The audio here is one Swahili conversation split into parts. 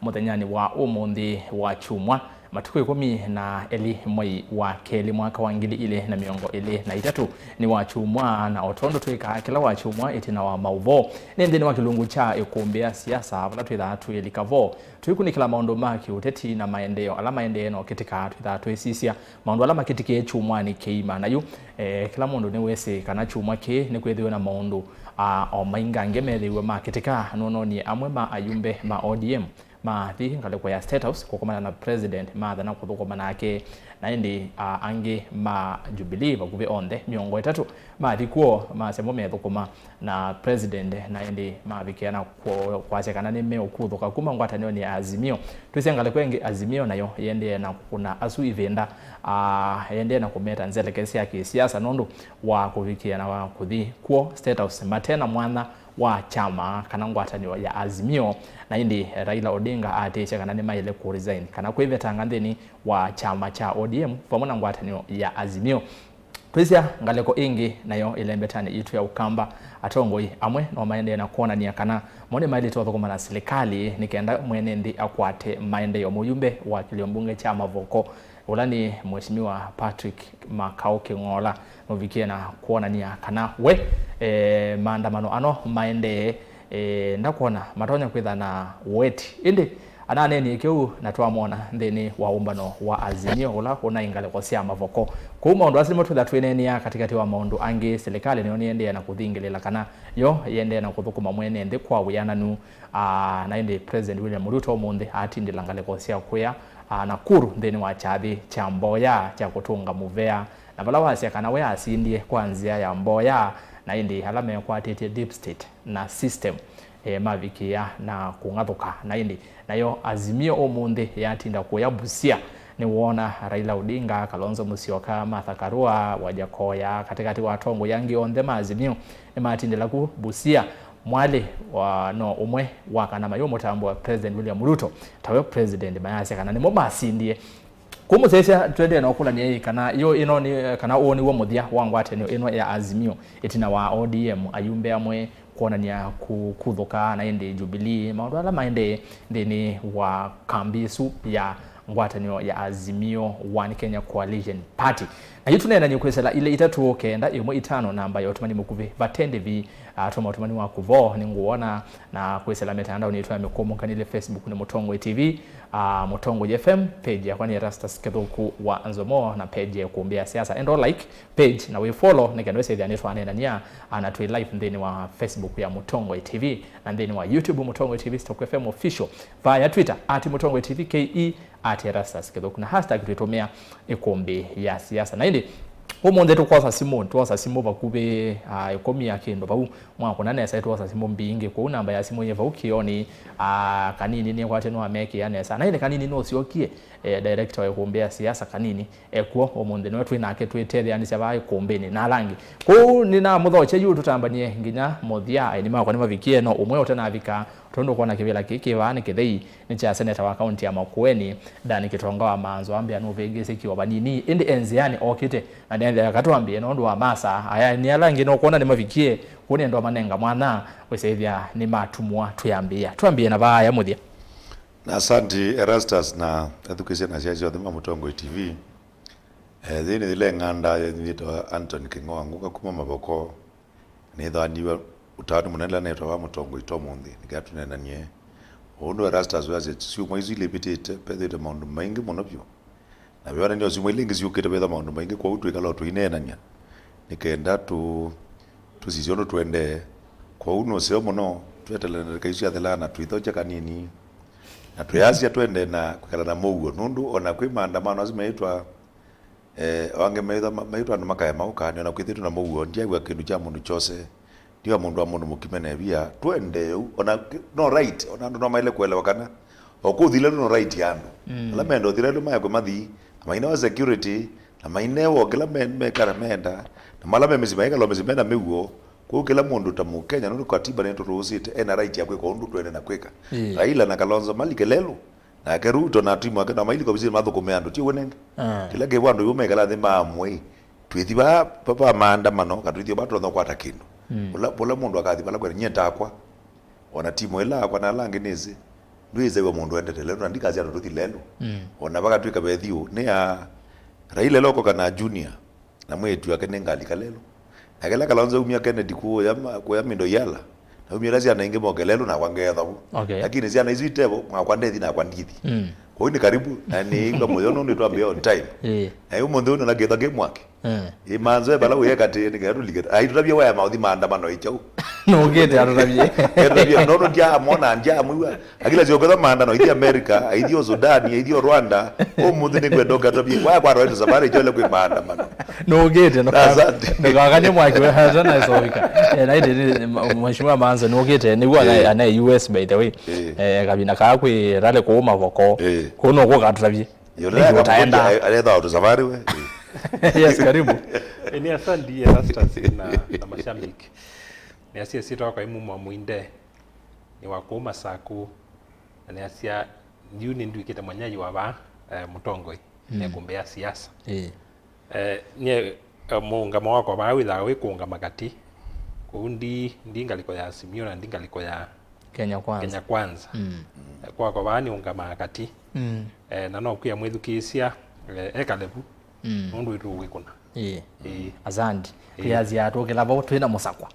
muthenyani wa umuthi wa chumwa matuku 12 mwei wa keli mwaka wa 2023 ni wa chumwa na otondo twika kila wa chumwa itina wa mauvo nende ni wa kilungu cha Îkûmbî siasa vala twitha twilikavo twikunikila maundu ma kiuteti na maendeleo ala maendeleo no kitika twitha twisisia maundu ala makitike chumwa ni keima nayu kila mundu ni wese kana chumwa ke ni kwethiwe na maundu o mainga ngemethiwe makitika nono ni amwe ma ayumbe ma ODM mathi ngale kwa ya state house kukomana na president mathana kuthukoma nake na indi angi ma Jubilee bakuve onde miongo 3 mathi kuo masemo methukuma na president na indi mavikiana kwachekana ni me ukuthuka kuma ngwatanio ni Azimio twisengale kwenge Azimio nayo yende na kuna asu ivenda yende na kumeta nzelekesi yake siasa nondo wa kuvikiana wa kuthi kuo state house matena mwana wa chama kana ngwatanio ya Azimio na indi Raila Odinga atesha kana ni maile ku resign kana kwiveta ngandeni wa chama cha ODM pamoja ngwatanio ya Azimio twisia ngaleko ingi nayo ilembetani itu ya ukamba atongoi amwe no maende na kuona ni kana mone maile tothokoma na serikali nikenda mwene ndi akwate maende yo muyumbe wa kiliombunge cha Mavoko ulani mheshimiwa Patrick Makauke Ngola novikie na kuona ni kana we maandamano ano maende ndakuona matonya kwitha na weti indi anane ni kiu natwamona ndeni wa umbano wa Azimio ula kuna ingale kwa sia Mavoko kuma ndo asimo twitha twinenia katikati wa maundu angi serikali niyo niende na kuthingilela kana yo yende na kuthukuma mwene ndi kwa wiyana nu na indi president William Ruto munde atindila ngale kwa sia kuya Nakuru ndeni wa chathi cha Mboya cha kutunga muvea na vala wasia kana we asindie kwanzia ya Mboya na indi alame kwa tete deep state na system mavikia na kungathuka na indi nayo Azimio omunde yatinda kuya Busia ni wona Raila Odinga Kalonzo Musyoka Martha Karua Wajakoya katikati wa tongo yangi on the Azimio ni matindela ku Busia mwale wa no umwe wakana mayo mutambo wa president William Ruto tawe president mayase kana ni mo masindie kumusesha twende na okula ni kana yo ino ni kana oni wo Mûthya wangwate ni ino ya Azimio itina wa ODM ayumbe amwe kuona ni kuthuka na indi Jubilee maundu ala maende ndini wa kambisu ya ngwatanio ya Azimio One Kenya Coalition Party na yitunena ni kwesela ile itatu kenda imwe itano namba ya otumani mukuve batende vi atoma otumani wa kuvo ni nguona na kwesela mitandao ni itwa mikomo kanile Facebook ni Mutongo TV Mutongo FM page ya kwani ERASTUS kethuku wa NZOMO na page ya kuombea siasa and like page na we follow nikanwese ya netwa nena nia anatwe live ndeni wa Facebook ya Mutongo TV na ndeni wa YouTube Mutongo TV Stock FM official via Twitter @Mutongo TV KE @ERASTUS kethuku na hashtag tuitumia Îkûmbî ya siasa na indi umonde tukwasa simo bakube ikomi yakindo bau mwako nane sa tukwasa simo mbinge ko namba ya simo yeva ukioni kanini ni kwate no ameke yanesa na ile kanini no siokie director wa Îkûmbî siasa kanini ekuo umonde no twina ke twetele yani saba Îkûmbî na rangi ko nina muthoche yu tutambanie nginya Mûthya ni mako ni mavikie no umwe utana avika tondo kuona kivela kiki vani kithei ni cha seneta wa county ya MAKUENI Dani Kitonga wa Maanzo ambia no vegese kiwa banini indi enziani okite na nende akatwambie no ndo wa masa aya ni alangi no kuona ni mavikie kuni ndo manenga mwana wesethia ni matumwa tuambie na baya Mûthya na asante ERASTUS na education na siasa ya Mutongo TV thini ile nganda nito Anthony Kingonga kuma Mavoko ni thaniwa utani munela na wa Mutongo itomundi nikatunenanie ondo ERASTUS waze siumwe izile bitete pedete maundu maingi monobyo na biwana ndio siumwe lingi siukete pedete maundu maingi kwa utu ikalo tuinenania nikenda tusizono twende kwa uno sio mono twetelana kaisia thelana tuithocha kanini na tuyasia twende na kukala na mugo nundu ona kwi maandamano azimeitwa wange meitwa andu makaya maukani na kwithitu na mugo ndiagwa kindu cha mundu chose ndio mundu wa mundu mukimene bia twende ona no right ona ndo no maile kuelewa kana okuthile no right yandu la mendo thile ndo maya kwa mathi maina wa security na maina wo kila mekara menda na malame mizimeka lo mizimena migo kwa kila mundu tamu Kenya no katiba neto rusite ena right yakwe kwa undu twende na kweka Raila na Kalonzo malikelelo na Ruto na timu akana maili kwa bizi mathukumia andu ti wonenge kila ke wandu yumekala thima amwe twithiba papa maandamano katwithio batho no kwata kindu pola mundu akathi bala kwa nyeta akwa ona timu ela kwa na langi nizi ndwizewe mundu endete lelo na ndikazi atuthi lelo ona baka twika bethiu ni ya Raila loko kana junior na mwetu yake nengalika lelo akela kalonzo umia Kennedy kuya mindo yala na umia razi anainge mogelelo na kwangetha bu lakini zi anaizu itebo mwakwandethi na kwandithi kwa ni karibu na ni inga moyo no nitwambia on time na yumo ndo na getha game mwake MAANZO bala uyeka te ni garu ligeta ai tutabia waya mauthi maandamano ichau no gete arutabia no ndia mona ndia mwiwa akila ziogetha maandamano ithi America ithi Sudan ithi Rwanda o muthi ni kwedoka tabia waya kwa roito safari chole kwe maandamano no gete no kaganye mwake wa hazana isovika na ide mheshimiwa MAANZO no gete ni wa ana US by the way kabina ka kwe rale ko mavoko ko no ko katrabia yole utaenda aletha auto safari we yes karibu ni asante ERASTUS na mashabiki ni asia sitoka kwa MUMO MUINDE ni wakuma saku ni asia ni ndwikite mwanyaji wa ba mutongoi ni kumbea siasa ni muungamo wako ba witha we kuungama kati kundi ndingaliko ya Azimio na ndingaliko ya Kenya Kwanza kwa ba ni ungama kati na no kuya mwithukisia ekalebu mundu itu wikuna azandi kiazi atokela bo twina musakwa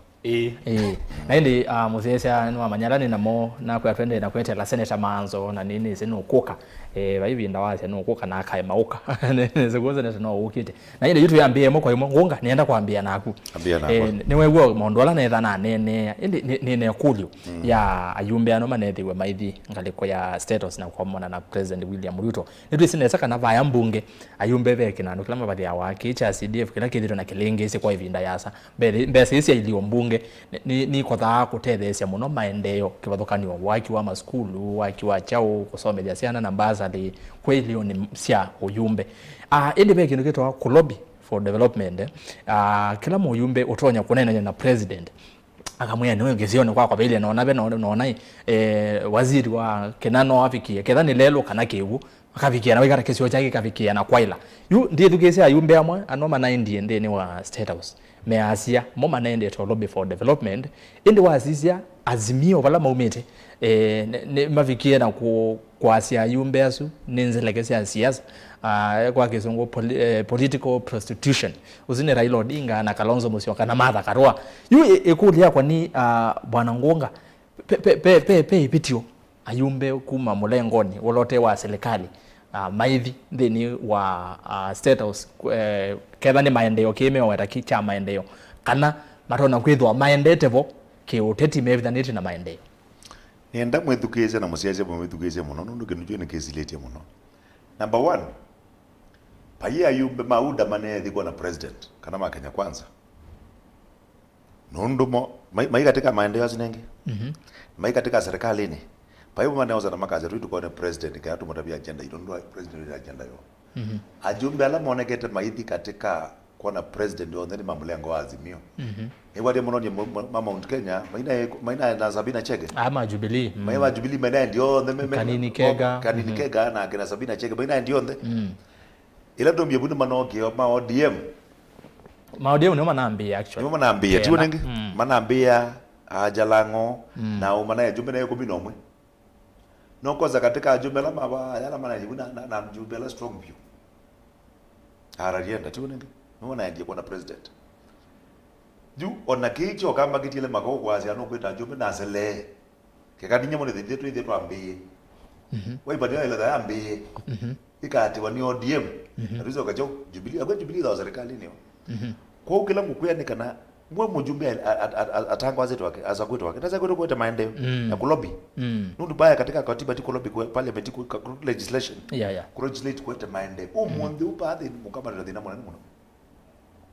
na indi muthesya no amanyarani namo na kwa twende na kwetela SENETA MAANZO na nini sinukuka baibi ndawase nukuka na akae mauka nzegoze no ukite na indi yitu yambie mo kwa ngunga nienda kwambia naku niwe gwo mondola na ethana nene indi nene kulio ya ayumbe ano manethiwe maithi ngaliko ya status na kwa mona na President William Ruto nitu sinesa kana vaya mbunge ayumbe beke na nukilama bathi ya waki cha CDF kila kithiro na kilenge isi kwa ivinda yasa mbese isi ilio mbunge ni kotha kutethesia muno maendeleo kivathukanio waki wa maskulu waki wa chao kusomelia ciana na bazali kwelio ni cia uyumbe indi be kindu kitwa lobby for development kila muyumbe utonya kunena na president akamwia niwe ngezione kwa vile naona be naona waziri wa kenano afikie ketha ni lelo kana kiwu akafikia na wikara kesio chake kafikia na kwaila yu ndiye thukese ayumbe amwe anoma 90 ndeni wa State House measia moma nende to lobby for development indi wasisia Azimio bala maumete ne mafikia na kwasia ayumbe asu ninzelekese siasa kwa kizungu political prostitution uzine Raila Odinga na Kalonzo Musyoka na Martha Karua yu ekulia kwa ni bwana Ngunga pe ipitio ayumbe kuma mulengoni wolote wa serikali maithi thini wa State House ketha ni maendeleo kime weta kicha maendeleo kana matona kwithwa maendetevo kiuteti mevithanite na maendeleo nienda mwithukise na musiaje mwithukise muno nundu kinujwe ni kesiletie muno number 1 paya ayumbe mauda manethi kwa na president kana ma Kenya Kwanza nundu mai katika maendeleo zinenge mai katika serikali ni pa hiyo maneno za makazi tu kwa president kana tumotabia agenda ilo ndo president ile agenda yo ajumbe ala monekete maithi katika kwa na president on then mamlengo wa Azimio ni wale mnonye mama Mount Kenya maina na Sabina Chege ama Jubilee maina Jubilee maina ndio kanini kega na kina Sabina Chege maina ndio ila ndo mbiebu manoke ma ODM ni manambia actually ni manambia tu nenge manambia ajalango na umana ya jumbe na yako binomwe no koza katika jumbe la maba yala mana jibuna na jumbe la strong view ararienda tu nenge no yake kwa na president ju ona kicho kama kitile mako kwazi ano kweta jumbe na sele ke kadinya mo de tu ambi wai badia ile da ambi ikati wani ODM rizo kacho Jubilee agwe Jubilee za serikali ni kwa kila mkuya ni kana mwe mjumbe atangwa zetu wake azakwetu wake ndaza kwetu kweta maendeleo ya kulobi nundu baya katika katiba tiko lobby kwa parliament legislation ku legislate kweta maendeleo umonde upathi mukama ndina mwana muno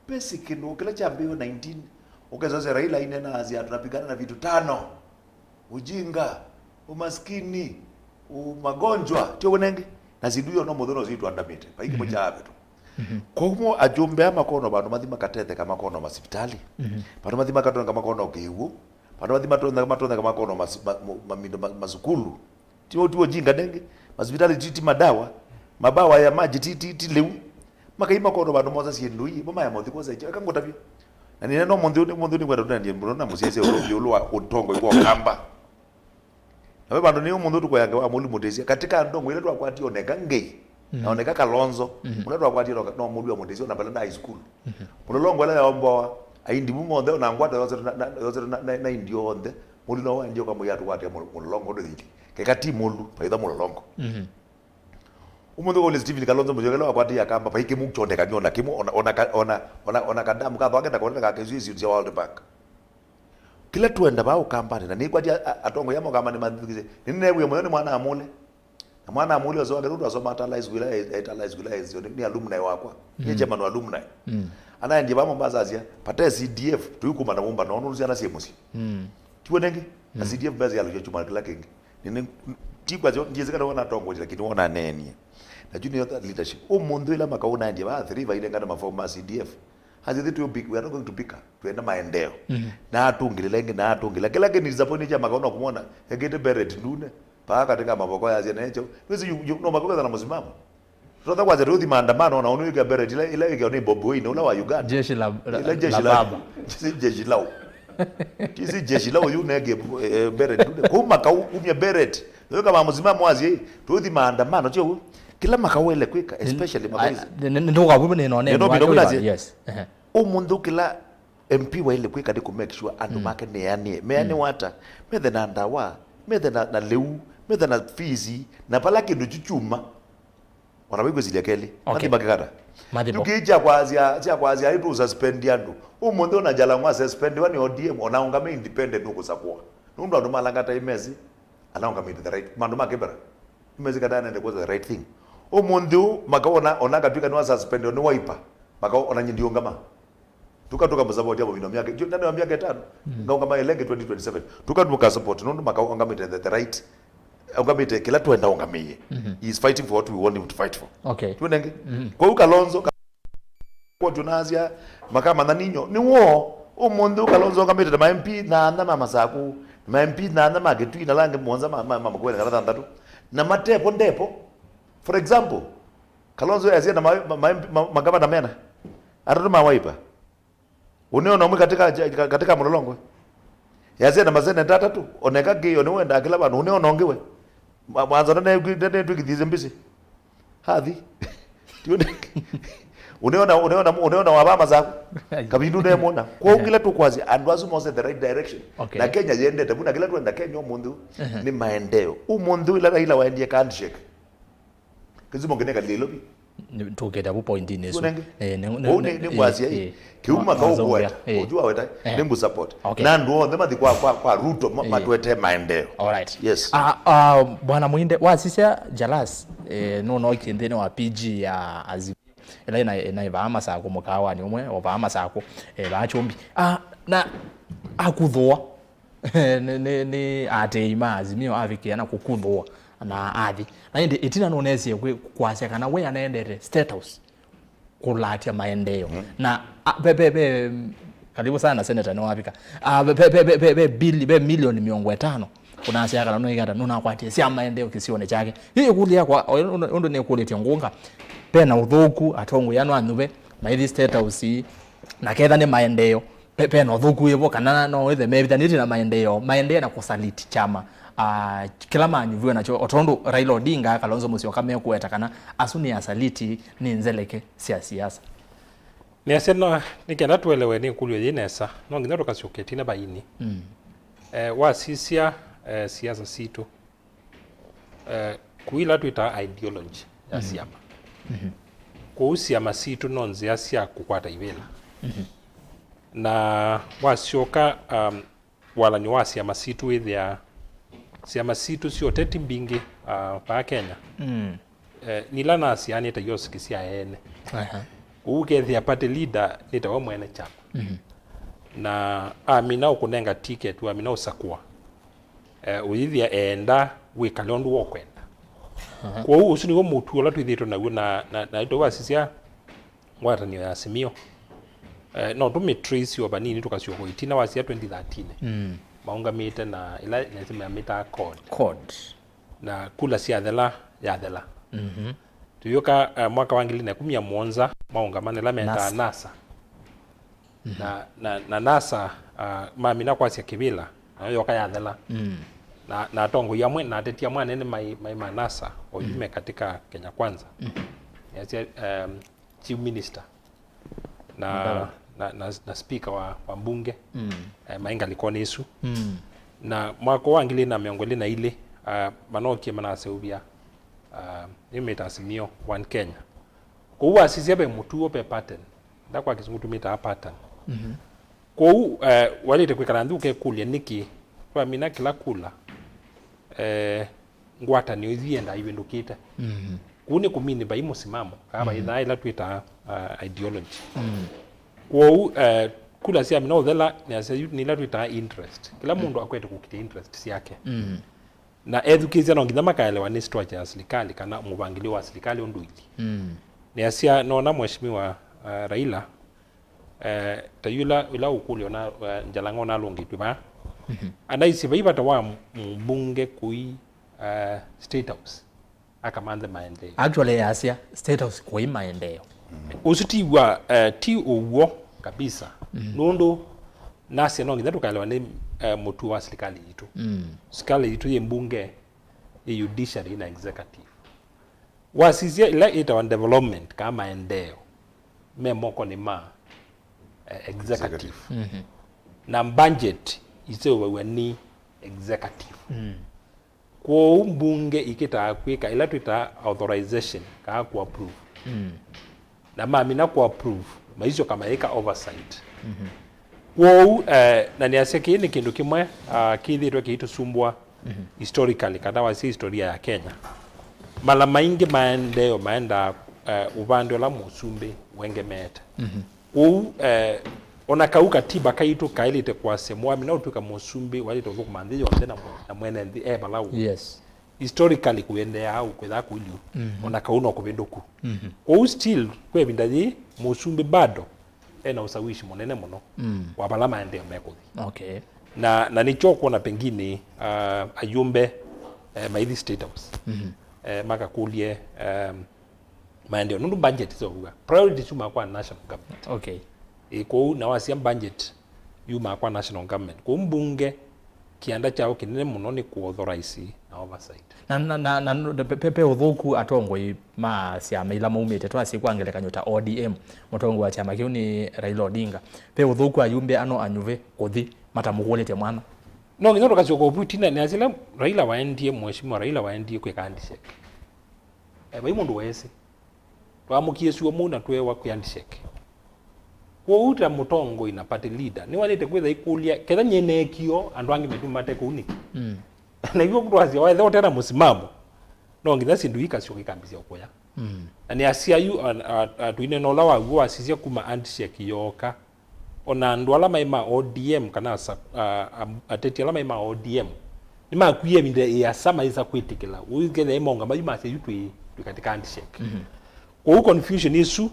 basic ndo kila chambio 19 ukazaza Raila inena azia tunapigana na vitu 5 ujinga umaskini magonjwa tio wenenge na ziduyo no mudhono zitu andamite paiki moja abetu komo ajumbe amakono bantu mathima katete kama kono masipitali bantu mathima katona kama kono kiwu bantu mathima matona kama kono masukulu tio jinga denge masipitali titi madawa mabawa ya maji titi leu makaima kono bantu moza siendui mama ya mothi koza ichaka ngotavyo na ni no mondi ni kwenda ndiye mbona musiese ulo wa utongo iko kamba na bando ni umundu tukoyange wa muli mutesia katika ndongo ile twakwati oneka ngei na oneka kalonzo muna twakwati no muli wa mutesia na balanda high school mulolongo ile yombo aindi mumonde na ngwata yoze na indio onde muli no wandio kama yatu kwati mulolongo ndo dhiti kekati mulu paitha mulolongo umundu ole Stephen Kalonzo mujogela wakwati yakamba paike mukchondeka nyona kimu ona kadamu ka bagenda koneka ka kezizi ya World Bank kila tuenda bao kampani na ni kwati atongo yamo kama ni madhikize nine bwe moyoni mwana amule na mwana amule zo agarudu asoma atalize wilaya ni alumni wakwa ni German alumni ana ndiye bamo bazazia pata CDF tuyukuma na mumba nono uziana semusi tuonenge na CDF bazi yalo chuma kila kingi nini tikwa zo ndiye zikana wana tongo lakini wana neni na junior leadership umundu ila makauna ndiye ba 3 vaile ngana mafoma CDF hazi to big we are not going to pick up tuenda maendeo na atungilenge na atungila kila ke nilizaponi cha makaona kumona egete beret ndune paka katika maboko ya zenecho wezi no maboko za msimamo tunataka kwanza rudi maandamano na unuiga beret ile ile ni bobo ina ula wa Uganda jeshi la baba jeshi lao kisi jeshi lao yunege beret ndune kuma kaumya beret ndio kama msimamo wazi rudi maandamano sio kila makawele kwika especially makawezi ndio kwabu ne yes umundu kila MP wa ile kwika de make sure andu make ne yani meani wata methe na ndawa methe na leu methe na fizi na pala kindu chuchuma wanawego zile kele mati magara tukija kwazia itu suspend andu umundu na jala mwa suspend wani ODM onaungame independent ukusakwa nundu andu malangata imezi anaungame the right mandu makebara imezi kadana ndio the right thing umundu makaona onanga pika nwa suspend ni wiper makaona nyindio ngama tukatoka msapoti hapo bino miaka ndani ya miaka 5 ngaungama elenge 2027 tukatuka support nundu makaungama the right ungamite kila tuenda ungamie he is fighting for what we want him to fight for okay tuenenge kwa hiyo Kalonzo kwa tunazia makama na ninyo ni wo umundu Kalonzo ungamite na MP na ndama masaku na MP na ndama getu ina lange mwanza mama kweli kana ndatu na matepo ndepo for example Kalonzo yazia na magavana mena aruduma waipa uneona mwe katika mlolongo yazia na maseneta tatu oneka giyo ni wenda kila bana uneona ongewe mwanzo ndane twikithize mbisi hathi uneona wabama zako kabindu ndemona kwa kila tu kwazi and was most the right direction na Kenya yende tabuna kila tu enda Kenya umundu ni maendeo umundu ila waendie handshake kizimo ngeneka lilobi tuketa bu point ineso ne ngwazia kiuma kaugwa ujua weta nembu support na ndo ndema kwa ruto matwete maendeo alright yes bwana Muinde wasisia jalas no kindene wa PG ya Azimio ila baama sako mukawa ni umwe obaama sako bachombi na akuthwa ni ateima Azimio avikiana kukuthwa na athi na indi itina nonezie kwasya kana we anaendete state house kulatia maendeo na bebe karibu sana seneta no wapika bebe milioni 500 kuna asya kana no igata nuna kwatie sia maendeo kisione chake hii kulia kwa ndo ne kuletia ngunga pena uthuku atongo yano anube na hithi state house na ketha ni maendeo pena uthuku hivo kana no wethe mebithaniti na maendeo na kusaliti chama kila manyuvio nacho otondo Raila Odinga Kalonzo Musyoka mekueta kana asuni asaliti ni nzeleke siasa ni asena nikenda tuelewe ni kulyo yenesa no nginya tukasyoketina baini wasisia siasa situ kuila tuita ideology ya siama kuhusia masitu nonzi asia kukwata ibela na wasyoka wala ni wasia masitu with ya siama situ sio teti mbingi pa Kenya nila na siani ta yoski sia ene ugethi apate leader nita wa mwene chama na amina ukunenga ticket wa amina usakua uithia enda we kalondu wokwenda kwa hiyo usuni wo mutu ola twithito na ito wasisia ngwata ni Azimio no to trace yo banini tukasyo ko itina wasia 2013 maungamite na ila lazima meta code na kula sia thela ya thela tuyoka mwaka wa 2017 maungamane la meta NASA na NASA mamina kwa sia kibila na yoka ya thela na tongo yamwe na tetia mwana nene mai manasa oyume katika Kenya Kwanza. Yasia chief minister na speaker wa mbunge mainga likoni isu na mwako wangili na miongoli na ile manokie manase ubia nimeta Azimio one Kenya kwa asisi abe mutuo pe pattern ndakwa kizungu tumita pattern kwa walite kwikana nduke kulia niki kwa mina kila kula ngwata ni uthienda ibendukite kuni kumini ba imusimamo kaba idha ila twita ideology kwa kula sia mina udhela ni ila twita interest kila mundu akwete kukite interest yake na education nginya makaelewa ni structure ya serikali kana mubangilio wa serikali onduili ni asia nona mheshimiwa Raila tayula ila ukuli na njalango na longitu ba anaisi baiba tawa mbunge kui state house akamanze maendeleo actually asia state house kui maendeleo usitiwa ti uwo kabisa nondo nasi no nginya tukalewa ni mutu wa serikali yitu serikali yitu ye mbunge ye judiciary na executive wasizia ila ita on development kama maendeleo memoko ni executive na budget isewe ni executive kwa mbunge ikita kwika ila tuita authorization ka ku approve na mamina ku approve maizo kama eka oversight kwa na ni aseki ni kindu kimwe kithirwe kiitusumbwa historically kada wasi historia ya Kenya mala maingi maendeleo maenda ubande la musumbi wenge meta ona kauka tiba kaitu kailite kwa semwa mina utuka musumbi walito vuku mandhiyo wandena na mwene ndi balau yes historically kuendea au kwetha kuliu ona kauno kubendoku still kwe bindaji musumbi bado ena usawishi monene muno wa balama ende mekothi okay na nicho kuona pengine ayumbe maithi state house makakulie maendeleo nundu budget zo huwa priority chuma kwa national government okay kwa na wasia budget yuma kwa national government kwa mbunge kianda chao kinene muno ni ku authorize na oversight na pepe uthuku atongoi ma siama ila maumite twasi kwangele nyota ODM mutongo wa chama kiu ni Raila Odinga pe uthuku ayumbe ano anyuve kuthi matamugulite mwana no nginya tukachoko putina ni azila Raila waendie mheshimiwa Raila waendie kwekandisheke bai mundu wese twamukie suo muna twewa kwandisheke kwa uta mutongo ina party leader ni walete kwetha ikulia ketha nyenekio andu angi metumate kuuniki na hivyo kutwazi wa etho tena musimamo no nginya sindu ikasio kikambisia okoya na ni asia yu tuine no lawa wo asisia kuma handshake yoka ona andu ala maima ODM kana ateti ala maima ODM ni makuye binde ya sama isa kwitikila uigele imonga mayuma ase yutwe katika handshake kwa confusion isu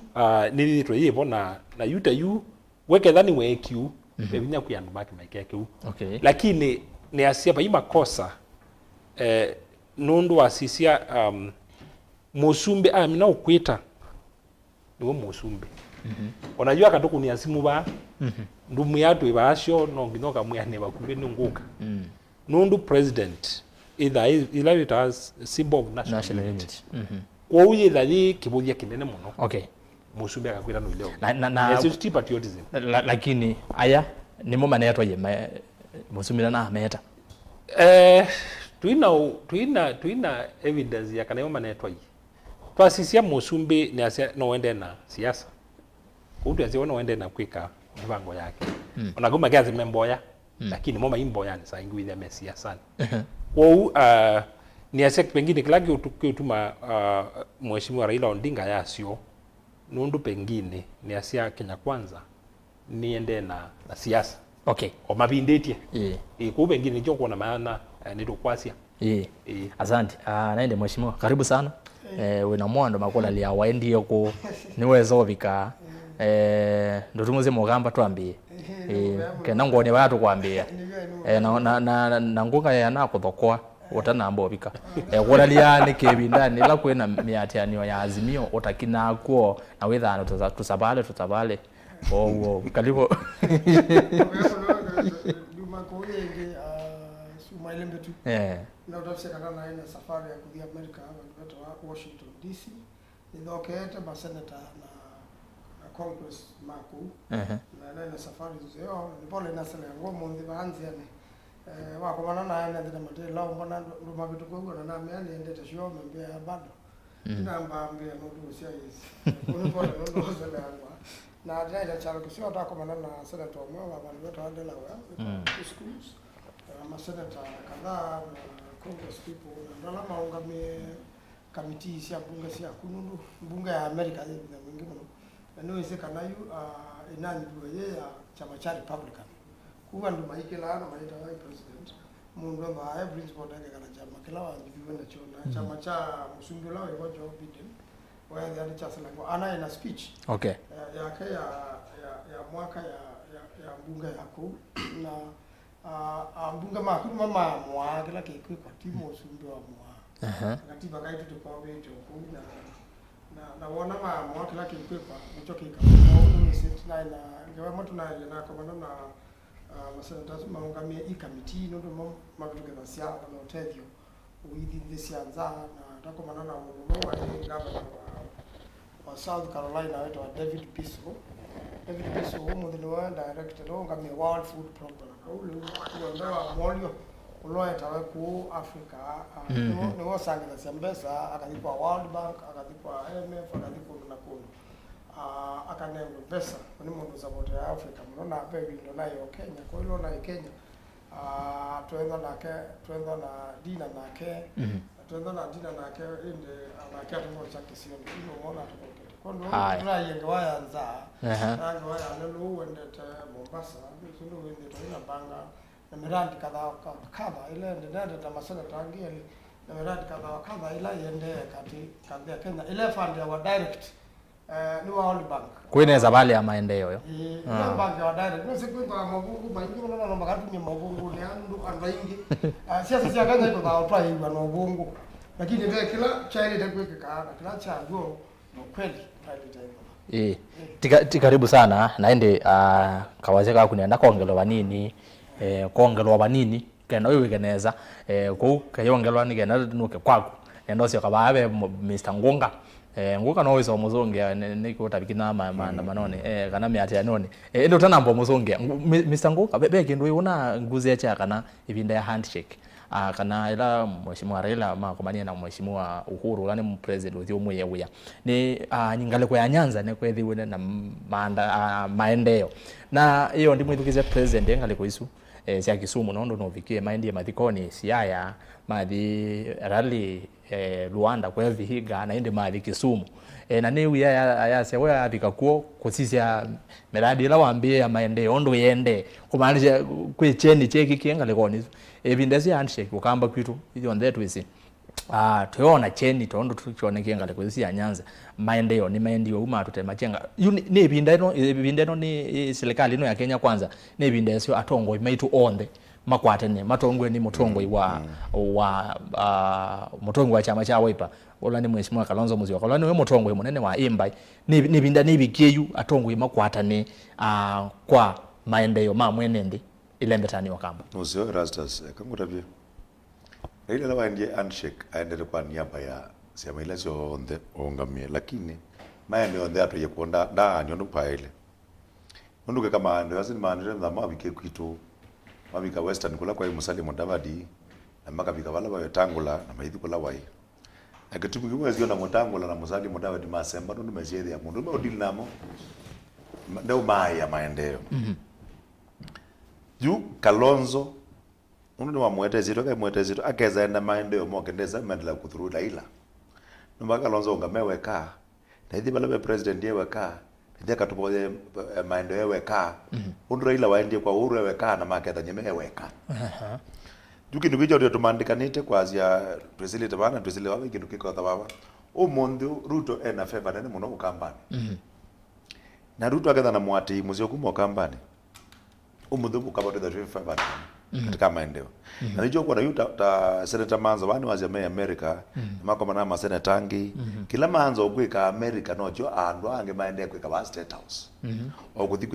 ni twayibo na yuta yu weke dhani wekiu bebinya kuyandu maki maikekiu okay lakini ni asia bayima kosa nundu asisia musumbi amina ukwita niwo musumbi onajua katuku ni asimu ba ndumu yatu ibasho no nginoka muyane bakumbe nunguka nundu president either it has symbol of national unity kwa uye dhali kibudia kinene muno okay musumbi akakwira no leo na yes patriotism lakini aya nimo manetwa ye musumira na meta tuina evidence ya kana yo manetwa yi twasisia musumbi ni asia no wende na siasa kundu asia no wende na kwika mbango yake onagoma gazi memboya lakini moma imboya ni saingi with them siasa kwa ni asia pengine kilagi utuma mheshimiwa Raila Odinga yasio nundu pengine ni asia Kenya Kwanza niende na siasa okay o mabindetie kwa pengine ndio kuona maana nitokwasia asante naende mheshimiwa karibu sana wina mwando makola lia waendie ko niwezo vika ndotumuze mugamba twambie kena ngone watu kwambia na ngunga ya nakuthokwa utanambo vika kula lia ni kebindani la kwena miatianio ya Azimio utakina kuo na withano tutabale karibu ilembetu na utafsiri kana ina safari ya kudia Amerika wa Washington DC idokete ba seneta na Congress maku na ina safari zio ni pole na sala ngomo ndi baanzi yani wako manana na ndio mate lao mbona ruma vitu kwa na miani endete shio mbea bado namba mbea ndo sia hizi kuna pole ndo zile yangu na ndio chalo kisio hata kwa manana senator mwa baba wetu andela wa schools maseneta kadhaa Congress people ndio la maungamie kamiti sia bunge sia kunundu bunge ya Amerika hivi na wengine na ndio isekana yu inani duwe ya chama cha Republican kuwa ndo maikela na maita wa president mundu wa principal ndege kana chama kila wa viwe na chona chama cha Musumbula wa Joe Biden wa ya chancellor kwa ana ina speech yake ya mwaka ya bunge yako na bunge makuru mama mwa kila kitu kwa timu Musumbula mwa katiba kaitu tukao beto na wana mwa kila kitu kwa mchoke kama sit na ngewa mtu na kwa manana maseneta maungamia ikamiti ndo mabiruke na Siasa na Otethio within the Siasa na tako manana wa gavana wa South Carolina wetu wa David Piso mudhini wa director ungamia World Food Program ule ndio molio uloeta ku Africa ni wasangiza siambesa akalipa World Bank akalipa IMF akalipa na kuno akanembe pesa ni mundu support ya Africa mnaona hapa ndo nayo Kenya kwa hiyo na Kenya tuenda na dina nake inde anakia tumo cha kisio ndio unaona tukokete kwa ndo tunayenga wayanza nanga waya nalo uendete Mombasa ndio uende tena banga na miradi kadha ile ndio ndio masala tangia na miradi kadha ila yende kati ya Kenya ile fund ya direct ni World Bank kuineza bali ya maendeleo yo World Bank ya direct no siku kwa mabungu maingi unaona na magatu ni mabungu ni andu andaingi siasa sia Kenya iko kwa try kwa mabungu lakini ndio kila chaile takweka kila chango no kweli karibu sana naende kawazeka kunienda kuongelwa nini kuongelwa banini kana wewe keneza ko kayongelwa ni kana nuke kwako endo sio kababe Mr. Ngunga nguka no wiso muzonge niko tabikina manone kana miate anone endo tanambo muzonge Mr. Ngunga beke ndo yona nguze ya kana ibinda ya handshake kana ila mheshimiwa Raila makomania na mheshimiwa Uhuru yani president uthio muyebuya ni nyingale kwa Nyanza ne kwethiwe na maendeleo na hiyo ndi mwithukize president ngale kwa isu cia Kisumu nondo no vikie maendie mathikoni Siaya mathi rally Luanda kwa Vihiga na inde mathi Kisumu na ni ya sewa abika kuo kusisia miradi la wambie ya maendeleo ndo yende kumaanisha kwe cheni cheki kiengale koni ebindesi handshake ukamba kwitu hiyo on that wisi tuona cheni tondo tukione kiengale kwisia Nyanza maendeleo ni maendeleo uma tutema chenga ni ebindeno ni serikali ino ya Kenya kwanza ni ebindesio atongo MAITû onde makwatene matongwe ni mutongwe wa mutongwe wa chama cha Wiper ola ni mheshimiwa Kalonzo Musyoka ola ni mutongwe munene wa imbai ni binda ni bikieyu atongwe makwatane kwa maendeleo mwenende ilembetani wakamba Musyo ERASTUS kangutabye ile lawa ndiye handshake aende kwa niaba ya sema ile sio onde ongamie lakini maendeleo ndio atoye kuonda da nyondo pa ile nduke kama ndio asini maendeleo na mabike kwitu mabika western kula kwa Musali Mudavadi na makabika wala wetangula na maithu kula wai akitumiki mwezi na Mutangula na Musali Mudavadi masemba ndo mejeri ya mundu odili namo ndio ya maendeleo juu Kalonzo uno wa mwetezito akeza enda maendeleo mokendeza mandela kuthuru Raila nomba Kalonzo ngameweka na hithi bala president yeweka ndio katupoje maendeleo weka undu Raila waendie kwa Uhuru weka na maketha nyeme weka juki ndugijo ndio tumandikanite kwazia twesile tabana twesile wawe kindu kiko tababa umundu Ruto ena favor nene muno ukambani na Ruto aketha na mwati muzio kumo kambani umundu ukabota the favor katika maendeleo na nijo kwa yuta Senator MAANZO wani wazia me America makoma na maseneta angi kila MAANZO gwika America nojo andu ange maendeleo kwika ba State House okuthi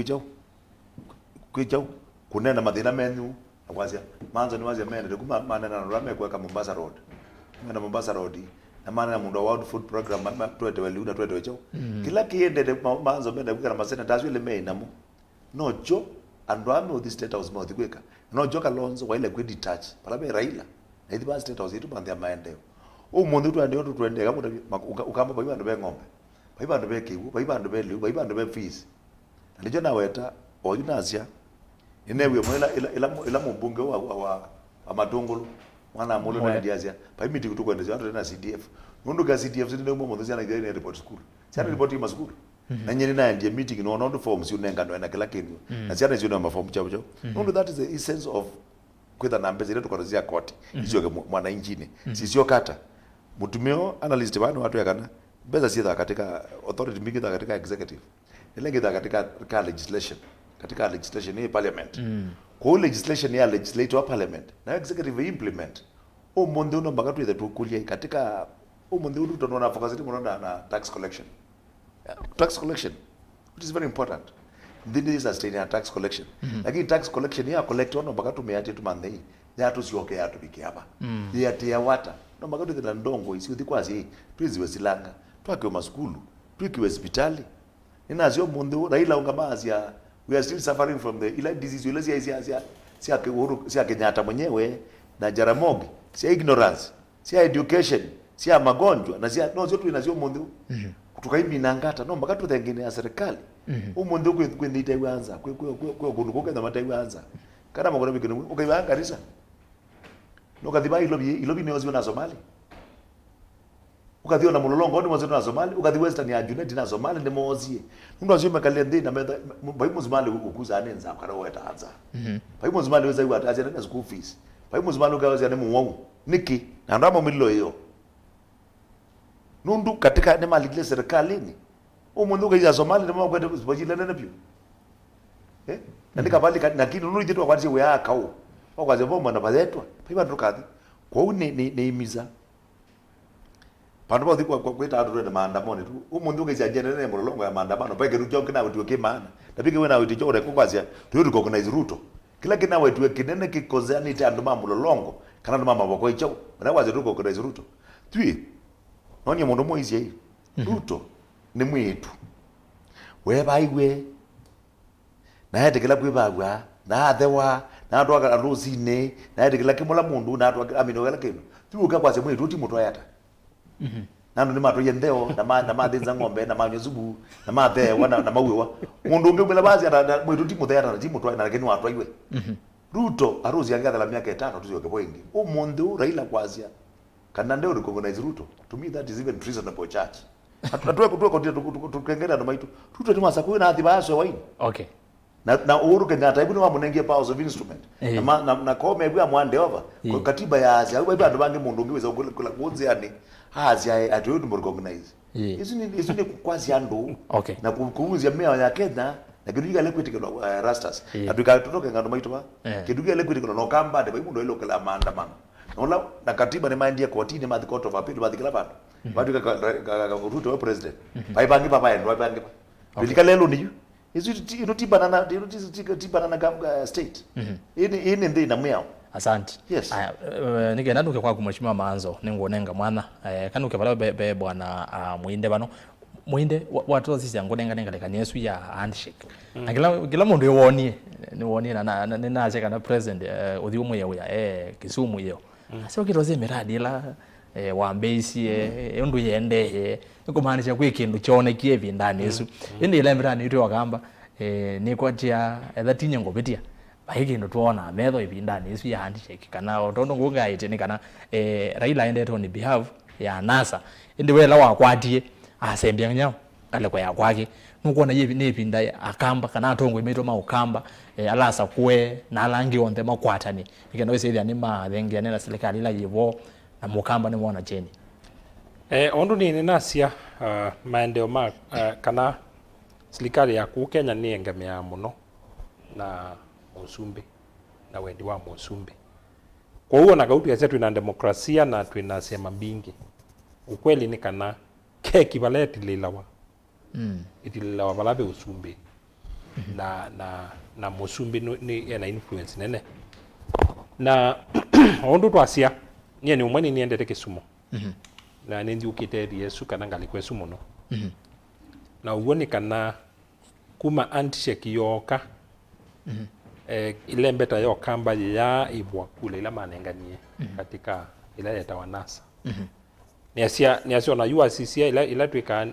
kwijao kunena mathina menu akwazia manzo ni wazia mene kuma maana na rame kwa Mombasa Road na Mombasa Road na maana mundu wa World Food Program twete wali una twete wecho kila kiende manzo mene kwa masena tazwile mei namo no jo andwame with state house mouth kweka no jo kalonzo wa ile kwe detach palabe Raila na hithi ba state house itu bandia maendeleo mundu tu ndio twende kama ukamba baiba ndo be ngombe baiba ndo be kiwu baiba ndo be liu baiba ndo be fees ndijo na weta oyunasia inewe ila mbunge wa Matungulu mwana mulo na ndiazia pa miti kutukwendeza watu na CDF mundu ka CDF ndio mmoja zana ile report school sana report ma school na nyeni na ndiye meeting no no forms unenga ndo na kila kitu na sana zio na form chao chao mundu that is the essence of kwenda na mbezi ile tukorozia koti hizo mwana injini sio kata mutumio analyst bano watu yakana beza sida katika authority mingi katika executive ile ngida katika legislation katika legislation ni parliament kwa legislation ya legislative parliament na executive implement mundu uno mbagatu ile tukulia katika mundu uno tunaona focus na tax collection which is very important this is a tax collection lakini tax collection ya collect ono mbagatu meati tu mandei ya tu sioke ya tu bikiaba ya tia wata no mbagatu ile ndongo isi uthikwazi tuiziwe silanga twake maskulu twikiwe hospitali inazio mundu Raila ungamazia we are still suffering from the disease ile sia Kenyatta mwenyewe na Jaramogi sia ignorance sia education sia magonjwa na sia no zote inazio mundu tukaimi nangata no mbakatu thengine ya serikali mundu kwendita iwanza kwa kundukoka na matai iwanza kana magona bikino ukaiwanga risa no kadhiba ilobi ne ozio na Somali ukadhiona mulolongo ndo na Somali ukadhi western ya Junet na Somali ndi mozie ndo azime kalende na baimu Somali ukuza anenza akara weta anza baimu Somali weza iwa azia na school fees baimu Somali ukaza ne muwongo niki na ndamo mililo hiyo nundu katika ne mali ile serikalini umundu ukaza Somali ndimo kwenda bajile nene pio ndika bali na kinu nundu jitu akwati we akao wakwaze bomba na bazetwa baiba ndukadhi kwa une ne imiza pandu kwa kweta adu na maandamano tu umundu ngezi agenda mulolongo ya maandamano peke rujonke na wetu kemana napige wewe na wetu chore kukwazia tu recognize Ruto kila kina wetu kinene kikozani ta andu mulolongo kana ndo mama bako icho na wazi Ruto recognize Ruto tui noni mundu moizi hii Ruto ni mwitu we baiwe na hete kila kwibagwa na athewa na andu akaruzine na hete kila kimula mundu na andu amino kala kino tu ukakwaze mwitu ti muto yata nando ni matu yendeo na madinza ngombe na manyozubu na mathewa na mauwa mundu unge ngela bazi ana mwitu ti muthera na ti muto na lakini watu aiwe Ruto aruzi yangatha la miaka 5 tuziyoke boingi mundu Raila kwazia kana ndio recognize Ruto to me that is even treasonable charge atuwe tukengera na maitu Ruto ni masaku na athiba aso waini okay na Uhuru Kenyatta ibu ni wamunengia powers of instrument na kome bwa mwande over kwa katiba ya Asia au bado bange mundu ngiweza kula kuonze yani Asia atuwe to recognize isini kwazi ando okay na kuuzia mmea ya Kenya na kiduga lekwiti kwa ERASTUS atuka tutoke ngando maitu ba kiduga lekwiti kwa no kamba de ibu ndo ile kala maandamano na katiba ni maindia kotini ma the court of appeal ba dikala bado bado ka Ruto president baibangi baba endo baibangi bilika lelo ni izo tibana na state ini ndi na mwao asante yes nige nanduke kwa kumheshimiwa Maanzo ningonenga mwana kanuke bala be bwana Muinde bano Muinde watu sisi yangonenga leka Yesu ya handshake na kila mundu yewoni ni woni na cheka na president uthi umwe ya Kisumu hiyo sio kiroze miradi la wambesi undu yende kumaanisha kwe kindu chone kievi ndani Yesu indi ile miradi itu wakamba ni kwatia ethatinya ngobetia bahiki ndo tuona metho ivi ndani Yesu ya handshake kana otondo ngunga ite ni kana Raila endete on behalf ya NASA indi wela wakwatie asembia nyao ale kwa yakwake nukuona yevi nepinda akamba kana atongo imeto maukamba alasa kwe na alangi onde makwatani ikenda wese ile ni mathengia nena serikali la yivo na mukamba ni mwana cheni ondu ni nasia maendeleo kana serikali ya Kenya ni engemea muno na musumbi na wendi wa musumbi kwa hiyo na gautu ya zetu ina demokrasia na tuina sema mbingi ukweli ni kana keki baleti lilawa itililawa balabe usumbi na musumbi ni ena influence nene na ondu twasia nie ni umwe ni endete Kisumu na nindi ukite Yesu kana ngali Kisumu no na uone kana kuma handshake yoka ile mbeta yo kamba ya ibwa kule ila manenganie katika ile yetawa NASA ni asia na URCC ila twika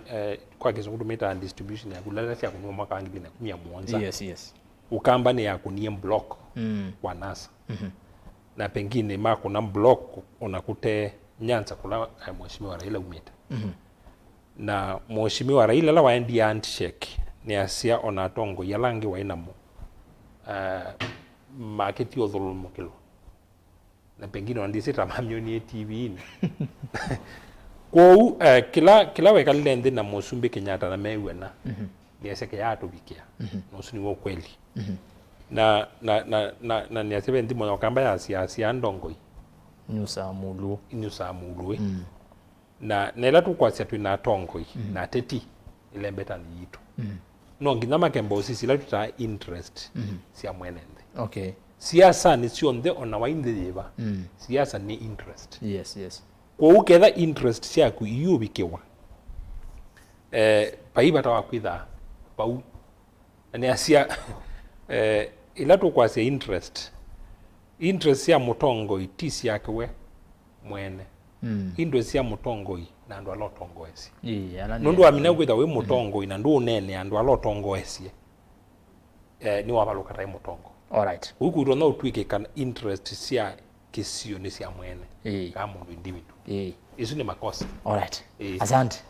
kwa kizungu tumeta distribution ya kulala sia kunwa mwaka wangi bina kumia mwanza yes ukamba ni ya kunie block wa NASA na pengine mako na block unakute Nyanza kula mheshimiwa Raila umeta na mheshimiwa Raila la waendi handshake ni asia onatongo yalangi wainamo marketi odhulumu kilo na pengine wandisita mamioni ya TV ini kwa kila weka lende na Musumbi Kenyatta na mewena ni aseke ya atubikia nosuni wo kweli na ni asebe ndi mwana wakamba ya siasa ndongoi Inyusa mulu na ila tukwasia tuina tongoi na teti ile mbeta ni yitu no nginama kembo sisi la tuta interest sia mwenende okay siasa ni sionde ona wainde yeba siasa ni interest yes kwa uketha interest sia ku iyubikewa paiba tawa kwitha pau ni asia ila tukwasia interest sia mutongo itisi yake we mwene interest sia mutongo na ndo alotongoesi nundu amina kwitha we mutongo ina ndu nene andu alotongoesie ni wabaluka tai mutongo alright huku no twike kan interest sia kisio ni sia mwene kama mundu individual isu ni makosa alright asante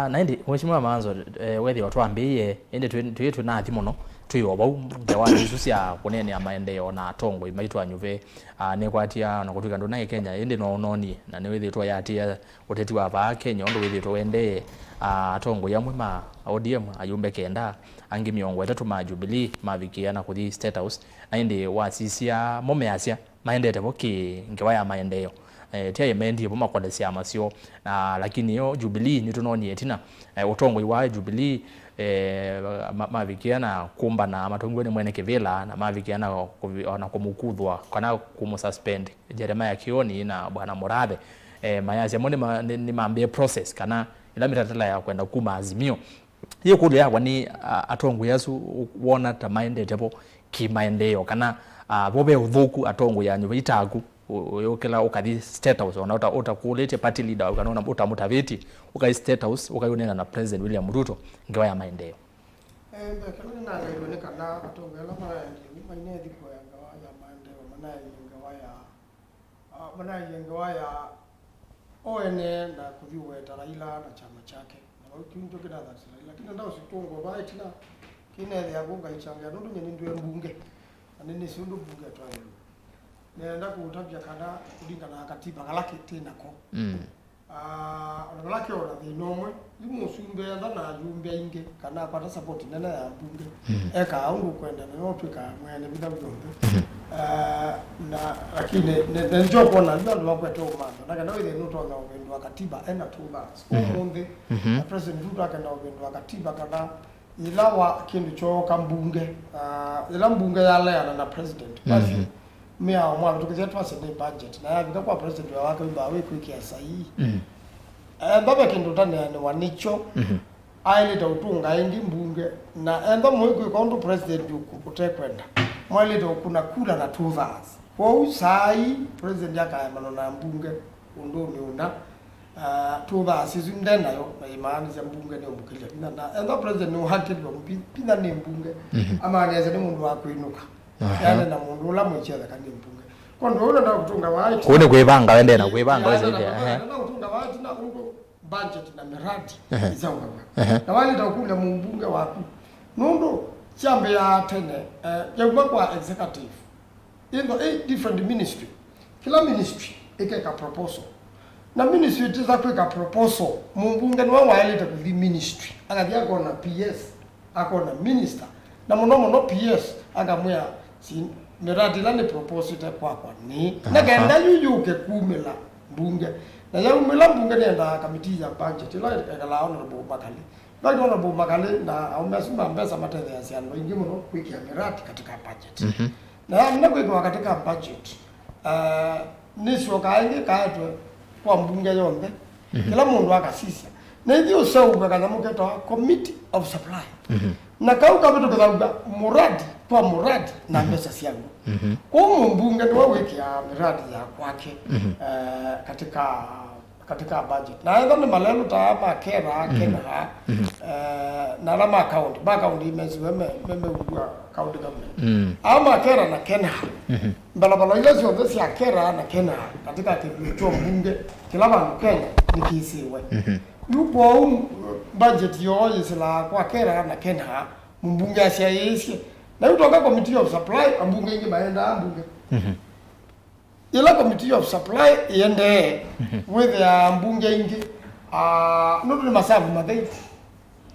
naindi mheshimiwa Maanzo wethi watwambie ende tuyetu na thimono tuyo bau ndewa isu sia kunene ya maendeleo na tongo imaitu anyuve ne kwatia na kutuka ndo na Kenya ende no noni na ne wethi twa yatia uteti wa ba Kenya ndo wethi twende tongo yamwe ma ODM ayumbe kenda angi miongo 3 ma Jubilee mavikiana kuthi State House naindi wasisia momeasia maendete boki ngewa ya maendeleo tia yemendi bo makondesia amasio lakini yo Jubilee ni tunoni etina utongo iwa Jubilee mavikiana kumba na matongoni mwene Kivila na mavikiana na kumukudhwa kana kumususpend Jeremiah Kioni na bwana Morathe mayazi amone ni maambie process kana ila mitatala ya kwenda kuma Azimio hiyo kule ya kwani atongo yasu wona ta minded hapo kimaendeleo kana bobe udhuku atongo ya nyumba itaku ukela ukathi State House unaota utakulete party leader ukanaona utamutaviti ukai State House ukayonena na President William Ruto ngewa ya maendeleo kana na ngaione kana atongo yala maine diko ya ngawa ya maendeleo mana yengewa ya ONE na kuthiwe Raila na chama chake na kintu kidadha lakini ndao sitongo bale tina kine ya gunga ichanga ndu nyeni ndwe mbunge anene sindu bunge twayo nenda kutabya kana kudinga na katiba galake tinako ona galake ona thinomwe limu sumbe na jumbe inge kana kwa support nena ya bunge eka aungu kwenda na yopika mwene bila vyombe na lakini ndio kuona ndio wakweto umando na kana ile nuto na ubendo wa katiba ena tuba umunde na president Ruto akana ubendo wa katiba kana ilawa kindu cho kambunge ila mbunge yale na president basi mia mwa tukizia twase ni budget na yavi kwa president wa wake mbawe kuikia sahihi baba kindu tane ni wanicho aile ta utunga indi mbunge na enda moyo kwa ndo president utekwenda mwale ndo kuna kula na tuvas kwa usai president yaka manona mbunge undo miunda tuvas izinde nayo na imani za mbunge ni mbukile na enda president ni haki ndo mpina ni mbunge ama anaweza ni mundu wa kuinuka yana na mundu ula mwicheza kandi mbunge kwa ndo ule na kutunga waiti kuone kuibanga wende na kuibanga weze hivi na kutunga waiti na kungo budget na miradi izanga na wale takula mbunge wapi nondo chambe ya tene ya kwa executive in the different ministry kila ministry ikeka proposal na ministry itiza kweka proposal mbunge ni wale takuli ministry akadia kona PS akona minister na mono PS agamwea si miradi lani proposal kwa ni na genda yuyuke kumela mbunge na ya umela mbunge nenda kamiti ya budget ila ekala honorable Bakali bado honorable Bakali na umesema mbesa matende ya siano ingi mno wiki ya miradi katika budget na mnakweka katika budget nisho kaingi kaetwe kwa mbunge yombe kila mundu akasisia na hivyo sauga kana muketa committee of supply na kauka bitu kadauga muradi kwa muradi na pesa siago kwa mbunge ndio wiki ya miradi ya kwake katika budget na hizo ni malelo ta makera kena na la account imeziwe meme account government ama kera na kena balabala ile sio sia kera na kena katika kitu mbunge kila bantu Kenya nikisiwe yupo budget yoye sila kwa kera na kena mbunge asia yesi na utoka committee of supply mbunge ingi baenda mbunge ila committee of supply iende with mbunge ingi nudu ni masabu madai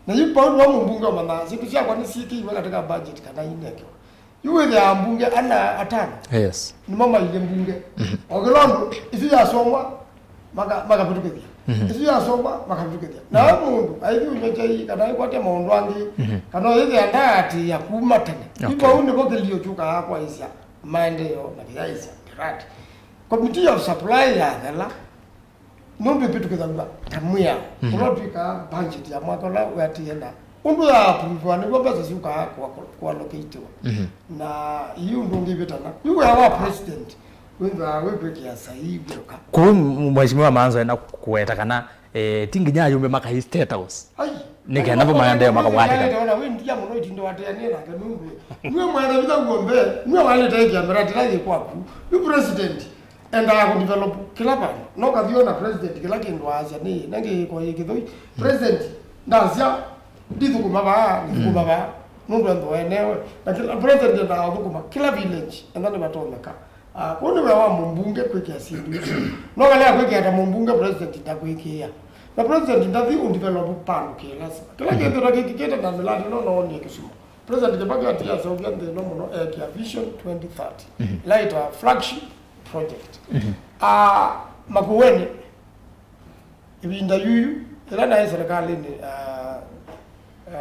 na yupo wa mbunge mana sikusha kwa nisiki iwe katika budget kana ineke yuwe ya mbunge ana atano yes ni mama ile mbunge ogelondo isi ya somwa maka putukedia isi ya somwa maka putukedia na mundu aithi unyeje kana kwate maundu angi kana ile andati ya kumatene yupo unde bokelio chuka kwa isia maendeleo na kiaisa right committee of supply ya dela nombe pitu kizamba tamuya unopika budget ya mwaka la watienda undu ya approve ni kwamba sisi kwa locate na hiyo ndio ngivitana yuko ya president wewe ya sahihi kwa mheshimiwa MAANZO na kuweta kana tinginya yumbe maka his status nika nabo maendeleo maka wate kana wewe ndia muno itindo wate ya nena kanumbe niwe mwana bila ngombe niwe wale tayari miradi laje kwaku you president and I will develop kilaba no kaviona president kila kindu asia ni nangi kwa yikithoi president ndazia ndithukuma ba mundu ndo enewe na kila president nda thukuma kila village ndani batomeka kuone wa mbunge kwiki asindu no kala kwiki ata mbunge president ndakwikia na president ndathi undevelop pan kila kindu rakikita na miladi no ni kisumo president kibaki atia saudia ndo no ya vision 2030 later flagship project MAKUENI ibinda yuyu ila na serikali ni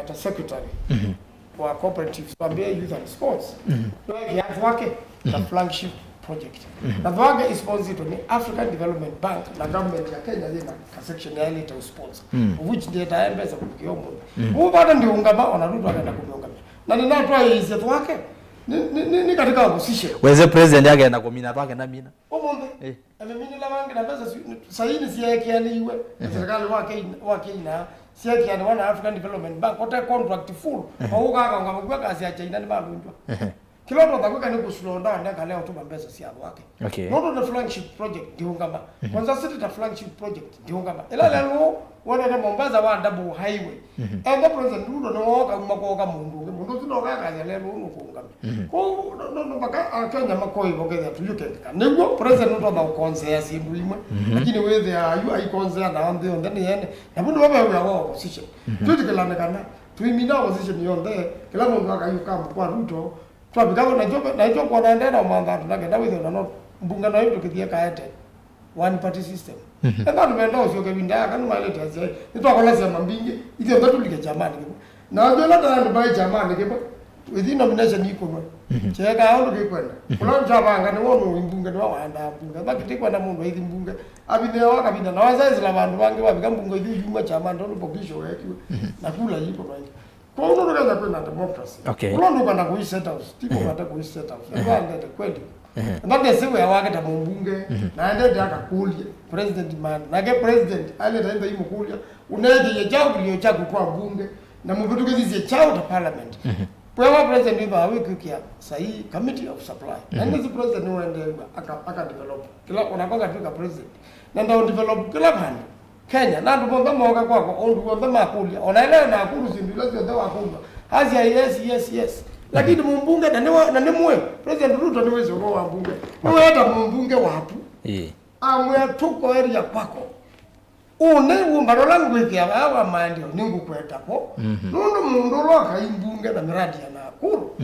the secretary wa cooperatives ambia youth and sports ndio wake the flagship project na wake is sponsored ni African Development Bank na government ya Kenya ina section ya ile sports which they taembeza kukiombo huu bado ndio ungama wanarudi wakaenda kuongama na ninatoa hizi wake ni katika opposition weze president yake na komina wake na mina omombe mimi la wangi na pesa saini si yake yani iwe serikali wake ina si yake yani wana African Development Bank kote contract full au kaka ngamugwa kazi ya China ni balunjwa kila mtu atakuwa ni kuslow down na leo tu pesa si yako wake okay not the flagship project ndiungama kwanza city the flagship project ndiungama ila leo wana na Mombasa wa double highway and the president ndio no makoka mundu tunoka kazi leo nukuungama ko no baka Kenya makoi bogeza tuyukeka niguo president ndo ba konsea sindu imwe lakini wewe you ai konsea na ande ndani yene na mundu baba ya opposition tutikela kana tuimina opposition yonde kila mundu akayuka kwa Ruto twabikago na hiyo kwa naenda manda tunagenda wewe na mbunga na hiyo tukithia kaete one party system enda ndio usio kebinda kana mali tazi nitwa kola sema mbingi hizo ndo tulike jamani na ndio la tanda bai jamani kipo within nomination iko mwe cheka au ndikwenda kuna mchabanga ni wono mbunga ndio waanda mbunga bakiti kwenda mundu hizi mbunga abine waka bina na wazazi la bantu bangi wabika mbunga hizi juma chama ndo pokisho wetu na kula yipo bangi kwa uno ndio kwenda democracy uno ndio kwenda ku set house tipo kwenda ku set house ndio ndio kwenda ndio siwe wake ta mbunge na ndio akakulia president man na ke president ale ndio imukulia unaje yachao kilio chako kwa mbunge na mvutuke hizi chao ta parliament kwa president ndio awekikia sahi committee of supply na ndio president ndio aka develop kila unapanga tu ka president na ndio develop kila band Kenya na ndio bomba moga kwako ndio bomba makulia onaelewa na akuru sindilo ndio wakumba hazi yes lakini mbunge na ni mwe president Ruto ni wewe wa mbunge wewe hata mbunge wapu amwe tuko area kwako une umbarola ngwiki aba mandio ningukweta ko nundu mundu loka imbunge na miradi ya Nakuru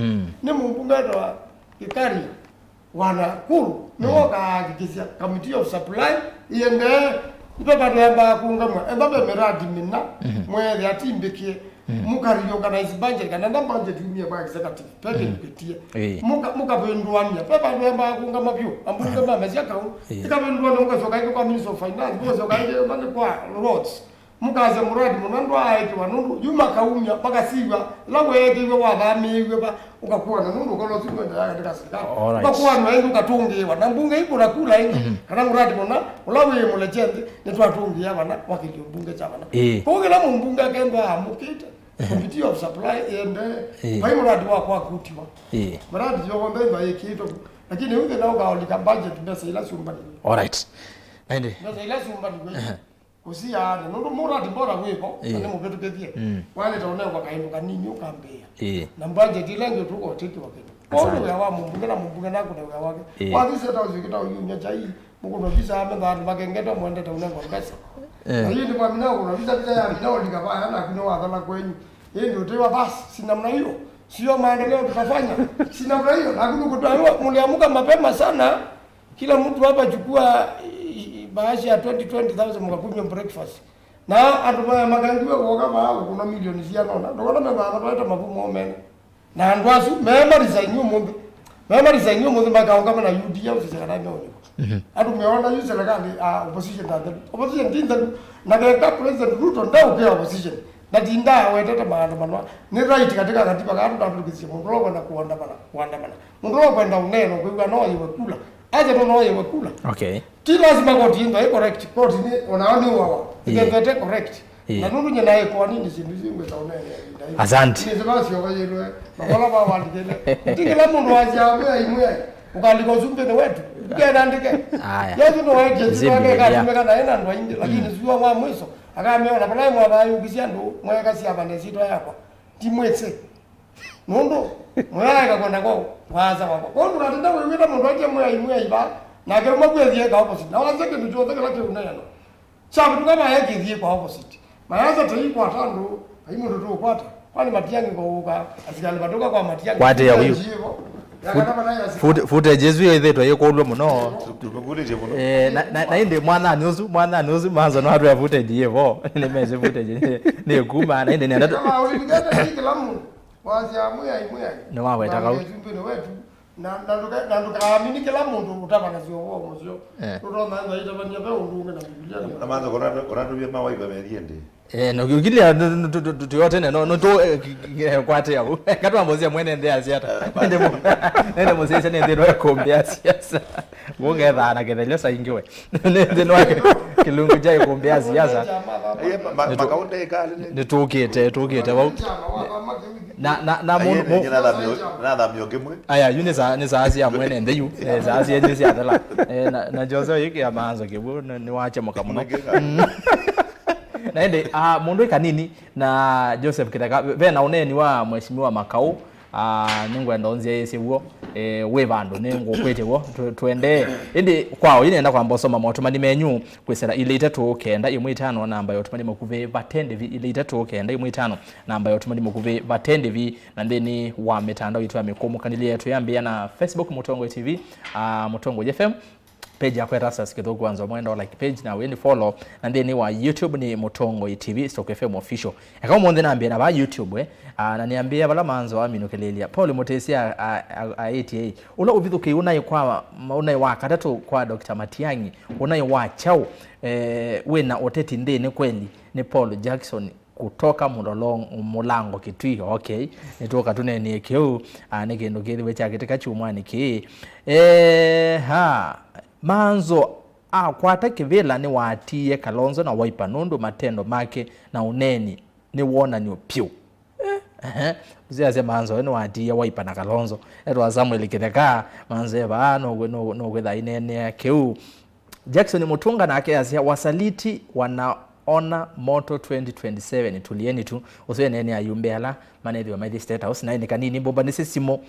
ni mbunge ndo ikari wana Nakuru no ka committee of supply iende ipepa namba kungamwa embabe miradi minna mwe ya timbikie muka reorganize budget kana na budget yumia kwa executive pepe niketie muka pendwanya pepa ndwemba kunga mapyo ambunga mama ziyakao ikapendwa nonga zokaike kwa minister of finance ngo zokaike mane kwa roads mukaze muradi munandwa aiti wanundu yuma kaumya pakasiwa laweke wavamiwe pa ukakuwa nanundu kolozi kwenda katika serikali ukakuwa nwaende ukatungiwa na mbunge iko nakula ingi kana muradi muna ulawe mulechende nitwatungia bana wakilio mbunge cha bana kogela mbunge akendwa amukita committee of supply and pai muradi wako akutiwa muradi yogombezwa yekito lakini unge nao kaolika budget pesa ila sumbani alright ende pesa ila sumbani kusia nundu muradi bora wipo ane mubetu ketie wale taone kwa kainduka nini ukambea na budget ile ndio tuko tiki wakitu ono ya wa mbunge na mbunge nako na wake wazi seta uzikita uyumya chai mukuno visa ame bakengeta mwende taone kwa pesa na hiyo ni kwa minao kuna visa ya minao likabaya na kino wadhala kwenyu yeye ndio tewa basi si namna hiyo sio maendeleo tutafanya si namna hiyo lakini kutoa mliamuka mapema sana kila mtu hapa chukua baadhi ya 20,000 mkakunywa breakfast na atuma magangiwe kwa kama kuna milioni zia nona ndokona mema anaita mavumo omene na ndwasu mema resign nyumo makaonga na UDA usisekana nyonyo atumeona yu serikali opposition tinda na kaka president Ruto ndao kwa opposition na tinda wetete maandamano ni right katika katiba katu ndapikisi mundu kwenda kuandamana mundu kwenda uneno kwa no yekula aje no yekula okay ti lazima koti ndo correct koti ni unaoni wao ingete correct na nuru nyana kwa nini sindizingwe taone asante ni zaba sio kayelwe makola ba walikele tikila mundu wajamwe imwe ukaliko zumbe ne wetu kenda ndike yesu no waje zibake katumeka na ena ndo indi lakini sio wa mwiso akameona pala mwa bayu kisiandu mweka siabane zito yako timwetse nondo mweka kwenda kwa waza kwa kondo natenda wewe mundu aje mwe iba na kero magwethie ka opposite na waze ke ndio thekela ke unayano sabu tukama yake thie kwa opposite maanza tei kwa tando aimu ndo kwata kwani matiangi kwa uka asikali batoka kwa matiangi kwate ya huyo fute jesu yethetwa yekolwe muno na inde mwana nusu manzo no hatu ya fute dievo ile meze fute ne kuma na inde nenda kama ulikata kila mtu wazi amuya no wawe takao na ndukaamini kila mundu utabanaziwa uo muzio ndo manza itabania pe undunge na Biblia na manzo kona tubia mawaiba meriende no gilia tuyote no to kwate yabo katwa mbozia mwene ndea asiata nende mozesha nende no kombia siasa wonge dhana kedele saingiwe nende no kilungu jai kombia siasa makaunde kale nitukite wao na mundu nada myokemwe aya yune za asia mwene ndeyu za asia jinsi adala na Jose yiki ya maanzo kibu ni wache makamuno naende mundu kanini na Joseph kitaka vena uneni wa mheshimiwa Makau ningwenda onzia yesi wo we vandu ningo kwetewo twende indi kwao inenda kwa mbosoma motumani menyu kwesera ile itatu kenda imwe 5 namba yotumani makuve batende vi ile itatu kenda imwe 5 namba yotumani makuve batende vi na ndeni wa mitandao itu ya mikomo kanili yetu yambia na Facebook Mutongo TV Mutongo FM page yako ERASTUS kidogo anza mwenda like page na weni follow and then wa YouTube ni Mutongo TV Stock FM official kama mwende naambia na ba YouTube na niambia bala manzo wa minokelelia Paul Mutesia ATA una ubithuke unai wa katatu kwa Dr. Matiangi unai wa chao we na oteti ndene kweli ni Paul Jackson kutoka mulango kitui okay nitoka tunene kio nikendo kile wecha kitaka chumwani ki manzo kwata kivela ni watie Kalonzo na Wiper nundu matendo make na uneni ni wona ni opio uziaze manzo ni watie Wiper na Kalonzo etwa Samuel kiteka manzo eba no gwetha inene keu Jackson Mutunga na ake asia wasaliti wanaona moto 2027 tulieni tu usiwe nene ayumbela manedi wa Mighty State House na kanini bomba nise simo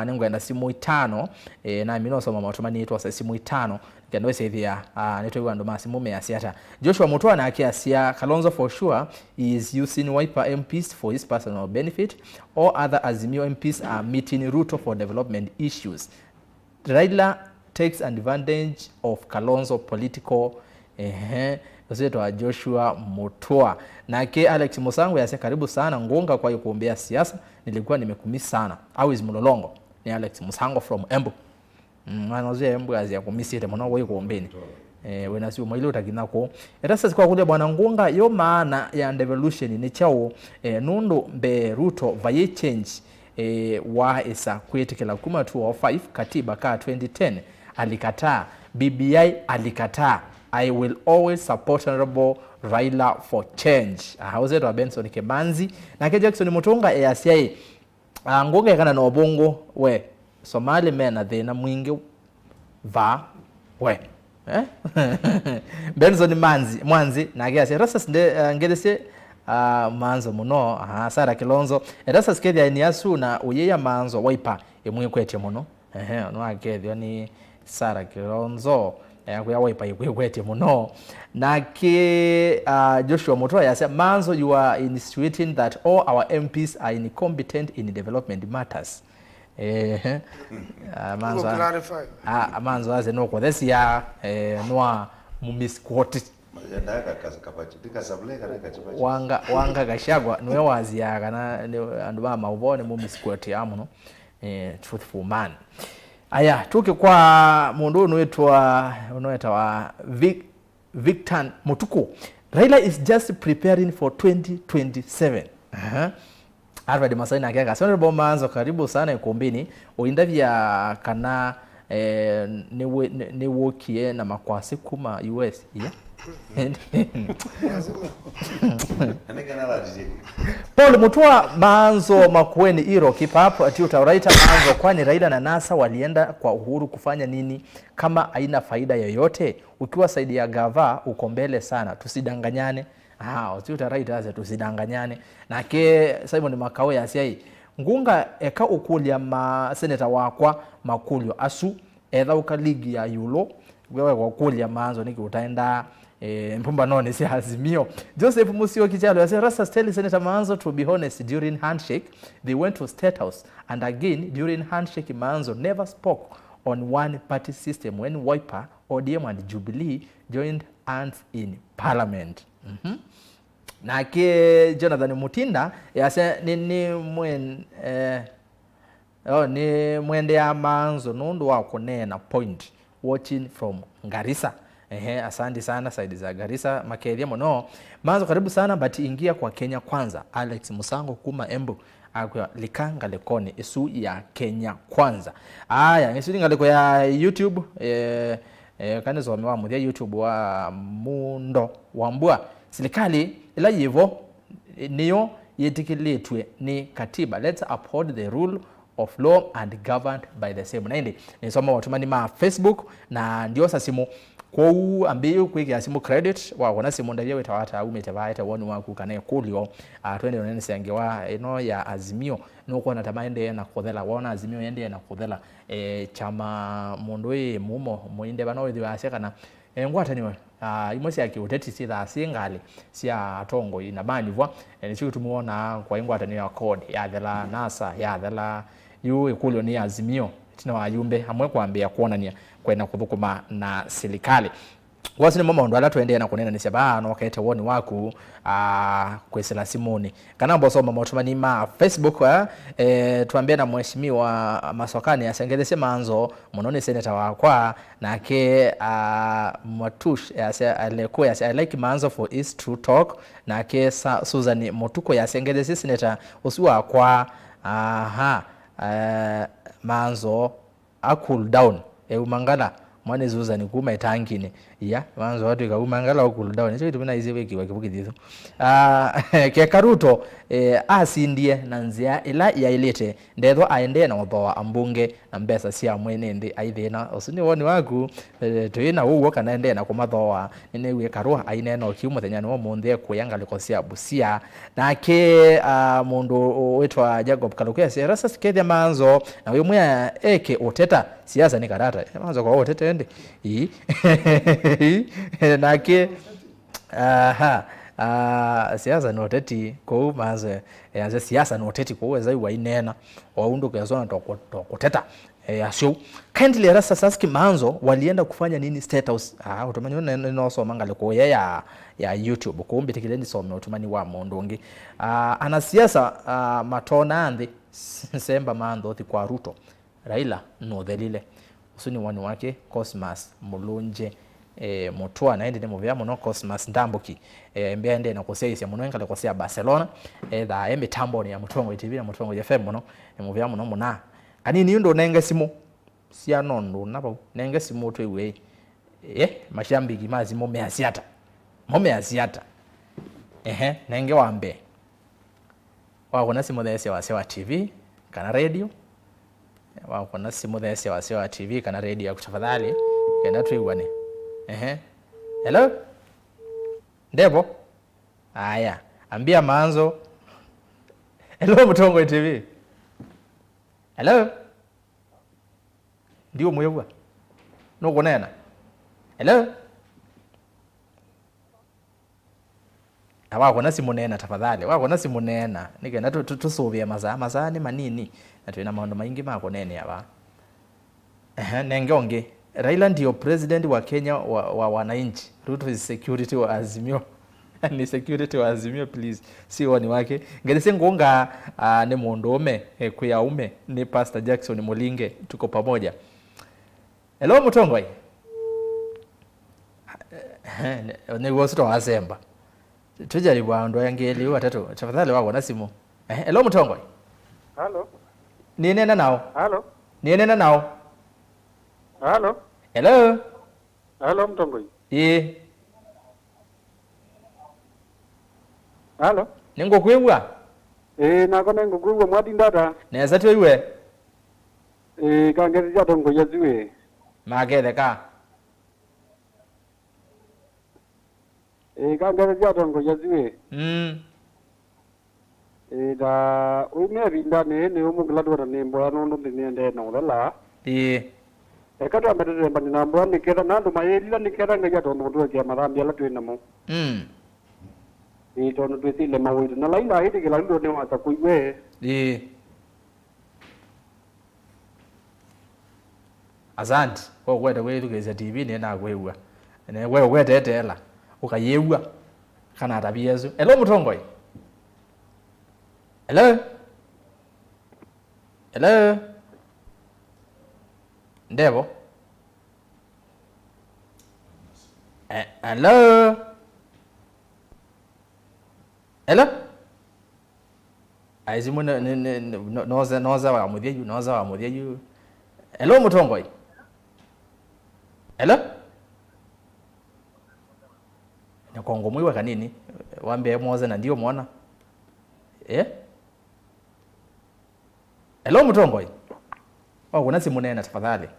ningwenda simu 5 na mino soma matumani yetu asa simu 5 kendo sethia neto wando masimu me asiata Joshua Mutua na akia Kalonzo for sure is using Wiper MPs for his personal benefit or other Azimio MPs are meeting Ruto for development issues. Raila takes advantage of Kalonzo political usietwa Joshua Mutua. Nake Alex Musango yase karibu sana Ngunga kwa kuombea siasa. Nilikuwa nimekumisi sana. Always mulolongo. Ni Alex Musango from Embu. Mwanozia Embu azia kumisite mwana kwa kuombeni. Wena si umailo utakinako. Erastus kwa kulia bwana Ngunga yo maana ya devolution ni chao nundu mbe Ruto vaye change wa isa kwetekela 205 katiba ka 2010 alikataa. BBI alikataa. I will always support Honorable Raila for change. Hauze to Benson Kemanzi na ke Jackson Mutunga ACI. Ngunga kana no bongo we Somali mena thina mwingi va we Benson Mwanzi na ke Erastus ngelese MAANZO muno Sara Kilonzo Erastus kedia iniasu na uyeya MAANZO waipa emwe kwete muno no akedio ni Sara Kilonzo ya waipa kwete muno na ke Joshua Mutua yase MAANZO you are insinuating that all our MPs are incompetent in development matters. MAANZO aze no kwa this ya noa mumisquote wanga gashagwa niwe waziaga na andu ba maubone mumisquote amuno truthful man. Aya tuke kwa mundu unoetwa Victor Mutuku. Raila is just preparing for 2027. Alfred Masaina akeka Honorable MAANZO karibu sana Îkûmbî uindavya kana niwokie na makwasi kuma US yeah. Paul Mutua MAANZO MAKUENI iro keep up ati utauraita MAANZO kwani Raila na NASA walienda kwa Uhuru kufanya nini kama haina faida yoyote ukiwa saidi ya gava uko mbele sana tusidanganyane. Ati utauraita aze tusidanganyane na ke Simon Makao ya siai Ngunga eka ukulia seneta wakwa makulio asu etha ukaligi ya yulo wewe kwa kulia MAANZO niki utaenda mpumba none si Azimio. Joseph Musio Kijalo yase Erastus tell Senator MAANZO to be honest during handshake they went to State House and again during handshake MAANZO never spoke on one party system when Wiper, ODM and Jubilee joined hands in parliament. Na ke Jonathan Mutinda yase ni mwende ya MAANZO nundu wa kunena point watching from Garissa. Asante sana saidi za Garissa makeria mono MAANZO karibu sana but ingia kwa Kenya kwanza. Alex Musango kuma Embu akwa likanga lekoni isu ya Kenya kwanza. Aya ngisudinga leko ya YouTube kane zomewa muthia YouTube wa mundo wambua serikali ila yivo niyo yetikiletwe ni katiba. Let's uphold the rule of law and governed by the same. Naindi nisoma watumani ma Facebook na ndio sasimu kwa ambiyo kwiki simu credit wa wana simu ndavye wetawata umetavaita wonu waku kanaye kulio twende onene sengewa ino ya Azimio no kwa natamaende na kodhela wana Azimio yende na kodhela chama mondoi MUMO MUINDE bano wethi wasekana ngwata niwe imosi yake uteti sitha singali sia tongo ina banivwa nicho tumuona kwa ngwata ni ya code ya thela NASA ya thela yu kulio ni Azimio tina wayumbe hamwe kuambia kuonania kwenda kuthukuma na serikali. Wasini mama ndo ala tuendea na kunena nisema no wakaete woni waku kwesela simoni kana mboso mama otumani ma Facebook tuambie na mheshimiwa Masokani asengelese MAANZO munone seneta wakwa na ke Matush alikuwa I like MAANZO for his true talk na ke Susan Mutuko yasengelese seneta usiwa kwa MAANZO a cool down umangala mwane zuza ni kuma itangine ya MAANZO watu ikaumangala wa cool down hicho kitu mna hizi weki wakibukidhizo ke Karuto asindie na nzia ila ya ilete ndetho aende na wathoa ambunge na mbesa cia mwene ndi aithina usini woni waku tuina uwo kana ende na kumathoa nene we karua aine no kiumo thenyani wo munthe kuyanga liko cia Busia na ke mundu wetwa Jacob Kalukia cia Erastus kethia MAANZO na we mwe eke uteta siasa ni karata MAANZO kwa uteta ende na ke siasa no teti ko MAANZO siasa no teti ko weza iwa inena waundu kwa zona to kuteta asio kindly Erastus aski MAANZO walienda kufanya nini State House utumani no so mangale ko ya YouTube kumbe tikileni some utumani wa mondongi ana siasa matona andi semba MAANZO ti kwa Ruto Raila no thelile usuni wani wake Cosmas Mulunje Mutwa na ende mu no Cosmas Ndambuki mbende na koseisia muno enkale kosea Barcelona da mitambo ya Mutongo TV na Mutongo FM muno mu no muna kanini ndo nenga simo sia nondo nabo nenga simo to iwe mashambiki mazimo measiata nenge wambe wakona simo these wa TV kana radio wakona simo these wa TV kana radio kutafadhali kenda tuiwane hello Ndebo aya ambia MAANZO hello Mutongo TV hello ndio mwewa no kunena hello wako na simunena tafadhali wako na simunena nikenda tusovia maza ni manini na tuina maondo maingi mako nene aba nengonge Raila ndio president wa Kenya wa wananchi Ruto is security wa Azimio ni security wa Azimio please si wani wake ngelise ngonga ne mondome kuyaume ni Pastor Jackson Mulinge tuko pamoja hello Mutongo ni wosto wasemba tujaribu ando yangeli watatu tafadhali wako na simu hello Mutongo hello ni nena nao hello hello hello Mutongo hello ningo kwebwa nako nengo kwebwa mwadi ndata neza twiwe kangezi jatongo yaziwe magele ka kangezi jatongo yaziwe da umevi ndane ne umugladwa ne mbona nondo ndende na ulala ekatwa mbere mbani na mbona nikera nando mayelila nikera ngaja tondo ndo ya marambi ala twina mo tono twitile mawitu na laila hiti kila ndo ne wata kuiwe Asante kwa kwenda wetu keza TV ne na kwewa ne wewe tetela ukayewa kana tabiyezu hello Mutongo hello Ndebo hello aizimu noza wa mudhia yu hello Mutongo hello na kongo mwiwa kanini wambe moza na ndio muona hello Mutongo kuna simu nena tafadhali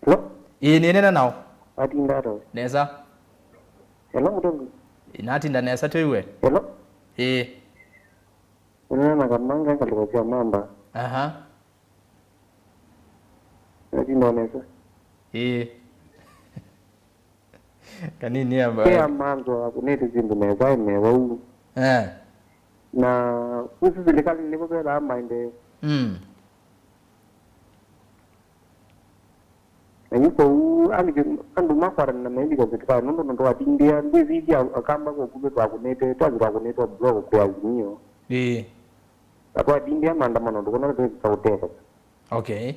hello ni nena nao ati ndaro neza hello Mutongo inati nda neza twiwe hello Unena kamanga kalikosia mamba ati ndonesa kanini amba ya MAANZO akunete zindu meza imewa na kusi zilikali nilipopela amainde yuko andu makwara na mendi kwa nondo ndo watindia ndizidi akamba ko kube kwa kunete twazi kwa kunete blog kwa Azimio kwa tindia maandamano ndo kuna kwa sauteka okay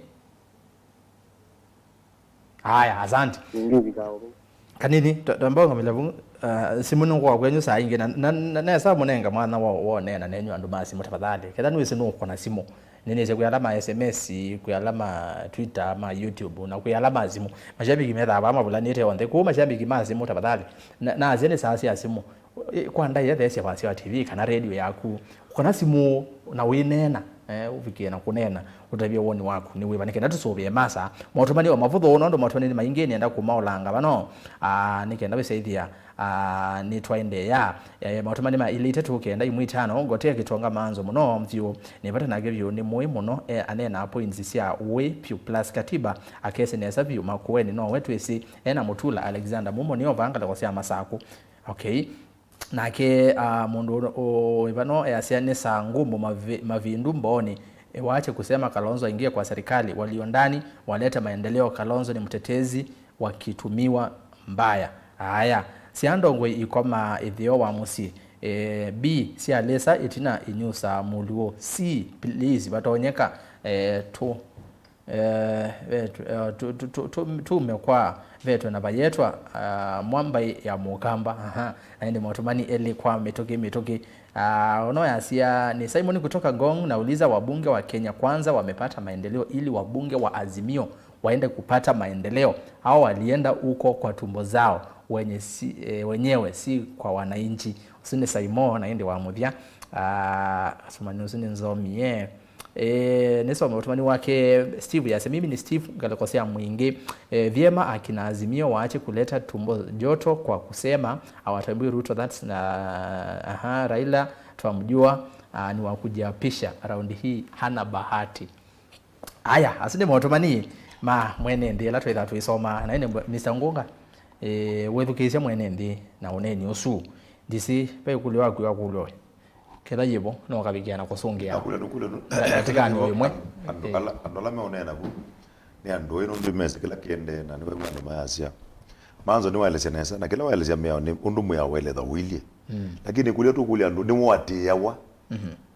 haya asante ndizi kao kanini tambonga milavu simuno kwa kwenyu saa ingi na sa munenga mwana wo nena nenyu andu masi mutafadhali keda nuwe sinu kona simu nene kuyalama SMS kuyalama Twitter ama YouTube na kuyalama simu mashabiki metha abama bulanite onde ko mashabiki masi mutafadhali na zene saa ya simu kwa ndai ya these wa TV kana radio yaku kona simu na winena ufikie na kunena utabia woni wako ni wibanike natusovye masa motomani wa mavutho ono ndo motomani maingi nenda kumaulanga bano nikenda besaidia ni twainde ya motomani ma ûYÉETEWA kenda imwitano ngotea kitonga MAANZO muno mvyo nipata nagevyo ni muhimu muno anena points cia WE+ katiba akese nesa vyo MAKUENI no wetu isi Mûthya Alexander MUMO niyo vanga kwa cia masako okay nake mundu ibano yasiane sa ngumo mavindu mboni waache kusema Kalonzo aingie kwa serikali, walio ndani walete maendeleo. Kalonzo ni mtetezi wakitumiwa mbaya. Haya, siandongwe ikoma ithio wa musi. B si alesa itina inyusa muluo. C please batonyeka tumekwa vetu na bayetwa mwamba ya mukamba. Na ndi motumani eli kwa mitoki unaoyasia ni Simon kutoka Gong. Nauliza, wabunge wa Kenya Kwanza wamepata maendeleo ili wabunge wa Azimio waende kupata maendeleo, au walienda huko kwa tumbo zao wenyewe si kwa wananchi? Usini Saimo na ndi wa Mûthya asumani usini NZOMO nisoma utumani wake Steve yase mimi ni Steve galekosea mwingi vyema akina Azimio waache kuleta tumbo joto kwa kusema hawatambui Ruto. That's na Raila tuamjua ni wakujiapisha raundi hii hana bahati. Aya asinde motomani mwene ndi la twetha tuisoma na ine Mr. Ngunga wethukisha mwene ndi na uneni usu disi pe kuliwa kulo kila yibo no kabigiana kusongea akule katika ni wemwe andola meonena bu ni ando ino ndimeze kila kiende na niwe mwana mayasia manzo ni wale senesa na kila wale jamea ni undumu ya wele the wili lakini kulia tu kulia ndo ni mwati yawa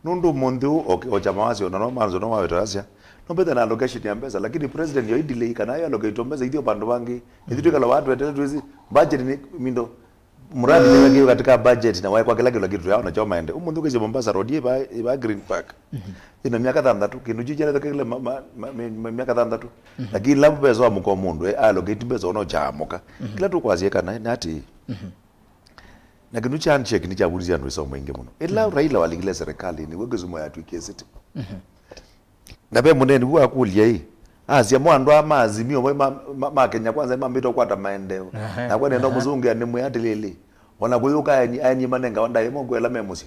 nundu mundu o jamaazi ono manzo no wawe tasia no beta na allocation ya pesa, lakini president yo delay kana yo allocate pesa idio bandu bangi idio kala watu wetu budget ni mindo muradi ni katika budget na wae kwa kila kitu yao na choma ende umundu kije Mombasa road ba Green Park ina miaka 3 kindu jijana kile miaka 3 lakini labu pesa wa mko mundu allocate pesa ono chamoka kila tu kwazie kana nati na kindu cha check ni cha bulizia ndo somo inge muno ila Raila waligile serikali ni wegezumo ya tuikesiti na be muneni bwa kulia hii azia mwandu ama Azimio ma Kenya Kwanza mambito kwata maendeleo na kwa nendo muzungu ya nimu yatilili wana kuyuka anyi manenga wanda yemo kwela memusi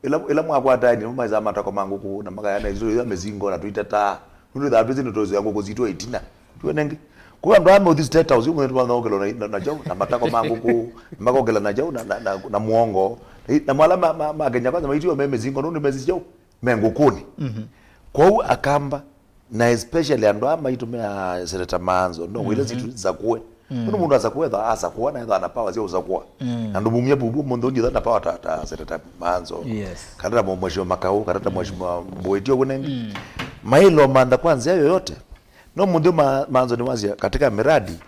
ila mwakwata ani mumaiza matako mangu ku na makayana izo ya mezingo na tuitata ndu da bizi ndozo yangu kuzito 18 tuenenge kwa ndo ame this state house ungu ndo ngelo na jau na matako mangu ku makogela na jau na muongo na mwala ma Kenya Kwanza maitio mezingo ndo mezijau mengu kuni kwa akamba na especially ando ama itumia Seneta MAANZO ndo wile zitu za kuwe ndo mundu azakuwe da asa kuwa na ndo anapawa zio zakuwa ndo mumia bubu mundu ndio anapawa ta Seneta MAANZO kada mweshimo makao kada mweshimo boetio kunengi mailo manda kwanza yoyote no mundu MAANZO ni wazia katika miradi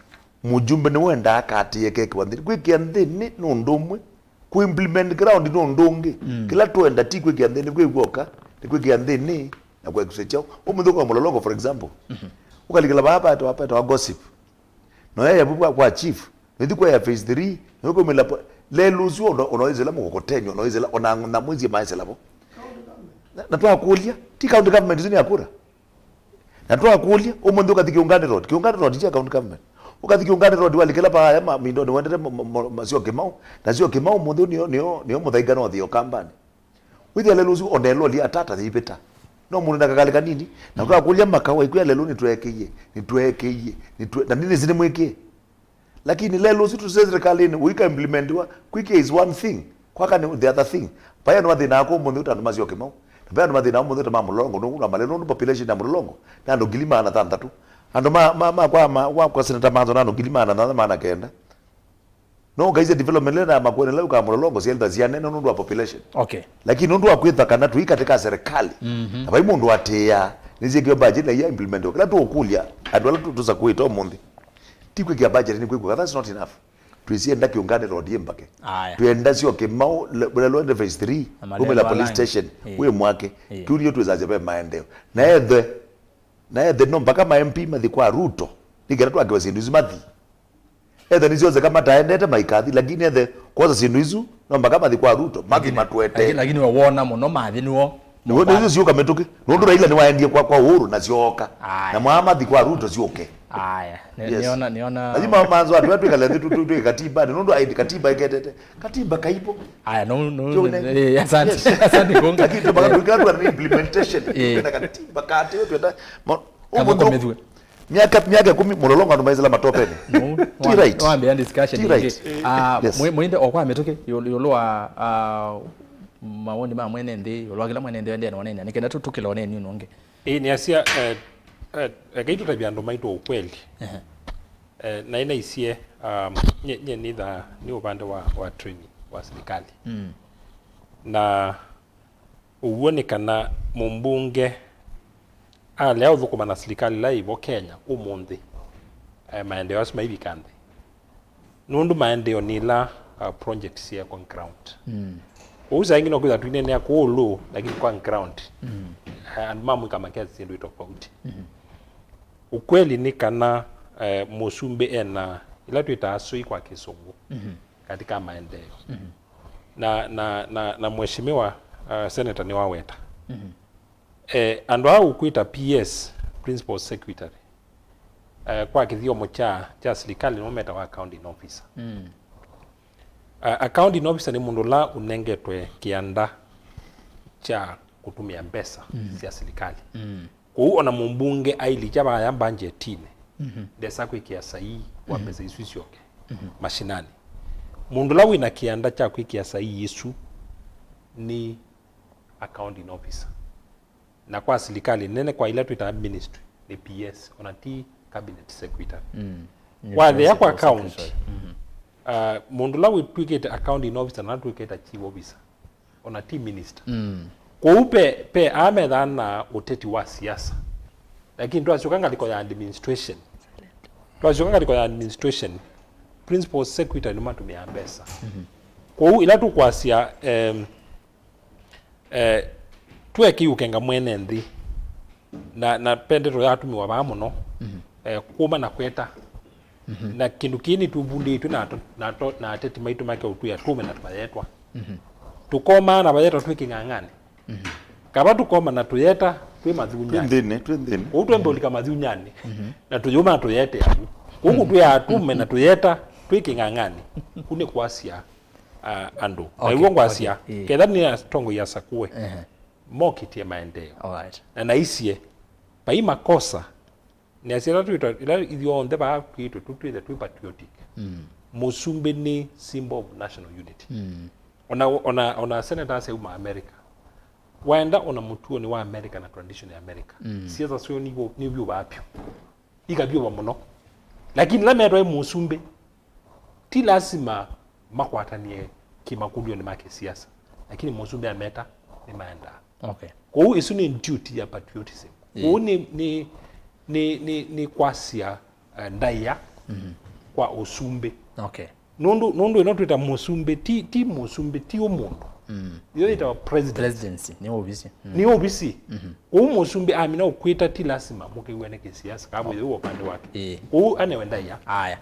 mujumbe ni wenda akati yeke kwandiri kwikiandini no ndumwe ku implement ground no ndonge kila tuenda tikwe kiandini kwigwoka kwikiandini na kwa kusechao umundu kwa mulolongo for example ukalikala baba to gossip no yeye bubwa kwa chief ndi kwa ya phase 3 nuko melapo le luzu unoizela mukotenyo unoizela ona mwezi maisha labo na toa kulia ti county government zini akura na toa kulia umundu kathikiungane road cha county government ukathikiungane road walikala pa ya mindo ni wendete masio kimau na sio kimau mundu niyo muthaigano thio kambani withi le luzu onelo li atata thipita no mundu ndakakalika nini na kwa kulia makawa ikuya lelo ni tuekeye na nini zini mweke lakini lelo situ serikali ni wika implementiwa quick is one thing kwa ni the other thing paya no mathina ako mundu utandumazi okimau paya no mathina mundu tamamulongo no na maleno no population na mulongo na ndo gilima na 3 ando kwa Seneta MAANZO na ndo gilima na maana kenda no gaize development le na MAKUENI leo kama mulongo sienda ziane no ndo population lakini ndo akwetha kana tu katika serikali abai mundu atea nizike budget ya implement kila tu okulia adwala tu tuza kuito mundi tikwe kia budget ni kwiko that's not enough tuisienda kiungane road yembake tuenda sio kimau lelo ende phase 3 kumela police station we mwake tulio tuzaje pe maendeleo na edhe no mpaka ma MP mathi kwa Ruto nigera tu akiwa sindu zimathi edhe nizoze kama taendete maikathi lakini edhe kwanza sindu izu no mpaka mathi kwa Ruto mathi matwete lakini wona muno mathi niwo nizo sio kametoke ndo Raila ni waendie kwa Uhuru na zioka na Muhammad kwa Ruto zioke aya niona lazima MAANZO atu wetu kale tu katiba ndo aidi katiba iketete katiba kaipo aya no asante konga kitu bado kila tu implementation na katiba kate wetu enda miaka 10 mulolongo ndo maizela matopeni right waambia discussion muinde okwa ametoke yoloa maoni ma mwene ndi olwagila mwene ndi ende wanene nikenda tukila wanene nonge ni asia gaitu tabia ndo maito ukweli na ina isie nye ni upande wa training wa serikali na uonekana mumbunge leo thukuma na serikali la ivo Kenya umundi maendeleo asima hivi kande nundu maendeleo nila projects ya kwa ground uza ingine kwa tuine ni akulu lakini kwa ground and mamu kama kazi ndio tofauti ukweli ni kana Musumbe ena ila tuita asui kwa Kisungu katika maendeleo na mheshimiwa Seneta ni waweta ando au kuita PS Principal Secretary kwa kithiomo cha serikali no meta wa accounting officer accounting officer ni mundu la unengetwe kianda cha kutumia pesa cia serikali ku ona mumbunge aili chaba ya budgetine ndesa kwikia sahi wa pesa isu icioke mashinani mundu la wina kianda cha kwikia sahi isu ni accounting officer na kwa serikali nene kwa ila tuita ministry ni PS ona ti cabinet secretary kwa the yako account mundu la witwikete accounting officer na twikete chief officer ona ti minister kwa upe pe amedhana uteti wa siasa lakini twachokanga liko ya administration principal secretary numa tumia pesa kwa hiyo ila tu kwasia tueki ukenga mwene ndi na pendero ya tumiwa bamuno kuma na kweta na kindu kini tubundi tu na ateti maitu make utu ya tume na tubayetwa tukoma na bayetwa twikingangane kaba tukoma na tuyeta twi mathunyani twendene utwembe ulika mathunyani na tuyuma tuyete abu huku tu ya tume na tuyeta twikingangane kune kwasia ando na iwo kwasia ketha ni tongo ya sakue mokitie maendeleo alright na naisie pai makosa ni asira tuita ila ithionde ba kwitu tutwithe twi patriotic Musumbe ni symbol of national unity ona senator ase uma America waenda ona mutuo ni wa America na tradition ya America siasa sio ni byo bapyo ikabyo bamuno lakini la metwa Musumbe ti lazima makwatanie kimakundio ni make siasa lakini Musumbe ameta ni maenda okay kwa hiyo isu ni duty ya patriotism kwa hiyo ni kwasia ndaya kwa Usumbe okay nundu inatuita Musumbe ti Musumbe ti umundu yo ita presidency ni obisi ni obisi kwa hiyo Musumbe amina ukwita ti lazima mukiwene kisiasa kama hiyo upande wake kwa hiyo anewenda ya haya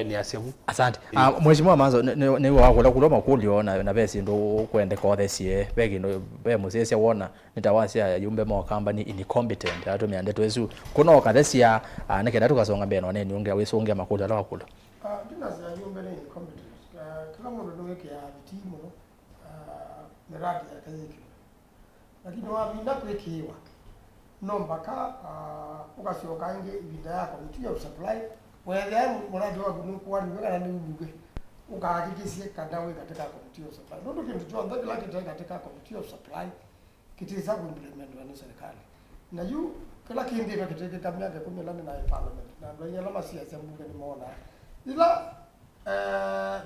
ni asiamu asante mheshimiwa Manzo ni wakula kuloma kuliona na besi ndo kwende kwa thesie begi ndo be musese wona nitawasia yumbe mo company incompetent atu miande twesu kuna wakathesia nekenda tukasonga mbeno nene unge awisonge makula la wakula binasi ya yumbe ni incompetent kila mundu ndo yake ya vitimu miradi ya kayiki lakini wabinda kwekiwa no mpaka ukasiokange ibinda yako mtu supply whether muradi wa kunukuwa ni wega ni ubuge ukahakikishie kadawe katika committee of supply ndio kitu chochote kila kitu katika committee of supply kitisa kuimplement na serikali na yu kila kindi kwa kiteke kama miaka 18 na parliament na ndio alama siasa mbunge ni muona ila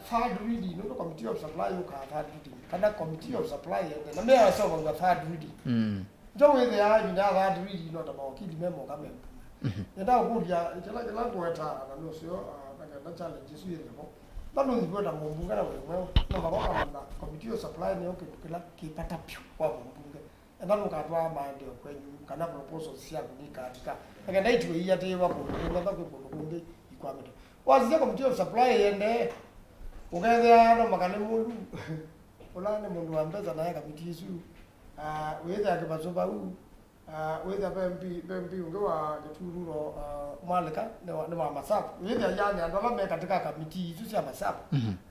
third reading ndio committee of supply uka third reading kana committee of supply na mimi nasoma kwa third reading ndio wewe ya ni third reading ndio tabawakili memo kama nenda kuja kila kueta na ndio na challenge sio hapo bado ni kwenda mbunge na wewe na maboka na committee of supply ni okay kila kipata pio kwa mbunge ndio ukatwa maendeleo kwenye kana proposal sia kunika katika ngenda itwe hii ate wako ndio kunde ikwamete wazia committee of supply ende ukaenda na makale mundu ulane mundu ambeza naye committee isu wewe akibazoba wewe bembi ungewa kituro malika ni wa masafu wewe yani andala katika committee hizo sia masafu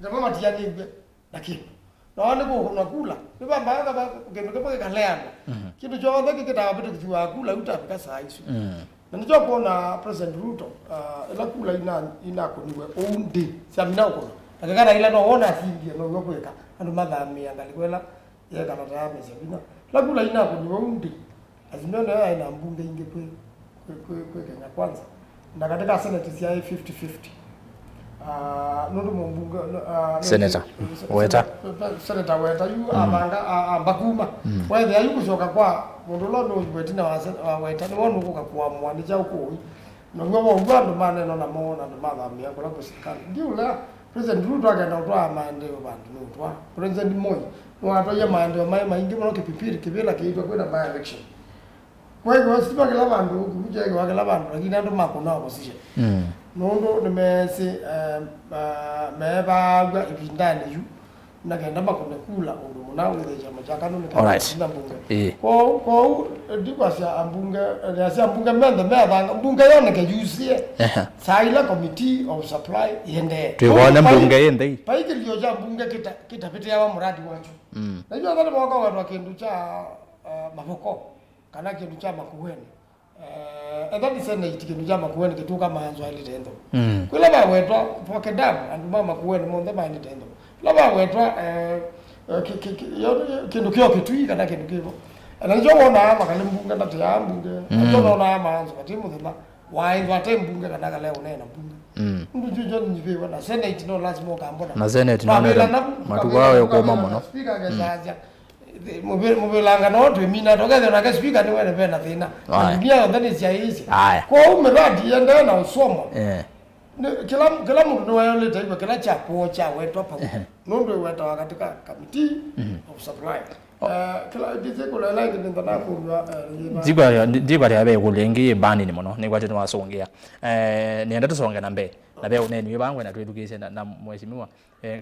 ndio mama tiani ngwe lakini naona ko unakula ni bamba kama ukemeke kaleana kitu chote kikitaka vitu kiwa kula utafika saa hizo na ndio kuona president Ruto ila kula ina kuniwe undi samina uko akakana ila no ona singi no yokweka andu madhami angalikwela ya kana tayame sabina la kula ina kuniwa undi Azimio na ina mbunge inge kwe Kenya Kwanza na katika Senate ya 50-50 nondo mbunge Senator Weta Senator Weta yu abanga ambakuma whether ayu kusoka kwa mundu lo no wetina wa Weta ni wonu kukakuwa mwani cha uko no ngwa ngwa maneno na mona na madhamia kwa serikali ndio President Ruto agenda utwa maendeleo bantu no utwa President Moi wato ya maendeleo maingi mono kipipiri kibila kiitwa kwenda by election kwa hiyo sipa kila bantu kuja kwa kila bantu lakini ndo makona opposition nondo nimesi meba gwa ibindani yu nagenda makona kula ndo munawe ile chama cha kanuni kana mbunge ko ndikwasya ambunge menda mbunge yone ke yusie saila committee of supply yende tuone mbunge yende paiki liyo cha mbunge kitapitia wa mradi wacho najua kana mwaka wa kindu cha mavoko kana kindu cha MAKUENI ethani senate kindu cha MAKUENI kituka MAANZO ali tendo kwila ba wetwa poke dam andu MAKUENI monde ba ni tendo la ba wetwa kindu kyo kitui kana kindu kivo anajua wona makale mbunge ndati ya mbunge atono na MAANZO kati muthima waindwa te mbunge kana kale unena mbunge ndu jujo nyive na senate no lazima kambona na senate no matuko yao kwa mama no speaker gezaja mubelanga no twimina together na ka speaker ni wene pena thina ndia ndani cia hizi kwa umeradi yenda na usomo kila mtu ni wale taifa kila chapo cha wetu hapa nondo weta katika committee of supply kila dize kula like ndio na kuwa diba ya be kulengi bani ni mono ni kwate twasongea nienda tusonge na mbe na be uneni bangwe na twedukize na mheshimiwa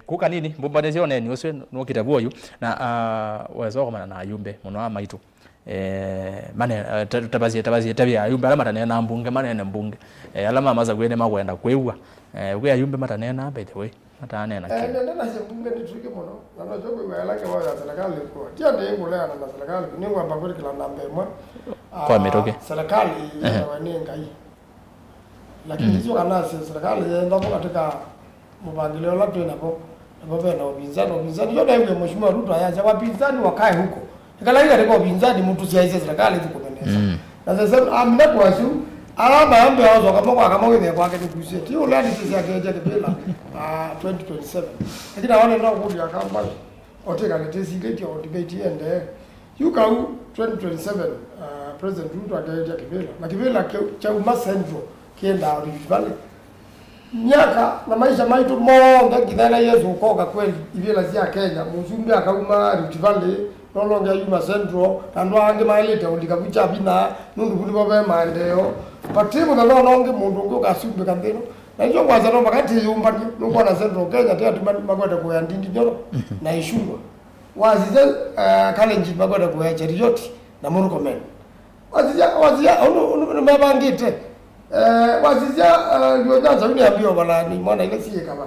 kuka nini mbombanezi oneni oswe no kitabu yu na wazo kama na ayumbe muno amaitu mane tabazi tabia ayumbe ala matane na mbunge mane na mbunge alama maza kwene makwenda kwewa kwe ayumbe matane na by the way matane na ndio na mbunge ni trike muno na jogo wala ke wa serikali kwa tia ndio ngole na serikali ni ngwa mbagwe kila nambe mwa kwa metoke serikali wanenga hii lakini sio kana serikali ndio katika mubangilio la tena hapo baba na upinzani yote yule mheshimiwa Ruto ayacha wapinzani wakae huko ikala ile kwa upinzani mtu siaize serikali ikumeneza na sasa amna kwa sio alama ambe wazo kama wewe kwake nikusie tio lani sisi akeje bila 2027 lakini wale ndio kudi akamba oteka letesi geti au debate ende yukau 2027 President Ruto akeje kibela na kibela cha uma central kienda Rift miaka na maisha maitu monga kidhala Yesu koga kweli ibela cia Kenya muzumbi akauma Rift Valley no longa yuma central andwa ange mailete ulika kucha bina nundu kuli baba maendeleo patimu na nonge mundu ngo kasumbe kandeno na hiyo kwanza no makati yumba nuko na central Kenya tia tumakwenda kwa ndindi nyoro na ishungwa wazize kalenji makwenda kwa cherioti na murukomen wazia ono mabangite wazizia yojaza yule ambio balani mwana ile siye kama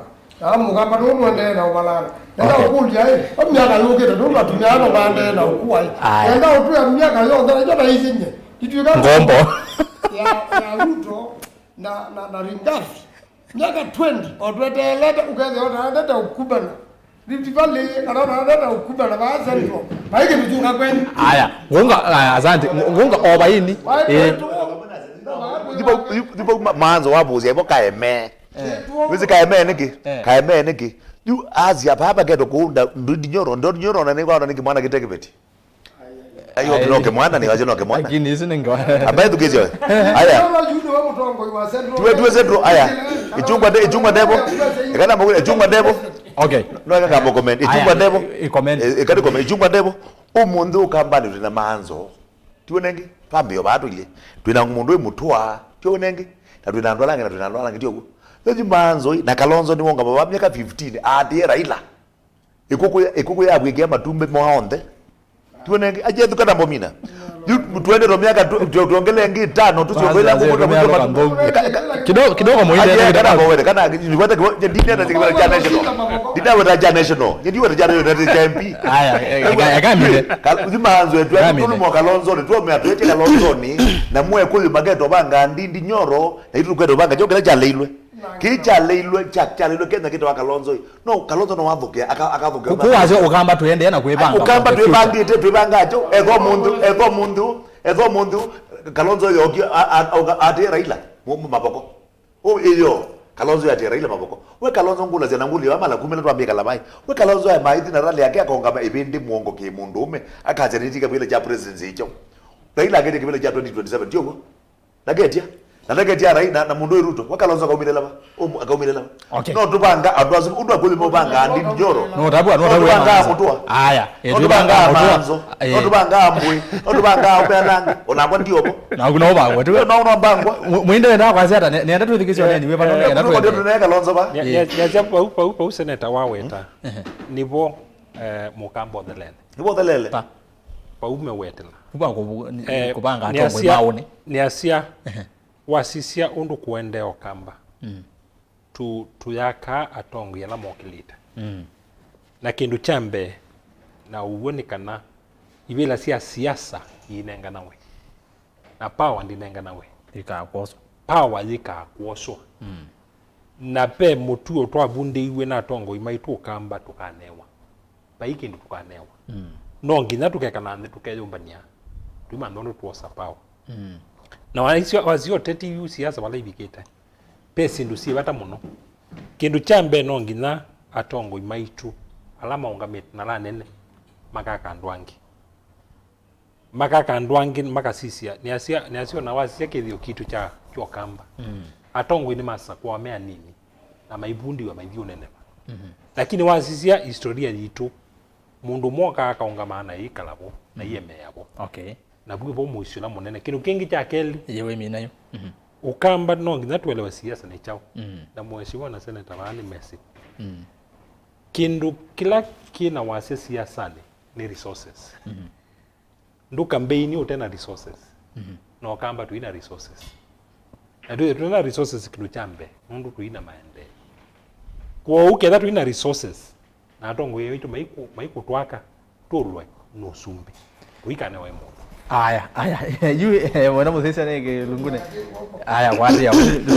amu kama ndo mwende na ubalana nenda ukulia miaka yoke ndo tumiano bande na ukua nenda utu miaka yote na jona hizinye kitu kama ngombo ya Ruto na Ringafi miaka 20 odwete leta ukaze ona ukubana Rift Valley kana ukubana ba central baike bitunga kwenu haya ngonga asante ngonga obaini Dipo MAANZO wabuzi yebo kaeme. Wizi kaeme niki. Kaeme niki. Yu azia papa gedo kuunda ndinyoro na ningwa niki mwana kiteke beti. Ayo bloke mwana ni waje noke mwana. Lakini hizi ningo. Abaye tukizio. Aya. Tuwe zedro aya. Ichungwa debo. Ikana mbona ichungwa debo. Okay. No aka ngabo comment. Ichungwa debo. Comment. Ikadi comment ichungwa debo. Umundu ukambani na MAANZO. Tuonenge pambio batu ile twina mundu mutwa tuonenge na twina ndwalange tiogo leji MAANZO na Kalonzo ni wonga baba miaka 15 ati Raila ikuku ya bwege matumbe moonde tuonenge aje tukana mbomina twende ro miaka tuongele ngi 5 tusiongela ngumu kidogo muinde kana bowele kana niwata ndini hata zikibala cha national dida wata cha national ndi wata cha MP haya akamile kazi MAANZO yetu tuli mo Kalonzo ni tuome atuete Kalonzo ni na mwe kuli mageto banga ndindi nyoro na itu kwedo banga jogela cha leilwe kicha leilwe Kenya kitu wa Kalonzo no Kalonzo no wathukia akathukia kuwaje ukamba tuende na kuibanga ukamba tuibangite tuibangacho ego mundu Kalonzo yoki ati Raila maboko iyo Kalonzo ati Raila maboko we Kalonzo ngula zena nguli amala kumela twambie kalabai we Kalonzo ya maiti na rally yake akonga ibindi muongo ki mundume akaja nitika vile cha presidency hicho Raila agete kibele cha 2027 ndio nagetia nagetia Raila na mundu Ruto we Kalonzo akaumile laba no tubanga adwazi udwa kuli mobanga andi njoro no tabwa mutwa aya tubanga MAANZO tubanga mbui tubanga upelangi onabwa ndiobo na kuna bangwa tu na bangwa muinde na kwa zeta nenda tu thikisho neni we bano nenda tu ndio Kalonzo ba ya japo pa seneta waweta nivo mukambo thelele nivo thelele pa ume wetela kubanga atongwe maone ni asia wasisia undu kuende okamba tuyaka atongo yana mokilita na kindu chambe na uwoni kana ibila siasa inenga nawe na power ndinenga nawe ikakoso power yikakoso na pe mutu otwa bunde iwe na atongo MAITû kamba tukanewa baiki ndu tukanewa no nginya tukekana ndi tukeyombania tuma ndono tuosa power na wazio teti siasa wala ibiketa pesi ndu si bata muno kindu chambe no nginya atongo MAITû alama ungamete na la nene makaka ndwangi makasisia ni asio na wasi yake hiyo kitu cha kamba atongo ni masa kwa mea nini na maibundi wa maivyo nene lakini wasisia historia yitu mundu moka akaungamana ikalabo na yeme yabo okay na bwe bo muisula munene kindu kingi cha keli yewe minayo ukamba no nginya tuelewa siasa ni chao na mheshimiwa na seneta bani Messi kindu kila kina wase siasa ni resources ndu campaign utena resources no kamba tuina resources na tuina resources kindu chambe mundu tuina maende kwa uketha tuina resources na atongo yetu maiku twaka turwe no sumbi tuikane wa mundu aya yu mwana muthisa nege lungune aya kwathi ya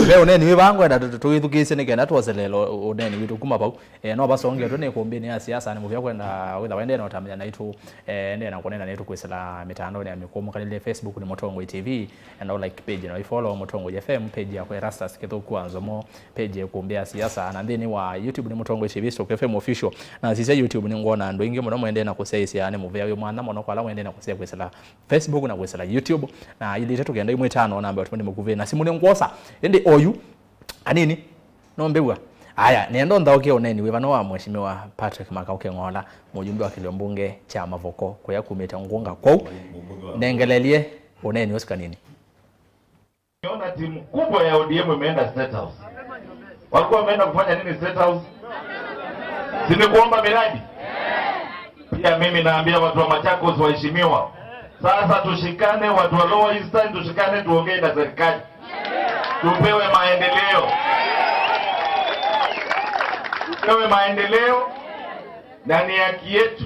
leo neni we bangwa na tuithukise nege na twaselelo oneni witu kuma pau no basonge to ne kombini ya siasa ni muvya kwenda witha wende no tamanya naitu ende na kunena netu kwisela mitandao ya mikomo kalile Facebook ni Motongo TV and all like page na follow Motongo FM page ya ERASTUS kitoko NZOMO page ya kuombea siasa na ndeni wa YouTube ni Motongo TV Stock FM official na sisi YouTube ni ngona ndo ingi muno mwende na kuseisia ni muvya yo mwana muno kwala mwende na kuseia kwisela Facebook na kwesela YouTube na ili tetu kenda imwe tano namba watu mukuve na simu ngosa ende oyu anini no mbewa aya nendo ndauke oneni we bano wa mheshimiwa Patrick Makauke ngola mujumbe wa kiliombunge cha Mavoko kwa yakumeta ngunga kwa nengelelie oneni Oscar nini niona timu kubwa ya ODM imeenda State House walikuwa wameenda kufanya nini State House simekuomba miradi pia mimi naambia watu wa Machakos waheshimiwa sasa tushikane watu wa Lower Eastern tushikane tuongee na serikali tupewe maendeleo na ni haki yetu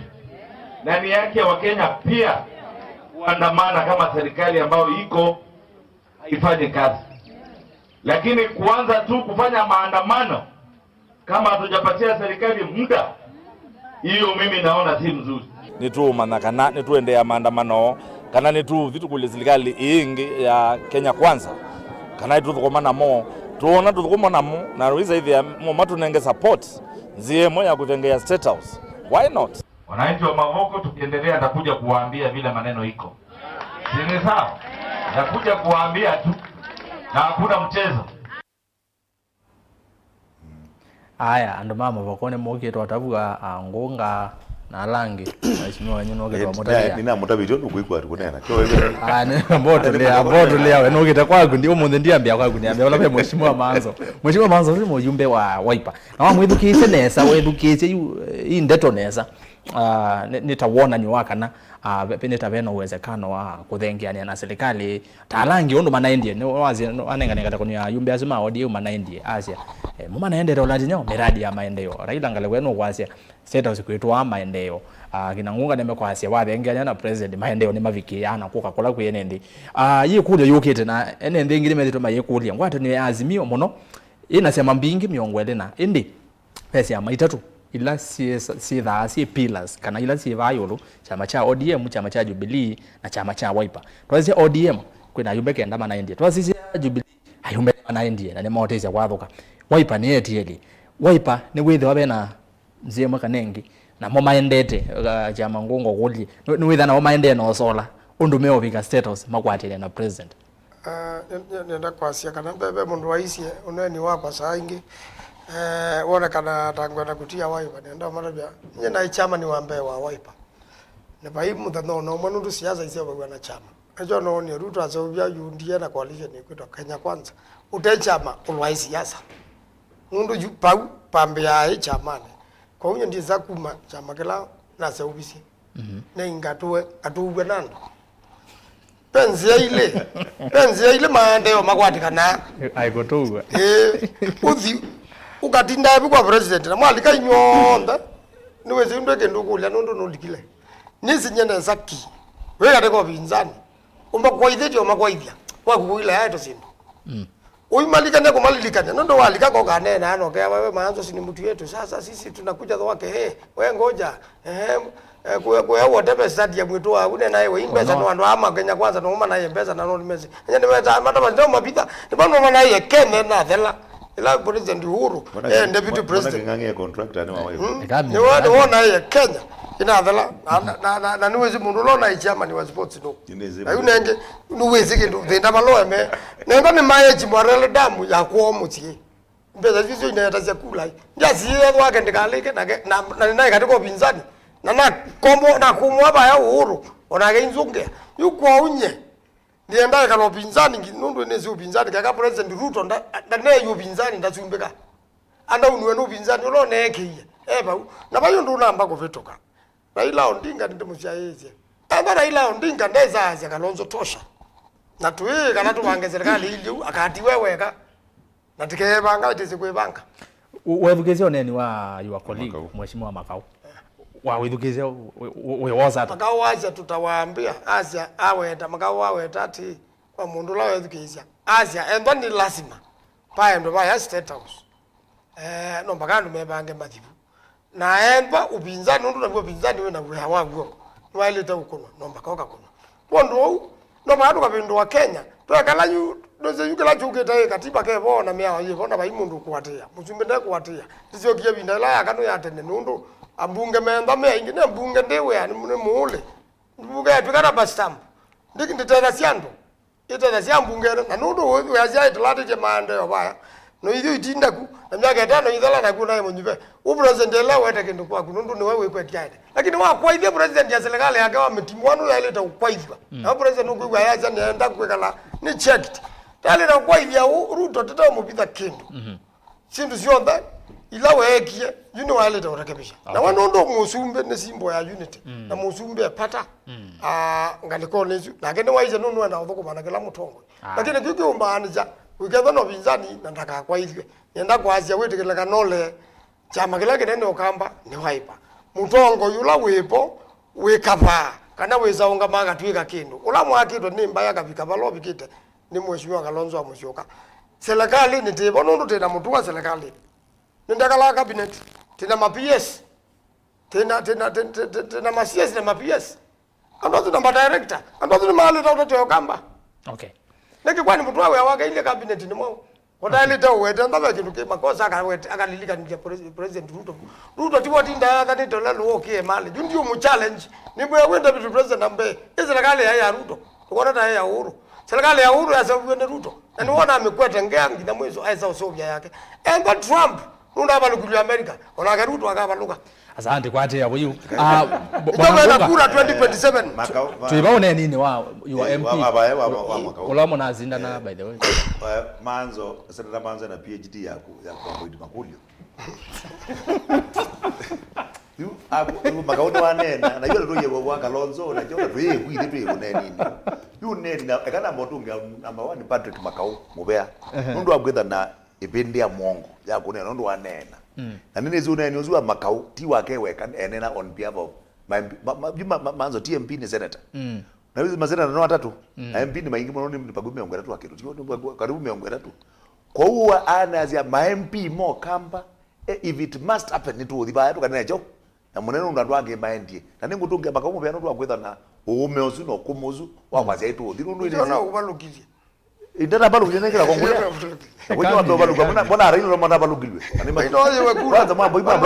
na ni haki ya Wakenya pia kuandamana kama serikali ambayo iko haifanye kazi lakini kuanza tu kufanya maandamano kama hatujapatia serikali muda hiyo mimi naona si mzuri nitu manakana nitu endea maandamano kana nitu vitu kule serikali ingi ya Kenya kwanza kana nitu tukomana mo tuona tukomana mo na ruiza hivi mo matu nenge support zie moja kutengea State House why not wananchi wa Mavoko tukiendelea ndakuja kuwaambia vile maneno iko si ni sawa ndakuja kuwaambia tu na hakuna mchezo aya ando mama bakone moke to atavuga ngunga na langi mheshimiwa wanyu ke to motalia nina motabito nukuikwa kunena kyo wewe ne mboto lea we no kita kwagu ndio munde ndiambia kwagu niambia wala pe mheshimiwa manzo ni mujumbe wa Wiper na wa mwithukise nesa wethukise indeto nesa nitawona ni wakana peneta beno uwezekano wa kuthengeania na serikali talangi undu manaendie no wazi anengane kata kunya yumbe azima audio manaendie asia muma naendera olatinyo miradi ya maendeleo Raila ngale weno kwasia seta usikwitwa maendeleo kinangunga neme kwasia wathengania na president maendeleo ni maviki yana kuka kola kuyenendi yikulia yukite na enende ngire methito mayikulia ngwate ni Azimio muno inasema mbingi miongo ĩrĩ na indi pesa ya maitatu ila si pillars kana ila si vayolo chama cha ODM, chama cha Jubilee na chama cha Wiper. Twazi ODM kwina yumbe kenda mana India. Twazi Jubilee ayumbe mana India na nemoteza kwathuka. Wiper ni etieli. Wiper ni withe wabena mzee kanengi na momaendete chama ngongo guli. Ni withe na momaendete no sola. Undume obika status makwatile na president. Nenda kwasia kana bebe mundu waisie uneni wakwa saa ingi wona kana tangwenda kutia Wiper nenda marabia nye na chama ni wambe wa Wiper ne bai muthano no mwandu siasa ise bagwa na chama ejo no ni Ruto azobia yundie na coalition ikwitwa Kenya Kwanza ute chama ulwai siasa mundu pau pambe ya chama ne kwa unye ndiza kuma chama kila na seubisi ne ingatue atuwe nando penzi ile maendeleo magwatikana aikotuwa uthi ukatinda bikwa president na mwalika inyonda niwe zindu kendukulia nundu nulikile nisinyene saki we kate ko binzani umba kwaitheti o makwaithia kwa kukuila yaito sindu uimalikane kumalilikane nondo walika ko kanena ano kwa wewe maanzo sini mtu yetu sasa sisi tunakuja wake we ngoja kwa whatever stadium mwetu wa une naye we imbeza no ando ama Kenya Kwanza no na yembeza na no mezi nyene meta mata ndo mapita ndibano na ye kene na thela ila president Uhuru deputy president ngange contractor ni wawe ni wona ye Kenya ina thela na niwezi mundu lo na ichama ni wa sports no ayu nenge niwezi kindu thenda maloe me nenda ni mayeji mwarele damu ya kuomutie mbeza zizo inayataza kula ndiazi wake ndikaleke na naye katiko pinzani na kombo na kumwaba ya Uhuru onage inzunge yuko unye ndienda kalo pinzani nginundu nezi upinzani kaka president Ruto nda ne upinzani ndazumbeka anda unwe no upinzani lo nekiye eba na bayo ndu namba ko vetoka Raila Odinga ndi mushaeze aba Raila Odinga ndeza azi Kalonzo tosha na tuwe kana tubange serikali ili akati weweka na tikebanga tisikwebanga wethukizio neni wa your colleague mheshimiwa Makau wa wethukizio we waza Makau waza tutawaambia Asia aweta Makau aweta ati kwa mundu la wethukizia Asia endo ni lazima pa endo ba ya state house no mbakando mebange mathibu na endo upinzani ndu na upinzani we na we hawago waileta ukono no mbakauka kono bondo no bado kabindu wa Kenya twakala yu doze yukela chuketa katiba ke bona mea yibona bai mundu kwatia musumbende kwatia tizio kia binda la yakano yatene nundu ambunge memba mea ingine ambunge ndewe yani muule mbunge atukana bastamp ndiki nditera siando itera siambunge na nundu yazia itlate je mande obaya no idhi itinda ku na miaka 5 idhala na kuna munyibe u president la wete kindu kwa kunundu ni wewe kwetiaide lakini wa kwa idhi president ya serikali yake wa metimwanu ya ileta ukwaidwa na president ukwa yaza nenda kwekala ni checked tale na kwa idhi ya Ruto tata mupita kindu sindu sionda ila wekie yuni wa ileta urekebisha na wanondo musumbe ne simbo ya unity na musumbe pata ngaliko nezu lakini waize nunu na udhuko manakela mutongo lakini kiki umbaanija uketho no binzani na ndaka kwa idhi nenda kwa Asia wetekela kanole chama kila kinene okamba ni Wiper mutongo yula wepo wekapa kana wezaunga maga twika kindu ula mwakitwa ni mbaya kabika balobi kite ni mheshimiwa Kalonzo amusyoka serikali ni tebo nundu tena mutu wa serikali ndakala cabinet tena ma PS tena ma CS na ma PS ando tuna ma director ando tuna mahali tawate okamba okay niki kwani mutu wawe awaka ile cabinet ni mwao wataileta uwete ndaba kindu ke makosa akalilika ni president Ruto tiboti ndaka ni dola luokie mali ndio mu challenge ni bwe wenda bitu president ambe serikali ya Ruto tukona ta ya Uhuru serikali ya Uhuru ya sababu ni Ruto na niona amekweta ngeangi na mwezo aisa usobia yake and Trump nunda balukulia America ona Ruto akabaluka asante kwa ate yabo yu bwana kura 2027 tuibaone nini wa your MP wa ulamo na zinda na by the way MAANZO seneta MAANZO na PhD yako kwa makulio yu makauni wanena na yule ndio wa Kalonzo na jona wewe kwile tu nini yu neni ekana motunga number 1 Patrick Makau mubea nundu agwetha na ibindi ya mongo ya kunena nundu wanena na nini zuna ni uzua Makau ti wake weka enena on behalf of MAANZO TMP ni senator na hizo maseneta no watatu na MP ni maingi mono ni pagumi miongo 3 akiru karibu miongo 3 kwa huwa anazia ma MP mo kamba if it must happen ni tu thiba tukana cho na munene ndo andwange maendie na ningutunge makamu bya ndo akwetha na uume ozu no kumuzu wa kwazia itu thiru ndo ile Ndio ubalukithie. indana balukithie nekira kongulia wewe ndo balukithie mbona Raila ndo mwana balukilwe ani ma Ndio we kula. kwanza mambo ipa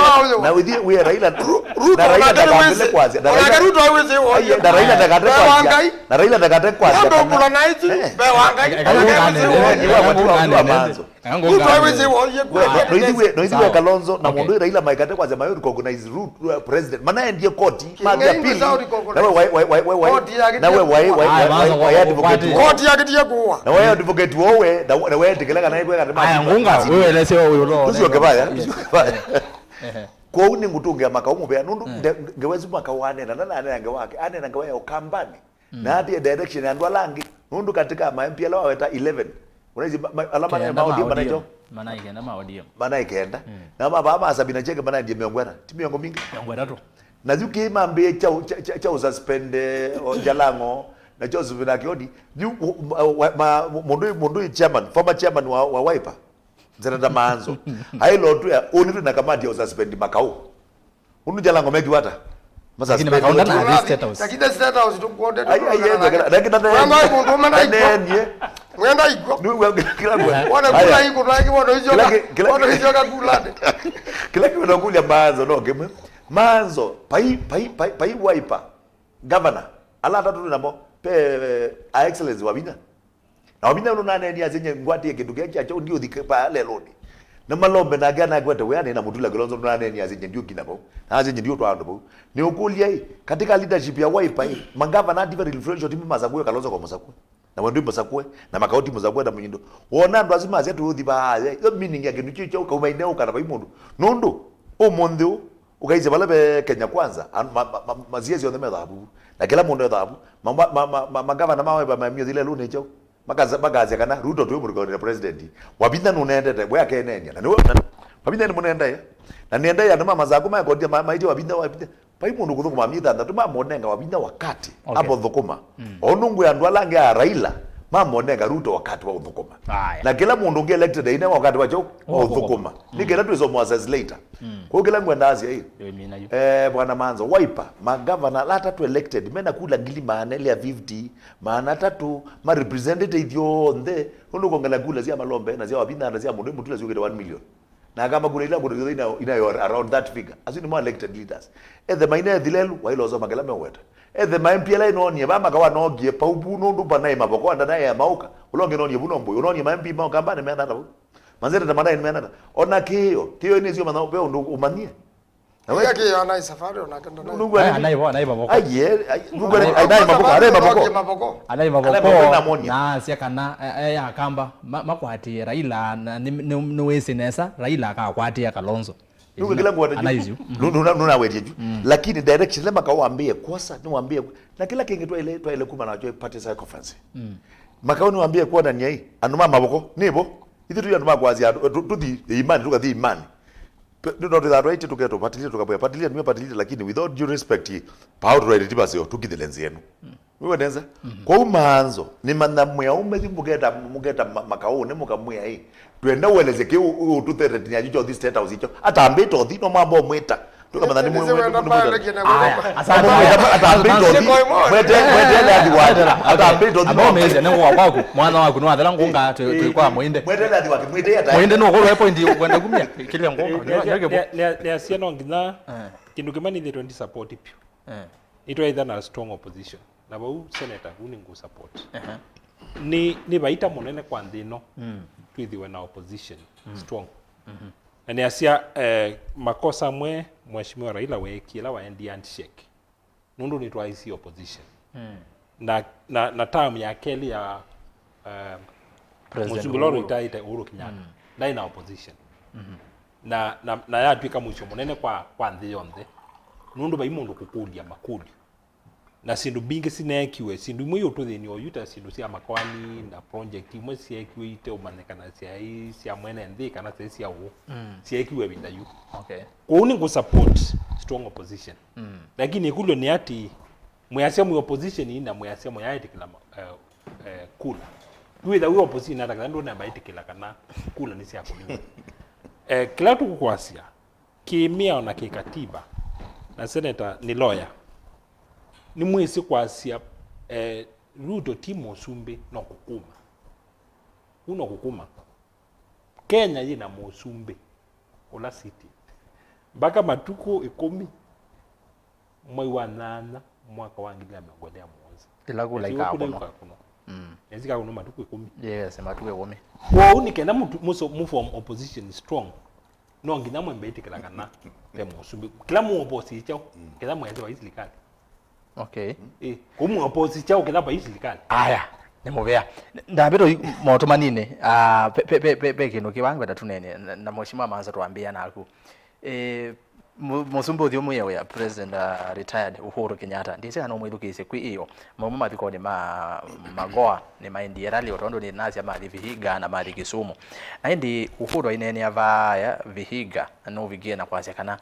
na we Raila na Raila ndakambele kwazia na Ruto hawezi woje. na Raila ndakate kwazia na Raila ndakate kwazia Ndio kula na hizi be wangai. Ruto hawezi woje. No hizi Kalonzo na mundu Raila maikate kwazia mayo recognize root president maana ndiye koti madhi ya pili na we advocate Koti yakitie kuwa. na we advocate wowe na we tikeleka na ikweka aya ngunga wewe lese wewe lo usio kebaya kwa uni ngutunge makaumu bya nundu ngewezi makawane na nana ngewake ane na ngewe okambani na hati direction andwa langi nundu katika ma MP la weta 11 unaizi alama na maaudio manaito maana ikenda maaudio maana ikenda na baba asabina cheke maana ndiye miongwera ti miongo mingi miongwera tu na zuki mambe cha suspend jalango na cho zubina kiodi mundu chairman former chairman wa Wiper Seneta MAANZO hailo tu ya unitu na kamati ya suspend makao unu jalango meki wata lakini makao ndana state house Lakini state house tukuonde tu. lakini Mwenda iko. kila mwe Wana kula iko like wana hizo kakula. kila kitu nakulia MAANZO no game MAANZO pai Wiper governor ala tatu namo pe excellence wabina na wabina ndo nane ni azenye ngwati yake ndugu yake acho ndio dhikapa leloni na malombe na gana kwete weane na mutula Kalonzo ndo nane ni azenye ndio kinabo na azenye ndio twando bo ni ukulia hii katika leadership ya Wiper hii mangava na diva influential timu mazakwe Kalonzo kwa mazakwe na wendo mazakwe na makauti mazakwe na munyindo wona ndo azima zetu dhiba yo meaning yake nicho cho kwa maeneo kana ba imundu nondo omondo ukaize bale Kenya kwanza maziezi yone medhabu na kila mundu edhabu magava na mawe ba mamio zile lune cho magazi kana Ruto tu muri president wabinda nunende we akenenya na niwe wabinda ni munenda ya na nienda ya mama zako ma godia maiti wabinda pai mundu kuthukuma mitanda tu mamonenga wabinda wakati hapo thukuma onungu ya ndwalange ya Raila mamonenga Ruto wakati wa uthukuma na kila mundu nge elected ina wakati wa cho uthukuma ni kila tu iso Moses later kwa kila ngwenda asia hii bwana MAANZO Wiper magavana la tatu elected mena kula ngili maana ile ya 50 maana tatu ma representative yonde ndo kongela kula zia malombe na zia wabinda na zia mundu mutula zio 1 million na kama kuna ile mundu ina around that figure asini more elected leaders the maina dilelu wailozo magala meweta the MPLA no nie ba makawa no gie paupu no ndu bana ima boko anda na ya mauka ulonge no nie buno mboyo no nie MP ma kamba ne mena na manzere tamana ni mena ona kiyo ni sio mana upe ndo umanie na wewe kiyo ana safari unatenda nayo nungu anaiba boko aye nungu anaiba boko anaiba boko na sia kana ya kamba makwati Raila ni wese nesa Raila akakwati ya Kalonzo nungu kila ngwa anaizu nuna wetie ju lakini direction lema kawaambie kosa niwaambie na kila kingi tu ile kuma na joy party sa conference makao niwaambie kwa ndani hii anuma maboko nibo hizi tu yanuma kwazia tuthi imani tukathi imani ndo ndo right tuketo patilia tukapoya patilia nimepatilia lakini without due respect power right tibasio tukithilenzi yenu wewe denza kwa MAANZO ni manamwe aume mugeta makao ne mukamwe hii twenda ueleze ke ututhete ni ajicho this state house hicho atambito thino mambo mweta tukama ni mwe mwana wako no athala ngunga tulikuwa muinde muinde no golo point kwenda kumia kile ngunga le asiano ngina kindu kimani the 20 support pio itwa either na strong opposition na bau senator uni ngu support ni baita monene kwa ndino twithiwe na opposition strong na ni asia makosa mwe mheshimiwa Raila wekila wa end handshake nundu ni twaisi opposition na term ya keli ya Mheshimiwa itaita Uhuru Kenyatta na opposition na ya twika mwisho monene kwa nthi yonthe nundu bai mundu kukulia makuli na sindu bingi sinekiwe sindu mwe yotuthini oyuta sindu cia makwani na project imwe ciekiwe ite umanekana cia mwene nthi kana cia u ciekiwe bindayu kwa ngu support strong opposition lakini ikulo ni ati mwasia mu opposition ina mwasia mwa yaiti kila kula Tuweza huyo opposition hata kana ndo na baiti kila kana kula nisi yako ni. Kila tu kukwasia. Kimia na kikatiba. Na seneta ni lawyer. Ni mwezi kwasia Ruto timo sumbe no kukuma. Uno kukuma. Kenya yina mosumbe. Ola city. Baka matuko 10 mwezi wa 8 mwaka wa 2020. Ila kula ikapo. Yazika kuno matuko 10. Yes, matuko 10. Wo unikenda mu form opposition strong. No ngina mwembeti kala kana demo sumbi. Kila mu opposition kila mwezi wa serikali. Okay. Kumu opposition kila ba serikali. Aya. Nemuvea. Ndabero moto manine pe kino kiwango datunene na mheshimiwa Maanzo tuambia naku. Musumbu thio muyewe ya president retired Uhuru Kenyatta ndise ano mwithukise kwi iyo mumu mathiko ni magoa ni maindi rally otondo ni nasi ama Vihiga na mali Kisumu na indi Uhuru inene avaya Vihiga no vigie na kwase kana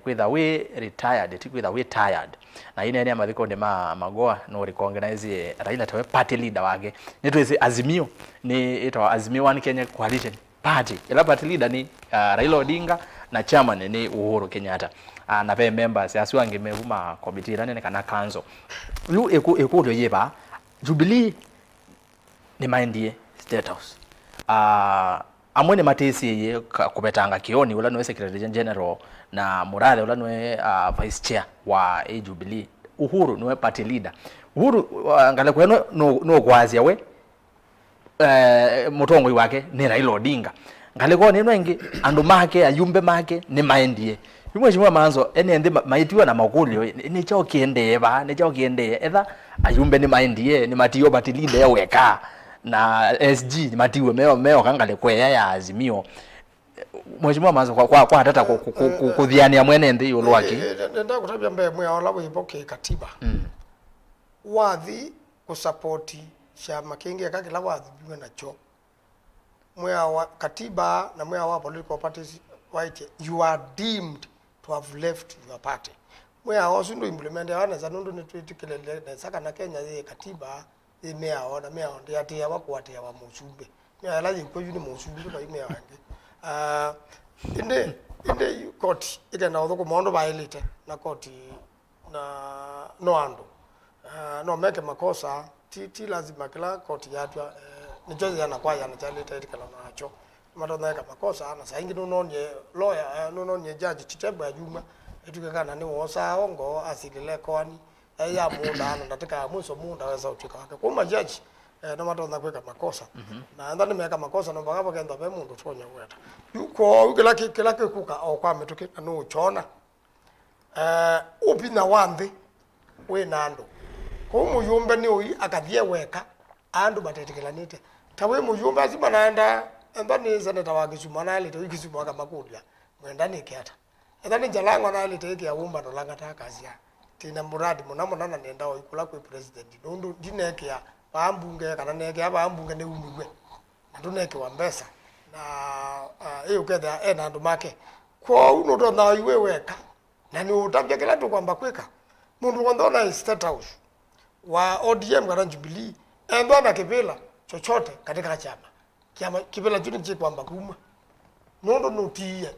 kwitha we retired ti kwitha we tired na inene amathiko ni magoa no recognize Raila tawe party leader wake nitwese Azimio ni ito Azimio One Kenya Coalition party ila party leader ni Raila Odinga na chairman ni Uhuru Kenyatta na pe members asiwange mevuma committee rane kana kanzo lu eko yeba Jubilee ni mindie state house amwene matesi ye kubetanga kioni ula no secretary general na Murale ula no vice chair wa Jubilee Uhuru no party leader Uhuru ngale kweno no kwazi yawe mutongwe wake ni Raila Odinga ngaleko neno engi andu make ayumbe make ni maendie Mheshimiwa Maanzo ende MAITû na makulio ni chao kiende etha ayumbe ni maendie ni matiyo batilinde ya weka na SG ni matiwe meo kangale kweya ya Azimio Mheshimiwa Maanzo kwa hata kudhiania mwene ndi yolwaki nenda kutabia mbe mwe wala wiboke katiba wathi kusupporti chama kingi akakila wathi biwe nacho mwea wa katiba na mwea wa political parties white you are deemed to have left your party mwea wa sundo implement wana za nundu ni twetikele na saka na Kenya ye katiba ye mea wa ndi ati ya wako ati ya wa musumbe mea la yi ko yuni musumbe ko mea wange inde court ile na odoko mondo bailite na court na no ando no meke makosa ti lazima kila court yatwa nijozi yana kwa yana chalita itikala nacho matona kama makosa na saingi nonye lawyer nonye judge chitebwa juma etukekana ni wosa ongo asilile kwani ya muda nataka mwiso muda weza utika wake kuma judge na matona kweka makosa na ndani meka makosa no bagapo kenda be mundu tonya weta yuko kila kuka okwa metuke no chona upina wande we nando ko muyumbe ni oyi akathie weka andu batetekelanite tawe muyumbe azima naenda ndani seneta wa Kisumu na alite Kisumu akamakulia mwenda nikiata ndani jalangwa na alite yake ya umba ndolanga takazia tina muradi munamona nenda oyikula kwa president ndondo dineke ya bambunge kana neke ya bambunge ne umugwe nduneke wa mbesa na eyo ketha andu make kwa uno ndo na iwe weka na ni utabya kila to kwamba kweka mundu kwandona state house wa ODM kana Jubilee endo na kipela chochote katika chama kipela juni kwamba kuma nondo notia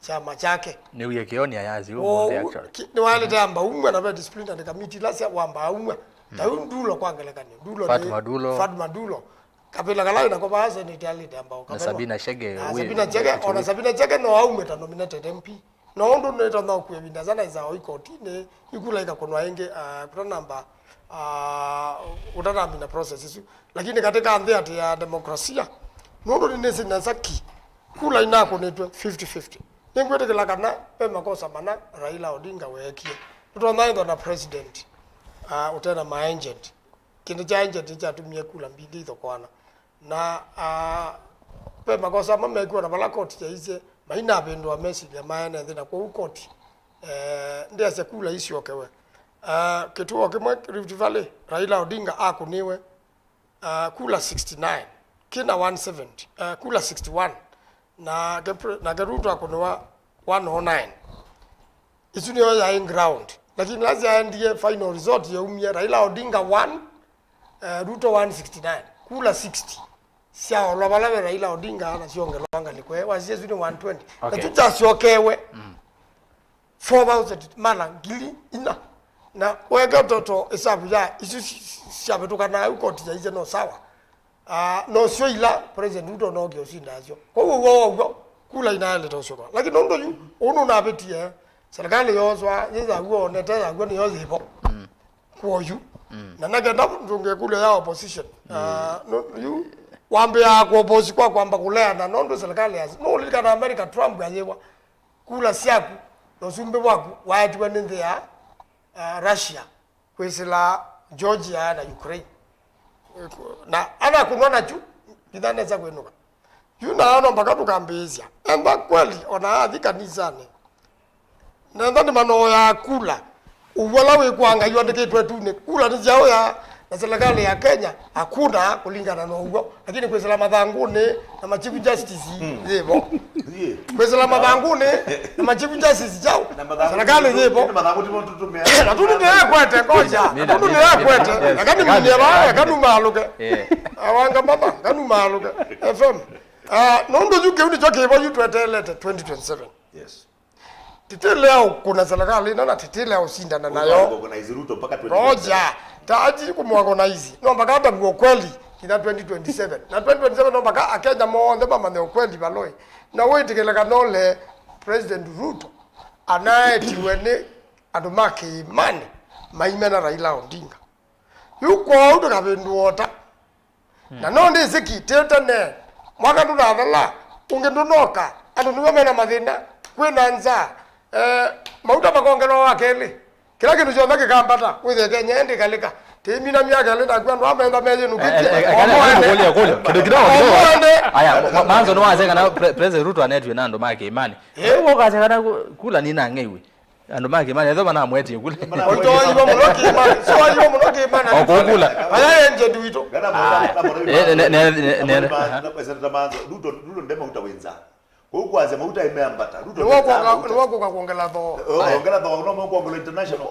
chama chake ni uye kioni ayazi huo actually ni wale tamba umwe na disciplinary committee lasi wamba umwe ndulo kwangelekani Fatma Dulo kapela kala na kwa base ni tali tamba na Sabina Chege Sabina Chege no aume ta nominated MP no ndo neto na kuebinda sana izao ikoti ne ikula ikakonwa enge kwa namba utanambi na process lakini katika andhi ya demokrasia nondo ni nesi na saki kula inako netwe 50-50 ningwete kila kana pe makosa mana Raila Odinga wekie tutonaindo na president utena maagent kindi cha agent cha tumie kula mbili hizo kwana na pe makosa mama ikuwa na bala court ya hize maina bendo message ya maana ndina kwa court ndia se kula isi okewe kituo kimwe Rift Valley Raila Odinga akuniwe kula 69 kina 170 kula 61 na Geruto akuniwa 109 isuni ya in ground lakini lazima ndiye final result ya umia Raila Odinga 1 Ruto 169 kula 60 sia olobala Raila Odinga na siongelwanga likwe wasie zuni 120 na tuja siokewe 4000 mala ngili ina na wega toto isabu ya isu siabetuka na ukoti ya ize no sawa no sio ila president Ruto no gyo sindazio ko kula inale to sio lakini ndo yu onu na betie serikali yozwa yeza go neteza go ni yozipo kwa yu na nagenda ndunge kule ya opposition no yu wambe ya kwa opposition kwa kwamba kulea na nondo serikali yazi no lika na America Trump yayewa kula siaku no sumbe waku watu wenende ya Russia kwesela Georgia na Ukraine na ana kunona chu ndaneza kwenuka yuna ano mpaka tukambezia enda kweli ona athi kanisani nenda ni mano ya kula uwala we kwanga yondeketwe tu ne kula ni jao ya na serikali ya Kenya hakuna kulingana na huo lakini kwesela madhanguni na machifu justice yebo kwesela madhanguni na machifu justice jao serikali yebo na tu ndio kwete ngoja tu ndio kwete lakini mnyeba kanu maluke awanga mama kanu maluke FM nondo yuke uni choke yebo yutwetelete 2027 yes titeleo kuna serikali na titeleo usindana nayo organize Ruto mpaka 2027 roja taji kumorganize no mpaka hata kwa kweli kina 2027 na 2027 no mpaka Akenya monde mama ne kweli baloi na wetikela kanole president Ruto anaetiwene adumake imani maimena Raila Odinga yuko auto kabenduota na nonde sekitete ne mwaka tunathala ungendonoka andunuwa mena mathina kwinanza mauta makongelo wakele kila kitu chonda kikambata withe Kenya ndi kalika temina miaka lenda kwa ndo amenda meje nukiti kidogo kidogo aya manzo no waze kana president Ruto anetwe nando make imani wewe kaze kana kula nina ngewe ando make imani ndo bana mweti kule oto yibo munoki imani so yibo munoki imani okukula aya nje duito ne president Manzo Ruto ndema utawenza ukwaze mauta imeambata Ruto ni wako kwa kuongela tho ongela tho no mo kuongela international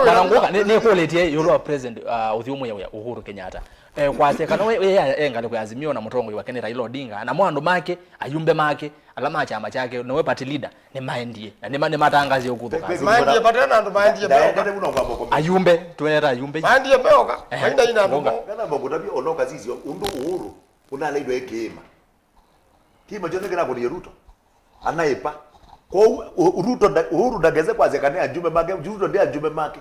bananguka ne quality yolo president uthiumu ya Uhuru Kenyatta kwase kana we engale kwa Azimio na mutongo wa Kenya Raila Odinga na mwando make ayumbe make alama chama chake no we party leader ni maendie na ni matangazi yokuthuka maendie patena ndo maendie ayumbe tuera ayumbe maendie beoka maenda ina ndo kana bogotabi onoka zizio undu Uhuru unaleidwa ekema kima jonde kana kuri Ruto anaipa kwa Ruto Uhuru ndageze kwaze kana ajumbe make Ruto ndiye ajumbe make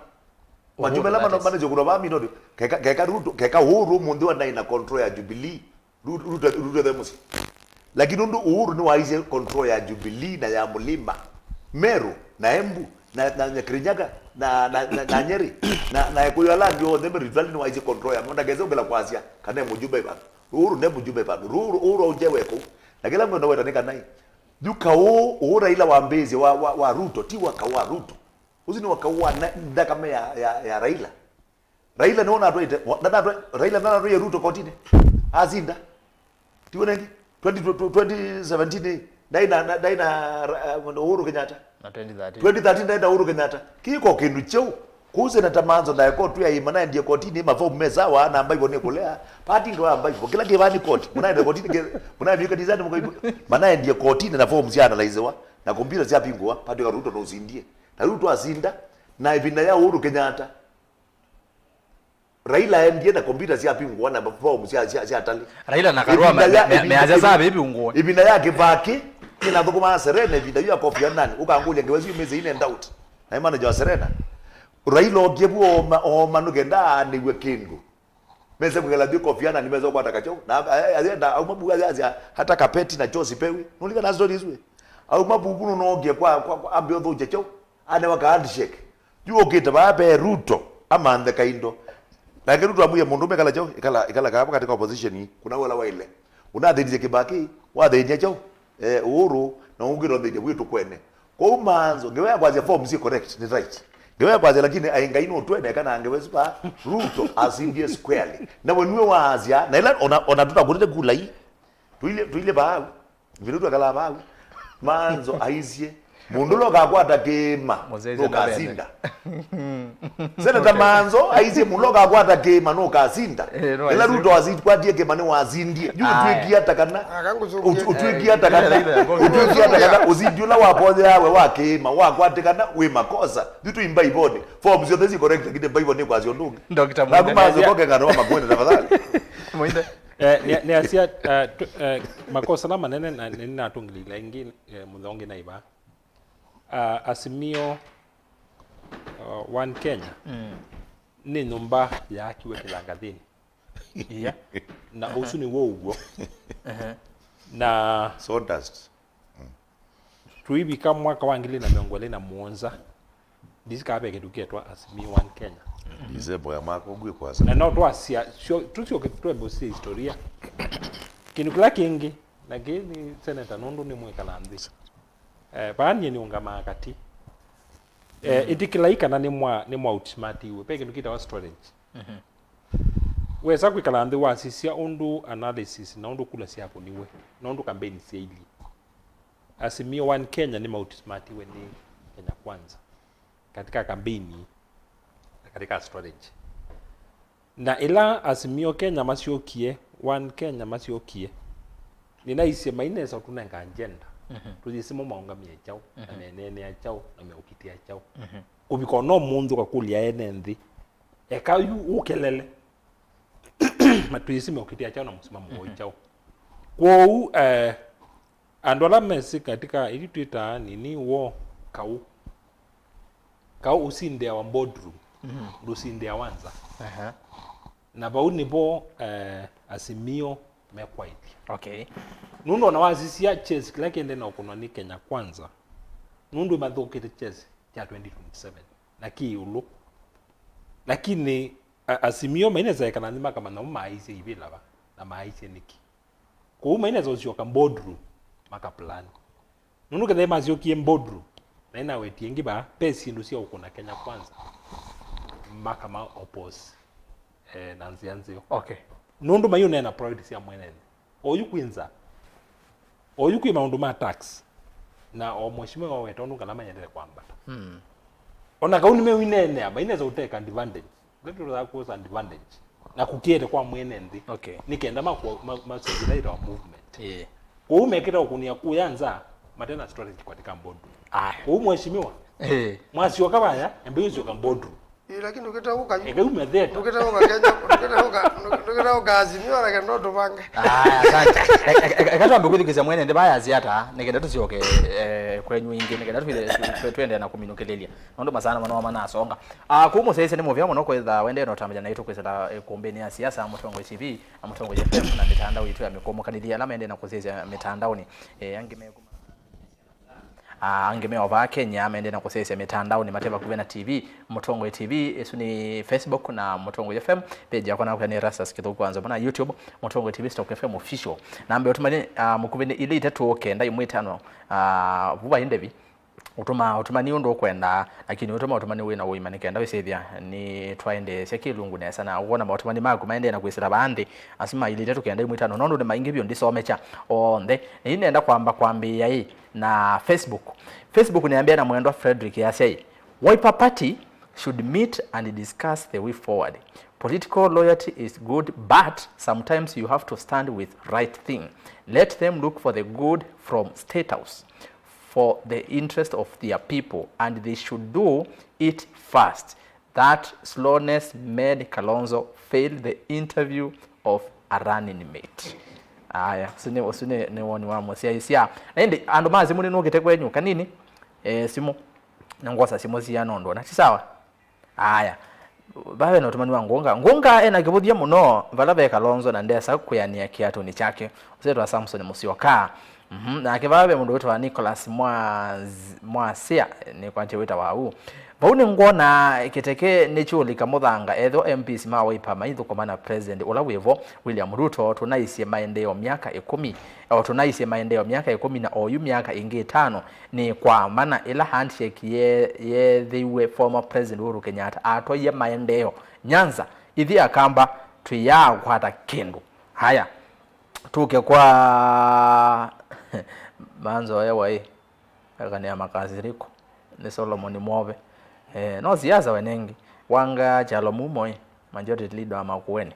majumbe lama no manager kuno ba mino keka Ruto keka Uhuru mundu wa ina control ya Jubilee Ruto demusi lakini undu Uhuru ni waize control ya Jubilee na ya Mulima Meru na Embu na Kirinyaga na Nyeri na Kuyala ndio ndembe rival ni waize control ya ndageze ubela kwazia kana mujumbe ba Uhuru ne mujumbe ba Uhuru ujeweko na kila mtu anawe tanika nai duka o Raila wambezi wa Ruto ti wakawa Ruto uzini wakawa nda kama ya Raila naona atoite Raila na Ruto kotine azinda tione 2017 daina Uhuru Kenyatta na 2013 daina Uhuru Kenyatta kiko kindu cheu kuze na tamanzo na yako tu ya imana ndiye kotini mafomu meza wa na ambayo ni kulea party ndo ambayo kila kivani koti munaenda kotini munaenda design mko mana ndiye kotini na fomu sia analyzewa na kompyuta sia pingwa party ya Ruto no usindie na Ruto azinda na ibinda ya Uhuru Kenyatta Raila ndiye na kompyuta sia pingwa na fomu sia atali Raila na karua meaza sabe hivi ungo ibinda yake vaki kila dhukuma Serena ibinda ya Kofi Annan ukaangulia ngewezi meze ine doubt na imana jo Serena Raila ogebu o manugenda ni wekingu meze kugela dio Kofi Annan nimezo kwa takacho na azenda au mabu azia hata kapeti na chosi pewi nulika na stories we au mabu no oge kwa ambio tho checho ane waka handshake juo kita babe Ruto amande kaindo na Ruto amuye mundu mekala cho ikala kapa katika opposition hii kuna wala waile unadhije Kibaki wadhije cho Uhuru na ungiro dhije witu kwene kwa Manzo ngewe kwaje form si correct ni right ngewe kwaje lakini aingaino twende kana angeweza pa Ruto asindie squarely na wenwe wazia na ila ona tutakurite kula hii tuile ba vile tu akala ba Manzo aizie mundu lo kakwata kema lo kazinda Seneta Maanzo aisie muloga kwata ke manuka asinda ela Ruto azikwatie ke manu azindie juu tuikia takana utuikia takana uzidula wapoze yawe wakema wakwatikana we makosa vitu imba ibone forms yote zi correct kide ibone kwa zionduki Dr. Mwinde Maanzo koke ngano MAKUENI tafadhali Mwinde ni asia makosa na manene na nina tungilila ingi mudonge na iba Azimio One Kenya ni numba ya kiwe kilangathini yeah na usuni wo ugo na sawdust tuibika mwaka wa 2007 disikabe keduketwa Azimio One Kenya disebo ya mako gwe kwa na no twasia tusio ketwebo si historia kinukula kingi lakini seneta nundu ni mwekalandhi bani ni ungama akati itikilaika na ni mwa outsmart iwe peke nukita wa storage wesa kwikalandhi wasisia undu analysis na undu kula siapo niwe na undu campaign siili Azimio One Kenya ni outsmart iwe ni Kenya kwanza katika kampeni katika storage na ila Azimio Kenya masiokie One Kenya masiokie ninaise mainesa tunanga agenda tuzisimo maungamia chao na nene ya chao na meukitia chao ubiko no mundu kwa kulia enenthi ekayu ukelele matuzisimo ukitia chao na msimamo wa chao kwou andola mesi katika ili Twitter ni wo kau usinde wa boardroom lusinde ya wanza na bauni bo Azimio mekwaiti okay nundo na wazisia chess kila kende na okuno ni Kenya kwanza nundo madhokete chess cha 2027 na kiulu lakini Azimio maineza ekananima kama na maise ibila ba na maise niki ko maineza osyoka boardroom maka plan nundo kende mazio kie boardroom na ina wetiengi ba pesi ndusia okuna Kenya kwanza maka ma oppose nanzianzio okay nundu mayo nena priority ya mwenene oyukwinza oyukwi maundu ma tax na omweshimiwa wetu nunga na manyendele kwamba ona kauni me winene aba inaweza uteka advantage letu za kuuza advantage na kukiete kwa mwenende okay nikenda masogiraira wa movement umekita ukunia kuyanza matena strategy katika board mweshimiwa mwasio kabaya embeyo ka board lakini ukitauka ega umetheta ukitauka Kenya ukitauka Azimio na kendo tubange asante kato ambekuthikizia mwenende bayaziata nikenda tusioke kwenyu ingi nikenda twende na kuminukelelia nondo masana mano manasonga kumo sese ni movya muno kwetha wende no tamanya naitu kwetha kumbeni ya siasa Mutongo TV Mutongo FM na mitandao itu ya mikomo kanithia la mende na kusezia mitandaoni angemeo va Kenya amende na kusese mitandao ni Mateva Kuvena TV Mutongo TV esu ni Facebook na Mutongo FM page yako na kwa ERASTUS kitu kwanza bana YouTube Mutongo TV Stock FM official na ambe utumani mukuvene ile itatu okenda imwitano vuba indevi utuma ni ndo kwenda lakini utumani we na we manikenda wesethia ni twaende sekilungu na sana uona utumani maku maende na kwisira bandi asima ile itatu kenda imwitano nondo de maingi byo ndisomecha onde inaenda kwambia hii na Facebook niambia na mwendo Frederick yasei Wiper Party should meet and discuss the way forward. Political loyalty is good, but sometimes you have to stand with right thing. Let them look for the good from State House for the interest of their people, and they should do it fast. That slowness made Kalonzo fail the interview of a running mate. Aya, usine ne woni wa mosia ende ando mazi muni no getekwe nyu kanini simu nangosa simu sia nondo na tisawa aya bawe no tumani wa ngunga ena kibudia muno valabe Kalonzo na ndesa kuyania kiatu ni chake useto wa Samson Musyoka na kibabe mundu wetu wa Nicholas Mwasia ni kwanje wita wau baune ngona kiteke nechuli kamuthanga etho MPs mawaipa maithu komana president ula wevo William Ruto tunaisie maendeleo miaka 10 au tunaisie maendeleo miaka 10 na oyu miaka ingi 5 ni kwa maana ila handshake ye the former president Uhuru Kenyatta atoye maendeleo Nyanza ithi akamba tuya kwata kindu haya tuke kwa manzo yewa akania makaziriko ni Solomon Mwove no siasa wenengi wanga chalo MUMO majority leader wa MAKUENI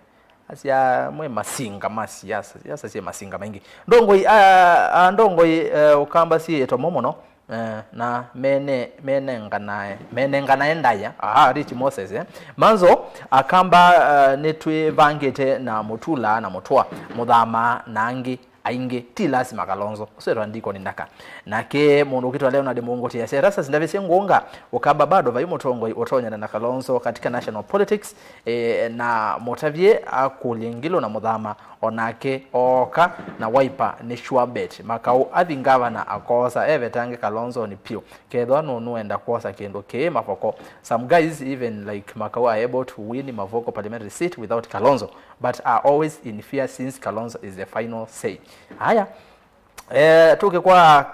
asia mwe masinga masiasa siasa si masinga mengi ndongoi ndongoi ukamba si etomomo no na menengana endaya Rich Moses manzo akamba netwe vangete na mutula na mutwa muthama nangi ainge ti lazima Kalonzo usero ndiko nindaka nake mundu kitwa leo na demongoti ya serasa sindavise ngunga ukamba bado vai mutongo otonya na Kalonzo katika national politics na motavye akulingilo na muthama onake oka na Wiper ni sure bet makau athi governor akosa evertange Kalonzo ni pio kedwa no enda kosa kendo ke mafoko some guys even like makau are able to win mavoko parliamentary seat without Kalonzo but are always in fear since Kalonzo is the final say. Haya tuke kwa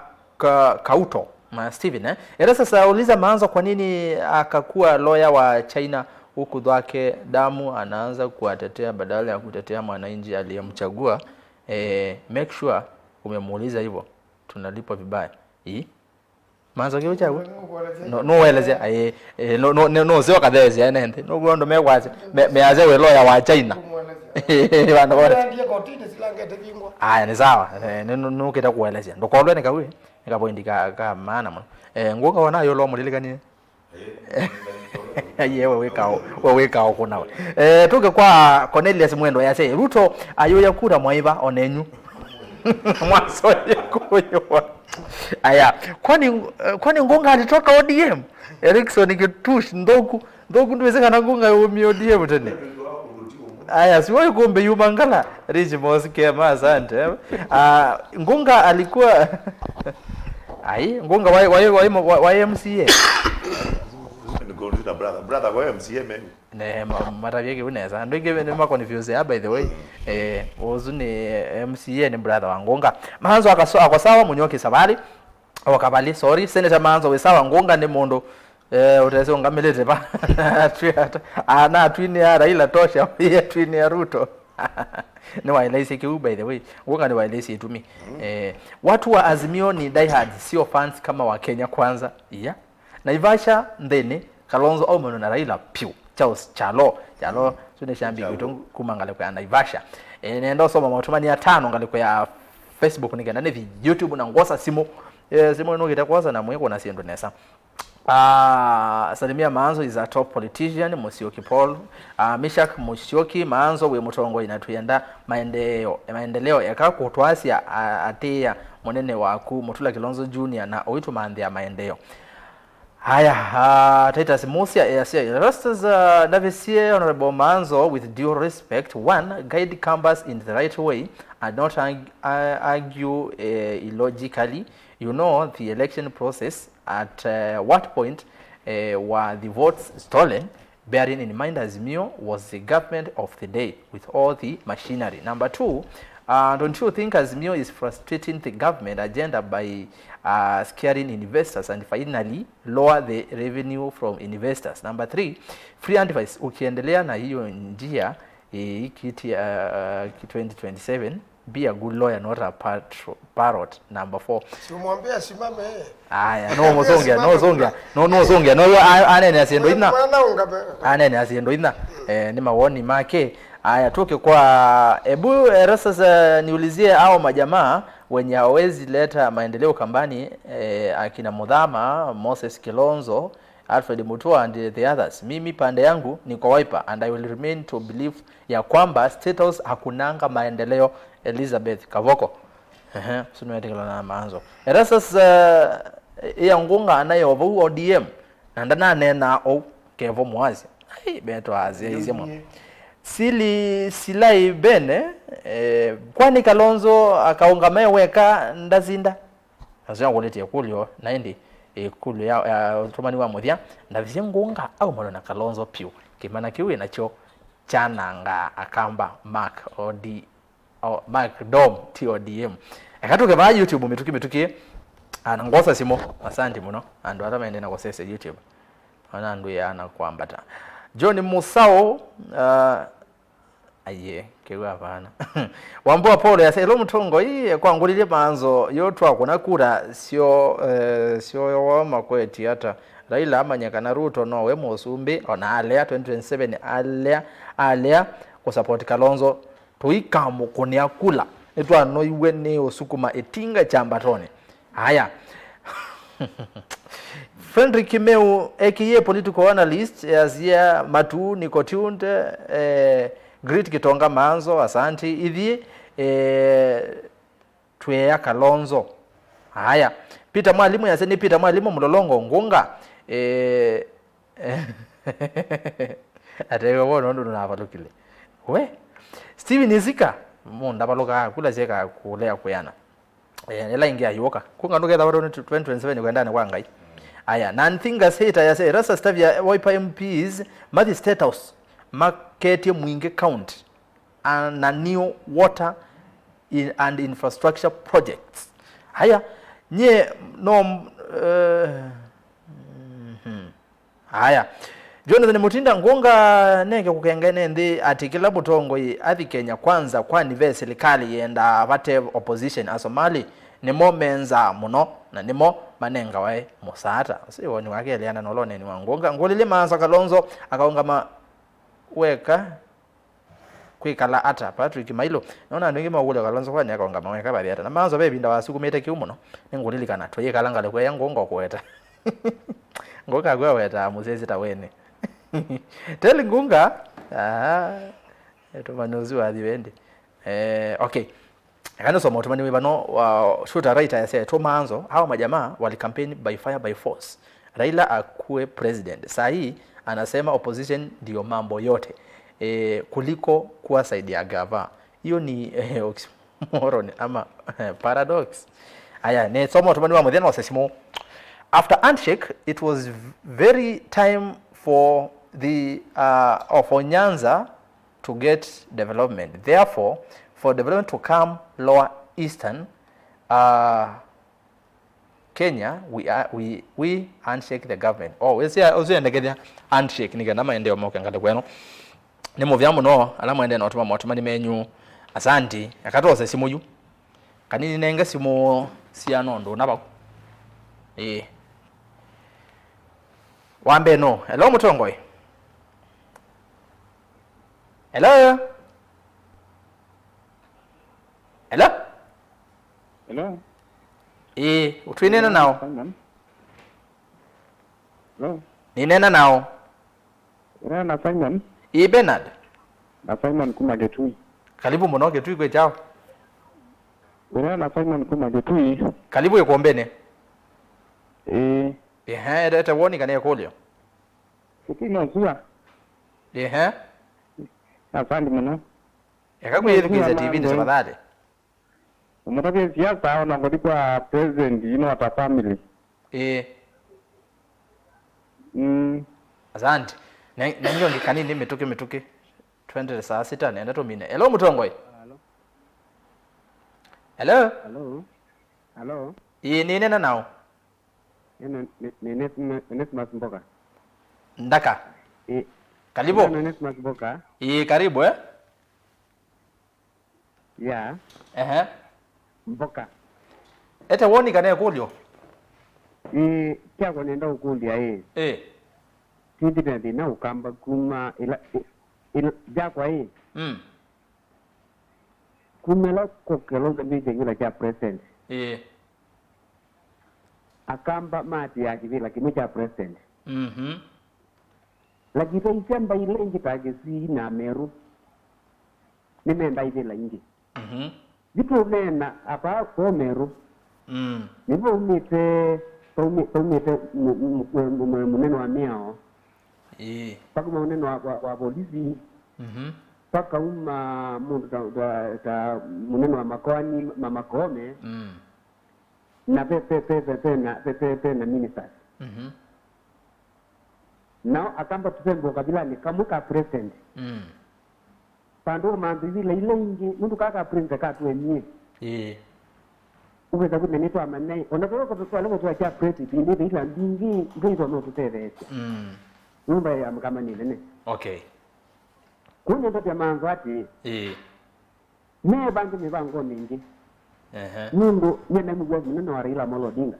Kauto Steven sasa uliza Maanzo kwa nini akakuwa lawyer wa China huku dhake damu anaanza kuwatetea badala ya kutetea mwananchi aliyemchagua. Make sure umemuuliza hivyo tunalipa vibaya Maanzo kio chagua no weleze no sio kadhezi nende no gondo mekwaze meaze we lawyer wa China bana bora ndiye kotini silangete bingwa ni sawa no kita kuelezea ndokolwe nikawe nikapoindika ka maana mno ngoka wana yo lo mulilikani yewe wekao kunawe tuke kwa Cornelius Mwendo yase Ruto ayoya kura mwaiva onenyu mwasoye kuyo aya kwani ngunga alitoka ODM Erikson Kitush ndoku ndiwezekana ngunga umi ODM tene aya siwai kumbe yumangala Rich Mosikema asante ngunga alikuwa ngunga wa MCA brother wa MCA men ne matavyeke uneza ndoge ne confuse by the way ozune MCA ni brother wa Ngunga Maanzo akasawa munyoki sabali wakabali sorry Senator Maanzo we sawa Ngunga ne mondo utese ungamelete pa ana twini ya Raila tosha ya twini ya Ruto ni wailesi kiu by the way Ngunga ni wailesi itumi watu wa Azimio ni diehard sio fans kama wa Kenya kwanza Naivasha ndene Kalonzo au mwana na Raila piu chalo sune shambi kutongo kumangale kwa Naivasha nenda soma matumani ya 5 ngale kwa Facebook nigenda ne YouTube na ngosa simo no kitakwaza na mweko na siendo nesa Salimia Maanzo is a top politician Musyoki Paul Mishak Musyoki Maanzo we mutongo inatuyenda maendeleo yakakutwasi atia monene waku Mutula Kilonzo Junior na oitu maandhi ya maendeleo. Haya Titus Mûthya ERASTUS Davisie Honorable Maanzo with due respect one guide canvas in the right way and not argue illogically. You know the election process at what point were the votes stolen, bearing in mind Azimio was the government of the day with all the machinery. Number 2, don't you think Azimio is frustrating the government agenda by scaring investors and finally lower the revenue from investors? Number 3, free advice ukiendelea na hiyo njia kiti 2027 be a good lawyer not a parrot. Number 4, simwambia simame aya no zongia no anene asiendo ina ni mawoni make. Aya tuke kwa ERASTUS niulizie au majamaa wenye hawezi leta maendeleo kambani akina Muthama, Moses Kilonzo, Alfred Mutua and the others. Mimi pande yangu ni kwa Wiper and I will remain to believe ya kwamba status hakunanga maendeleo. Elizabeth Kavoko sunuetekela na Maanzo ERASTUS ya Ngunga anayovu ODM nandana nena kevo mwazi beto azia izemo silai bene kwani Kalonzo akaungamea weka ndazinda azia ngolete kulyo naindi kulyo ya tumani wa Mûthya ndavizie Ngunga au mwana Kalonzo piu kimana kiwe nacho chananga akamba Mark Dom TODM akatuke ba YouTube mitukie anangosa simo asante muno andu atamaende na kosese YouTube ana ndu yana kwambata John Musao aye kewa hapana Wambua Paulo yase lo mutongo hii kwangulile Maanzo yotwa kuna kura sio wa makweti hata Raila amanyeka na Ruto no we Musumbi ona alea 2027 alea ku support Kalonzo tuikamu kunia kula etwa no iwe ne osukuma etinga chambatone haya Frederick Kimeu aka political analyst Asia Matu niko tuned Great Kitonga Manzo asanti hivi tuya Kalonzo haya Peter Mwalimu yaseni Peter Mwalimu Mlolongo Ngunga atewe wono ndo navalukile we Steven Izika munda baloka kula zeka kulea kuyana ela ingia yoka kunganuke da 2027 kwenda na kwangai aya nanthinga seta ya se rasa staff ya Wiper MPs mathi status market Mwinge County and new water and infrastructure projects haya nye no haya Jonathan Mutinda Ngunga nenge kukengene ndi atikila butongo athi Kenya kwanza kwani ve serikali yenda vate opposition asomali nimo menza muno na nimo manenga wae musata siwo ni wake eliana nolone ni Ngunga ngolile manza Kalonzo akaunga weka kwikala ata Patrick Mailo naona ningi mawule Kalonzo kwani akaunga maweka bali ata na manzo bebinda wasukumete kiumuno ningolili kana toye kalanga lekwe yangonga kweta ngoka gwa weta musezi tawene Tell Ngunga eto manozi wa diwende okay kana so motomani webano shooter writer yase to MAANZO hao majamaa wali campaign by fire by force Raila akuwe president sahi anasema opposition ndio mambo yote kuliko kuwa side ya gava hiyo ni oxymoron ama paradox aya ne so motomani wa mudhena wasesimo after handshake it was very time for the for Nyanza to get development. Therefore, for development to come lower eastern Kenya, we handshake the government. Oh, we see also ndegethia handshake niga na maendeleo mokangale kweno. Ni movyamu no alama ende na otuma motuma ni menyu asanti akatose simuyu. Kanini nenga simu siano ndo naba. Wambe no. Hello Mutongoi. Hello. Hello. Hello. Utwinena nao. Hello. Ninena nao. Na Simon. Bernard. Na Simon kuma Getui. Karibu muno Getui kwe chao. Na Simon kuma Getui. Karibu ikuombene. Eta woni kane kolio. Sikino zua. Asante mno. Yakakuyelekeza TV ndi sabadade. Umutake siasa ona ngolipwa president ata family. Asante. Nanyo ndikanini mituke 20 saa 6 nenda to mine. Hello Mutongoi. Hello. Hello. Nina nao. Nenet Masmboka. Ndaka. Karibu. Nenet Masmboka. Karibu Yeah. Mboka. Eta woni kane kulio. Kya nenda ukulia Tindi na ukamba kuma ila jakwa Kumela kokelo ngamije ngila cha president. Akamba mati ya kivila kimecha president. Lakita ichamba ile ngitagesi na Meru. Nimenda ile ingi. Vitu nena apa ko Meru. Nipo umite muneno wa miao. Paka muneno wa polisi. Paka mundu ta muneno wa makoani mama Kome. Na pepe na ministers. Now akamba tusembo kabila ni kamuka president. Pando mandu vile ile ingi mundu kaka president katu enye. Uweza kumenito amanai onakoro kwa leo tu acha president ndio ile ndingi ndio ndo tutevete. Nyumba ya mkama nile. Okay. Kunye ndo ya manzo ati. Ne bantu mibango mingi. Mundu nyene mugwa munene wa Raila Amolo Odinga.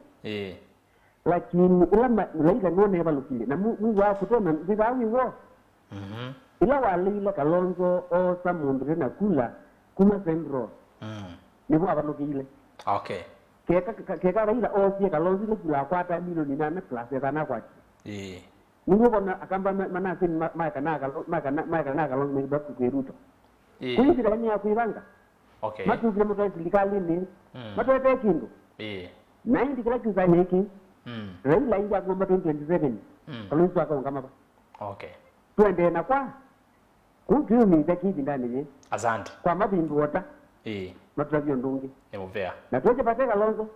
lakini ila laila nione balukile na mu wa kutona bibawi wo ila walila Kalonzo o Samundu na kula kuma Central ni kwa balukile okay keka raila o sie Kalonzo ni kula kwata milioni 8 plus kana kwa Mungu kona akamba manasi makana Kalonzo ni baku Ruto kuni kidani ya kuivanga okay matu kile mtu serikali ni matu ete kindu 90 kila kizani hiki raila inja kwa 2027 Kalonzo akaonga mapa okay tuende na kwa kujumi zakidi ndani ye asante kwa mabindu wota matravyo ndungi Mûthya na tuje pate Kalonzo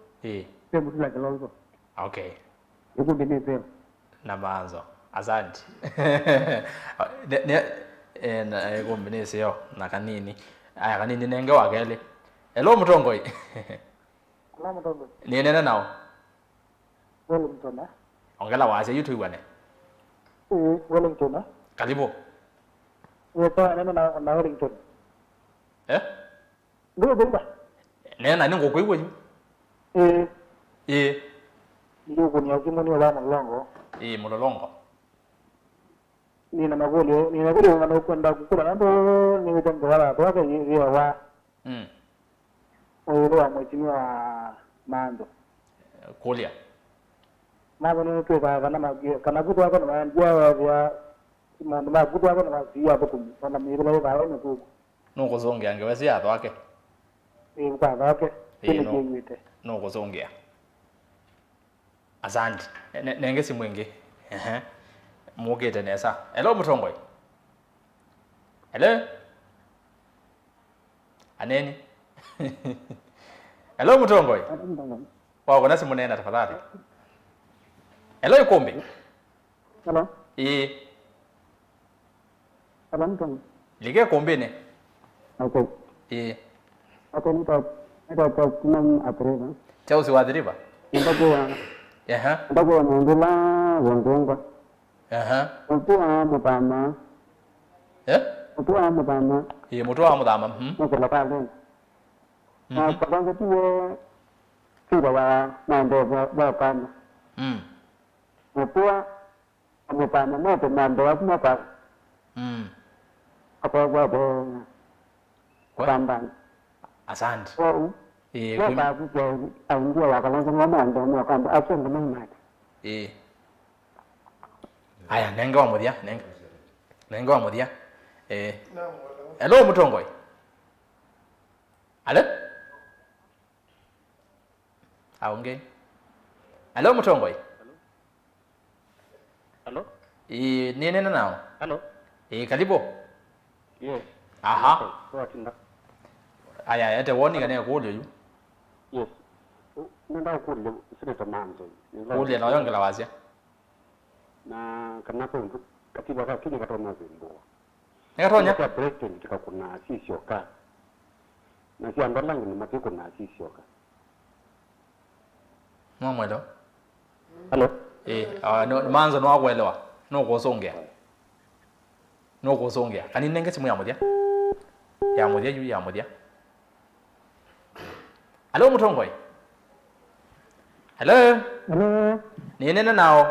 sema tula Kalonzo okay Îkûmbî ni sema na MAANZO asante na Îkûmbî ni sio na kanini aya kanini nenge wakele hello mutongoi Hello mutongoi ni nene nao Wellington ongela wase YouTube wane Wellington karibu Wewe neno na Wellington ndio bomba nena ningo kuiwe ndio kuni Azimio ni wala mlongo mulolongo nina magoli ngana kwenda kukula ndo ni mtongo wala toka yeye wa oyo wa mheshimiwa Mando kulia mabo ni tu kana kutu wako na ndia vya mama kutu wako na vya hapo kuna miro ba wao na nuko zonge angewezi yato wake kwa wake nuko zonge asante nenge simwingi mugete nesa hello mutongoi hello aneni hello mutongoi wako nasi munena tafadhali hello Îkûmbî hello hello mutongoi lige Îkûmbî ne okay okay nita kuna atreva chao si wadriba ndako ndula wongonga Mûthya mutama Mûthya mutama Mûthya mutama nokela pale Kalonzo tuwe sida wa mambo wa pana Mûthya mutama moto mambo wa kumapa hapo kwamba asante kwa kuja aingia wa Kalonzo mambo na kwamba asante mama aya nenge wa Mûthya hello mutongoi hello aonge hello mutongoi hello ni nene nao hello karibu aha aya yate woni kane kulyo yu nenda kulyo SENETA MAANZO kulyo na yongela wazia na kanapo katiba kwa kile katona zimbo ngatonya kwa president tukakuna sisioka na si andalangu ni matiko na sisioka mwamwelo hello no MAANZO no agwelewa no kusongea kanini nenge simu ya Mûthya hello mutongoi hello ni nene nao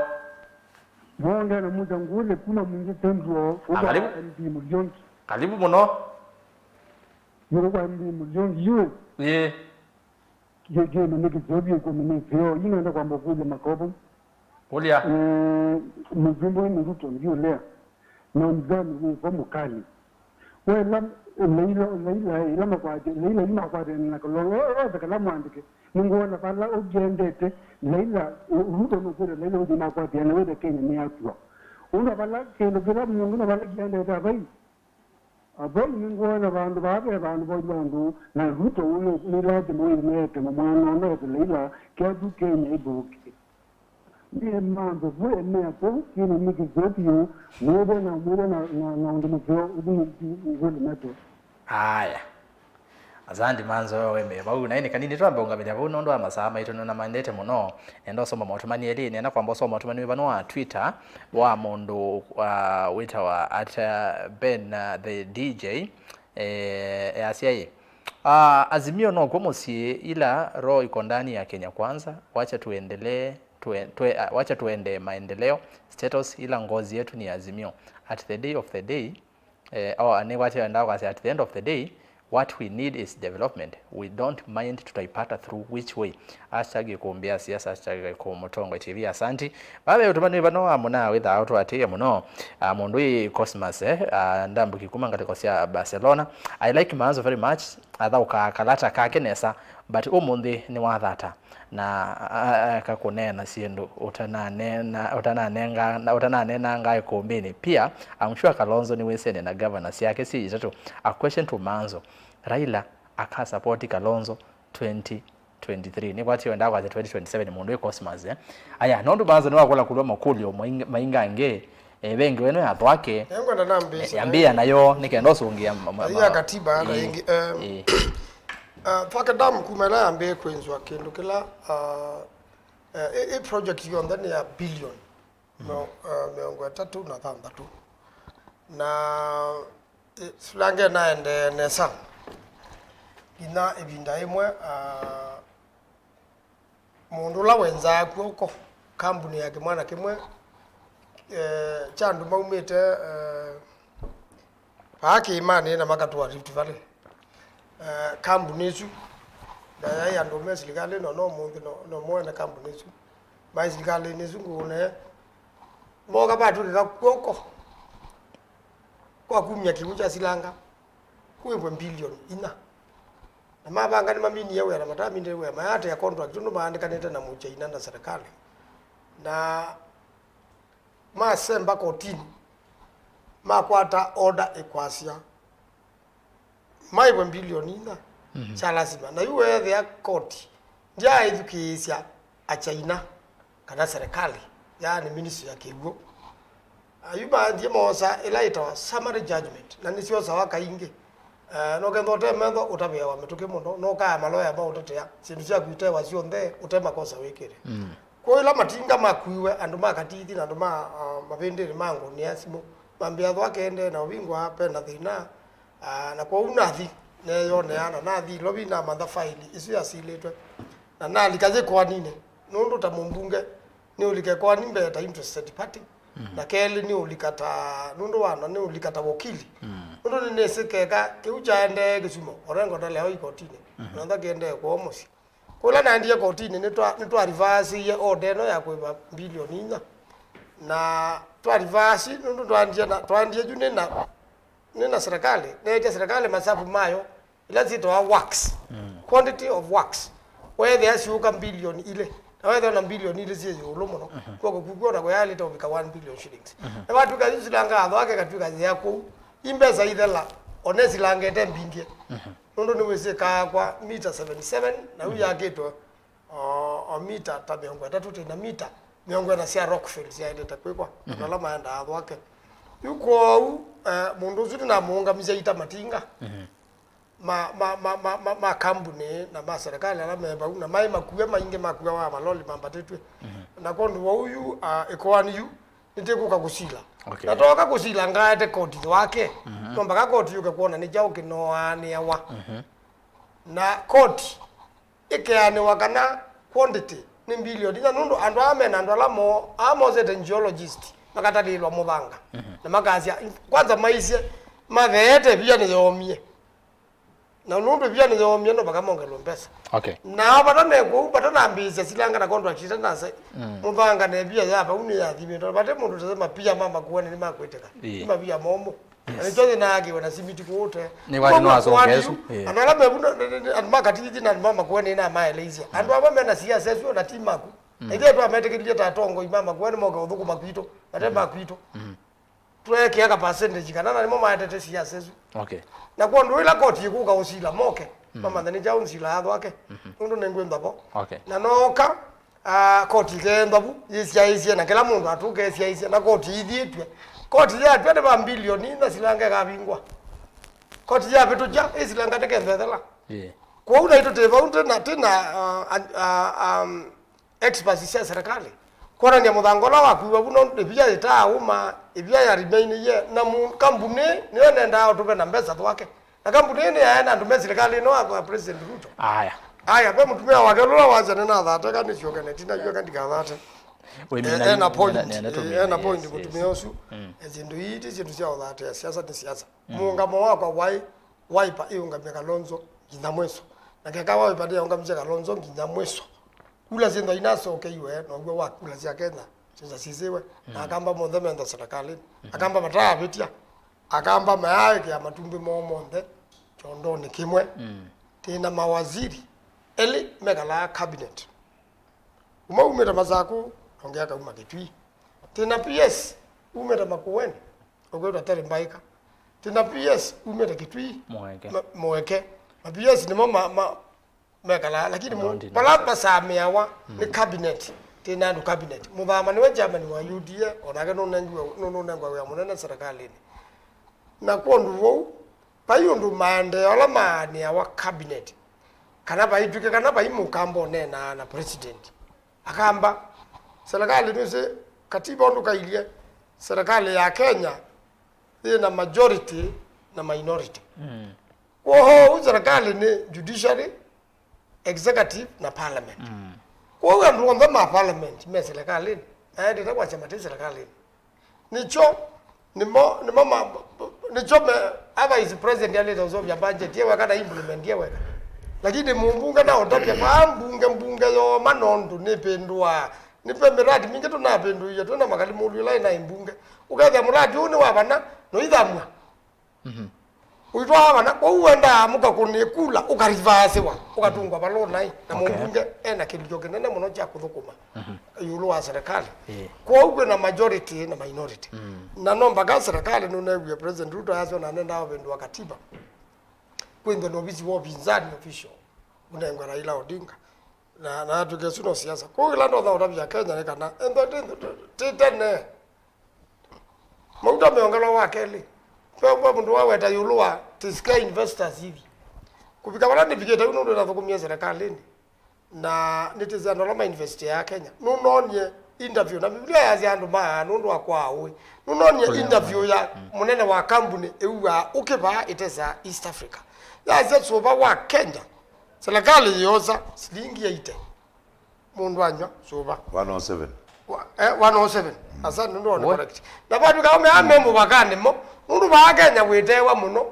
Mwonga na muda ngule kuna mwingi tendro karibu MP milioni karibu muno yoro kwa MP milioni yue je na niki jobi ko mimi pio ina ndo kwamba kule makopo kulia mjumbo ni Ruto ndio leo na mzani ni kwa mkali wewe leila makwaje leila makwaje na Kalonzo kalamu andike ningoona pala ugendete leila Ruto no kule leila ujina kwati na wewe Kenya ni hatua una pala kendo bila mungu na pala kiende abai ningoona bandu bandu na Ruto uno ni lazima uimete mwana na leila kiatu Kenya ibuki ni mambo wewe ni hapo kile miki zote wewe na ndio ndio meto haya azandi MAANZO wewe bau na ini kanini twambe ungamira bau nondo amasaha maitu na mandete muno endo soma motumani eli nena kwamba soma motumani bano wa Twitter wa mondo witawa at Ben the DJ asiaye Azimio no komosie ila roho iko ndani ya Kenya kwanza wacha tuendelee wacha tuende maendeleo. Status ila ngozi yetu ni Azimio. At the day of the day, at the end of the day, what we need is development. We don't mind tutaipata through which way. #Îkûmbî Siasa #Mutongo TV. Asante. Babe utumani bano amuna witha auto ati muno mundu Cosmas ndambuki kumanga kosia Barcelona. I like MAANZO very much. Atha kalata kake nesa but umundi ni wathata na kakunena siendo utananena nga Îkûmbî. Pia I'm sure Kalonzo ni wesene na governors yake si itatu. A question to MAANZO. Raila aka support Kalonzo 2023 ni kwati wenda kwa 2027 mundu Cosmas aya nondu MAANZO ni wakola kulwa makulio mainga nge bengi weno yathwake ngwenda nambi yambia nayo nikendo sungia ya katiba na ingi fakadam kumela yambe kwenzwa kindu kila project yondani ya billion miongo 3.6 na sulange naende nesa ina ibinda imwe mundu la wenza kuko kampuni yake mwana kimwe chandu maumite haki imani na makatu Rift Valley kampuni zu da ya ndo meslikale no mundu no mwana kampuni zu maislikale ni zungune moga batu ka kuko kwa kumya kibuja silanga kuwe bilioni ina na mabanga ni mamini yewe na matami ndewe mayate ya contract ndo maandikanete na mucha ina na serikali na masemba kotini makwata order ekwasia maiwe bilioni ina cha lazima na yuwe the court ndia edukisia a China kana serikali yani ministry ya kigo ayuba ndiye mosa elaita summary judgment na nisio sawa kainge no kendo temetho utabewa mituke muno no ka maloya ba utetea sindu cia kuitewa cio nthe utema kosa wikire kwa ila matinga makuiwe andu makatithi na andu mabendere mangu ni asimo mambia thwake ende na ubingwa pena thina na kwa unathi neyo neana nathi lobi na matha faili isu yasilitwe na nalikaze kwa nine nundu ta mumbunge ni ulike kwa nimbe ta interested party na kele ni ulikata nundu wana ni ulikata wakili nundu ni nesekeka kiuja ende gisumo orengo ta leo ikotini nanda kende kwa mosi kula na ndiye kotini ni twa reverse ye order no ya kwa bilioni ina na twa reverse nundu twandie june na serikali na serikali masabu mayo ila zito wa works quantity of works where there is yuka bilioni ile na wewe na bilioni ile zie yulumo no kwa kukugora kwa yale to bika 1 billion shillings na watu kazi silanga athwake katuka yako imbeza ithela onesi langete mbindie nundu ni wese ka kwa mita 77 na huyu yaketwa mita tabiongo tatu na mita miongo na cia Rockfield cia ile takwekwa na la maenda athwake yuko mundu zuti na muunga mizaita matinga ma kampuni na ma serikali ala meba una mai makuya mainge makuya wa maloli mambatetwe na kondo huyu ekwani yu nitekuka kusila natoka kusila ngate koti wake nomba ka koti yuke kuona ni jao kinoani yawa na koti ikeane wakana quantity ni bilioni na nundu andu amena andu ala mo amozete geologist makatalilwa mubanga na makazia kwanza maisye mathete pia ni yomie na nundu pia ni yomie no bakamongelo mpesa na batana mbise silanga na contract na sai mubanga ne pia yapa uni ya thimito bate mundu tasema pia mama kuone ni makweteka ima pia momo anichoze na age wana simiti kuote ni wali no asongezu anala mebuna anmakatiji na mama kuone na maelesia andu aba na siasa sio na timaku ege tu ametekelia tatongo imama kuone moga uthuku makwito ate makwito tuweke aka percentage kana na mama atete siasa sio na kwa ndo ila koti kuka usila moke mama ndani jao nsila yado wake ndo nengwenda bo na noka koti kenda bu yisia na kila mundu atuke yisia na koti ithietwe koti ya 20 bilioni na silanga kabingwa koti ya vitu ja isilanga teke thethela kwa una ito teva unte na tena experts ya serikali kwa ndia muthangola wakuwa buno bia ita uma ibia ya remain ye na kampuni niyo nenda utupe na mbesa twake na kampuni ni ya na ndume serikali no kwa president Ruto aya pe mutumia wake lola wacha na thata kandi cionga netina jua kandi gathate ena point mutumia usu ezindu iti zindu cia uthate siasa ni siasa muungamo wakwa wai waipa iungamia Kalonzo nginya mweso na keka waipa ndia ungamia Kalonzo nginya mweso kula zindu inaso keiwe no gwe wa kula cia Kenya sinza siziwe akamba mondemenda serikali akamba mataa vitia akamba mayai ya matumbi momonde chondo ni kimwe tena mawaziri eli megala cabinet umeta mazaku ongea kama Kitui tena PS umeta MAKUENI ogota tare mbaika tena PS umeta Kitui moeke PS ni mama megala lakini palapa sameawa ni cabinet tena ndo cabinet mudhama ni wajamani wa UDA onake no nengwa ya munene serikali na kondu payo ndo mande ala mani ya cabinet kana baituke kana baimukambo nena na president akamba serikali nuse katiba ndo kailie serikali ya Kenya ina majority na minority oho serikali ni judiciary executive na parliament kwa ndo ndama parliament me serikali ndio kwa chama cha serikali nicho ni mama nicho ava is president yale ndio ya budget yewe kana implement yewe lakini mumbunga na otapya mbunge yo manondo nependwa nipe miradi mingi tunapendwa ya tuna makali mulu ila ina imbunge ukatha muradi uni wabana no ithamwa uitwa abana kwa uenda muka kunekula ukarivase wa ukatungwa balona na mumbunge ena kindu kinene muno cha kuthukuma yulo wa serikali kwa ugwe na majority na minority na nomba ga serikali no na president Ruto aso na nenda wabendwa katiba kwenda no bizi wo binzani official unengwa Raila Odinga na tugesuno siasa kwa ila ndo thaura bya Kenya kana endo titene mauta meongelo wakeli kwa mndu waweta yulua tisika investors hivi kufika bana nipigeta uno ndo nathukumia serikali na nitizana loma invest ya Kenya nunonye interview na biblia ya andu ma nundu akwa we nunonye interview ya munene wa company ewa ukiba itesa East Africa ya soba wa Kenya serikali yoza silingi ya ite mundu anya soba 107 107 asa ndo correct na badu ka amembo bakane mo mundu ba Kenya wetewa muno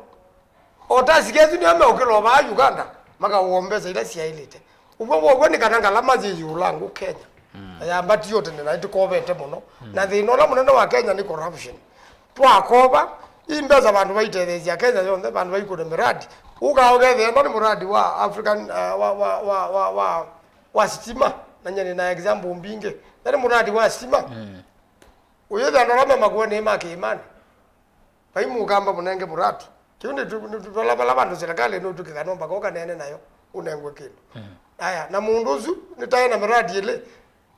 otasigezu ni ame okelo ba Uganda maka uombeza ila sia ilite ubwo bwo ni kananga lamazi yulangu Kenya ayamba tiyote na itikobete muno na thinola munene wa Kenya ni corruption twakoba imbeza bantu baitethezia Kenya yonde bantu baikode miradi ukaogethe ndo ni muradi wa African wa stima na nyene na example mbinge ni muradi wa stima uyetha ndo MAKUENI makimani paimu kamba munenge muradi kiundi tulabala bantu serikali no tukikanomba koka nene nayo unengwe kindu aya na munduzu nitaye miradi ile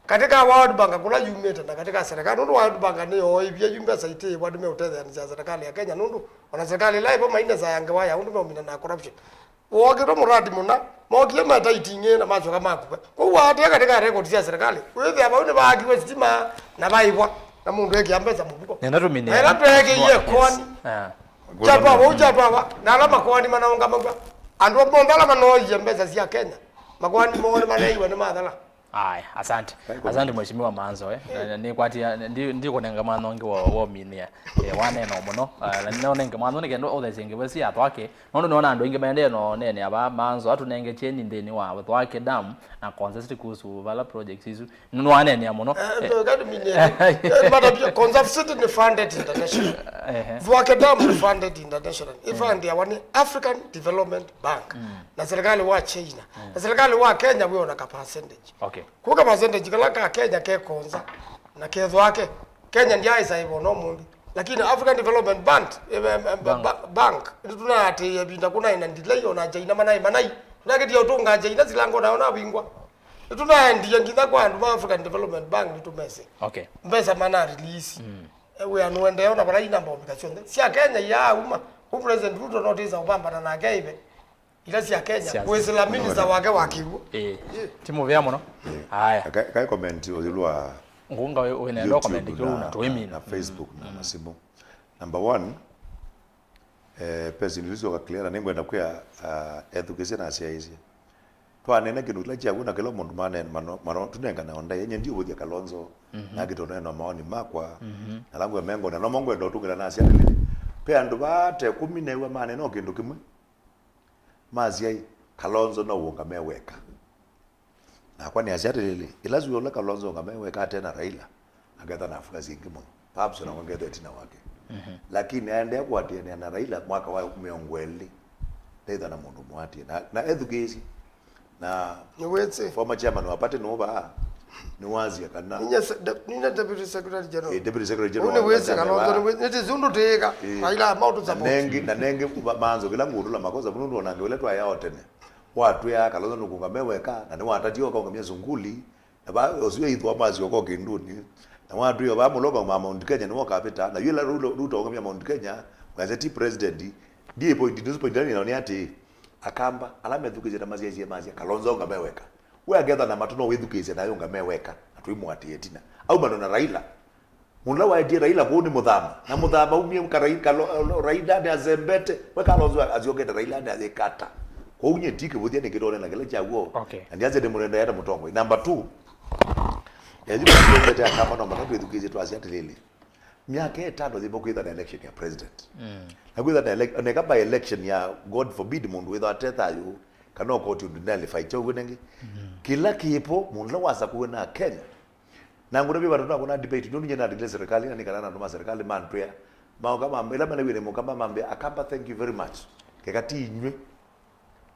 katika World Bank kuna yumeta na katika serikali nundu World Bank ni oibia yumba saite wadume utethe ya serikali ya Kenya nundu ona serikali live maina za yanga waya nundu maumina na corruption wogero muradi muna mogie mata itinge na macho kama kupe kwa wate katika record ya serikali wewe aba une bagiwe stima na baibwa na mundu eki ambeza mubuko nena tumine era peke ye kwani Chapa na ala MAKUENI manaonga magwa andu bondala manoje mbeza cia Kenya MAKUENI mone manaiwa ni madhala Aya, asante mheshimiwa Maanzo ni kwatia ndiko nengamano ngi wo minia wane no muno na no nengamano ne kendo othe singe basi atwake no no na ndo inge mende no nene aba Maanzo atu nenge cheni ndeni wa twake dam na concept kuhusu vala projects isu no wane ne muno ndo minia but concept ni funded international twake dam ni funded international ifandi awani African Development Bank na serikali wa China na serikali wa Kenya we ona ka percentage okay kuka percentage kala ka Kenya ke konza na ketho wake Kenya ndiye isa hivyo no mundi lakini African Development Bank tuna ate yabinda kuna ina delay ona China manai tunaketia utunga China zilango naona bingwa tuna ndiye ngitha kwa andu African Development Bank nitumese okay mbesa mana release we anuende ona bara ina mbomika chonde sia Kenya ya uma president Ruto notice ubamba na gaibe ila sia Kenya wezela minister wake wakiwo timu vya muno haya kai comment ulilwa ngunga we nenda comment kuna twimi na Facebook na masimu number 1 pesi nilizo ka clear na ngwenda kwa education asia hizi pa nene kindu la cha kuna kilo mundu mano tunenga na onda yenye ndio bodi Kalonzo na kitone no maoni makwa na langu mengo na no mongo ndo tugila na asia pe andu bate 14 mane no kindu kimwe mazi Kalonzo no wonga meweka na kwani asia lele ilazi yola Kalonzo ngameweka tena Raila agatha na Afrika zingi muno papo na ngongeza tina wake lakini aende kwatia na Raila mwaka wa 20 ndio na mundu mwati na education na niweze former chairman wapate nova ni wazi kana nina deputy secretary general deputy secretary general niweze Kalonzo niti zundu teka Raila mautu support na nenge manzo kila nguru la makosa bundu wanange weletwa yao tene watu ya Kalonzo nukungameweka na ni watatio kwa ngamia zunguli na ba osiwe ithwa mazi yoko kinduni na watu yo ba muloba mama Mount Kenya ni wakapita na yule Ruto ngamia Mount Kenya gazeti president die point news point ndani naoni ati akamba alame thukizeta mazi Kalonzo ngameweka we agetha na matuno withukize nayo ngameweka atuimu ati etina au bado na Raila munla wa ati Raila ko ni muthama na muthama umie Raila de azembete we Kalonzo aziogeta Raila de azekata ko unye tike buthia ni kirone na kile chaguo ndianze de murenda ya mutongo number 2 yaji kuongeza akamba no makabu withukize tu asia tilili miaka 5 zipo kuitha na election ya president na kuitha na kaba election ya God forbid mundu witha atetha yu kana ko tu ndali fight cho gunenge kila kipo mundu wasa kuona Kenya na ngura bi bado kuna debate ndio nje na dile serikali na nikana na serikali MANTÜ mao kama ila bana wile mukamba mambe akamba thank you very much kekati inywe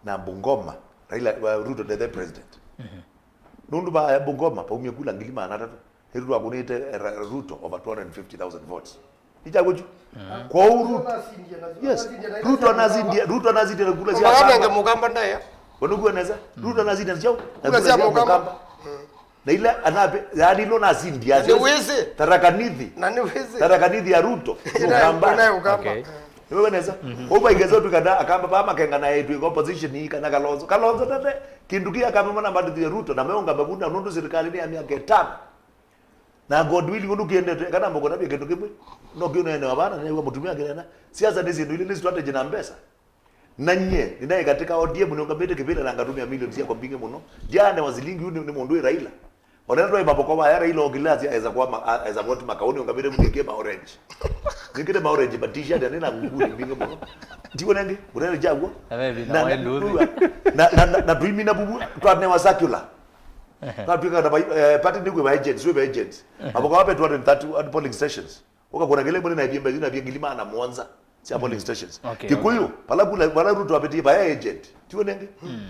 na Bungoma Raila Ruto the president nundu ba Bungoma pa umye kula ngilima na tatu Ruto akunete Ruto over 250,000 votes ichagoju kwa Ruto yes Ruto anazindia kula sia magana ngamukamba ndaya wanukueneza Ruto anazindia chao na sia mukamba na ile anape yani lo nazindia niweze tarakanithi ya Ruto mukamba wewe neza oba igezo tukada akamba ba makenga na yetu opposition hii kana Kalonzo tate kindukia akamba na mbadi ya Ruto na meonga babunda nundu serikali ni ya miaka 5 na God will ngundu kiende kana mbogo nabi kindu kimwe no kiona ene wabana na yuko mutumia kirena siasa ndizi ndio ile strategy na mbesa na nye ninaye katika ODM ni ngambete kibila na ngatumia milioni sia kwa mbinge muno jana wazilingi ni mundu Raila onero maboko wa Raila ogilazi aweza kwa makaoni ngambete mngeke ma orange ngikete ma orange batisha ndio na nguru mbinge muno ndiko nenge urere jagwo na dream na bubu twane wa circular Napika na party ndiko ba agents we ba agents aboko wape 230 polling stations ukakona kile mbona na biembe na biengilima na Mwanza si polling stations kikuyu pala Ruto apeti ba agent tiwo nenge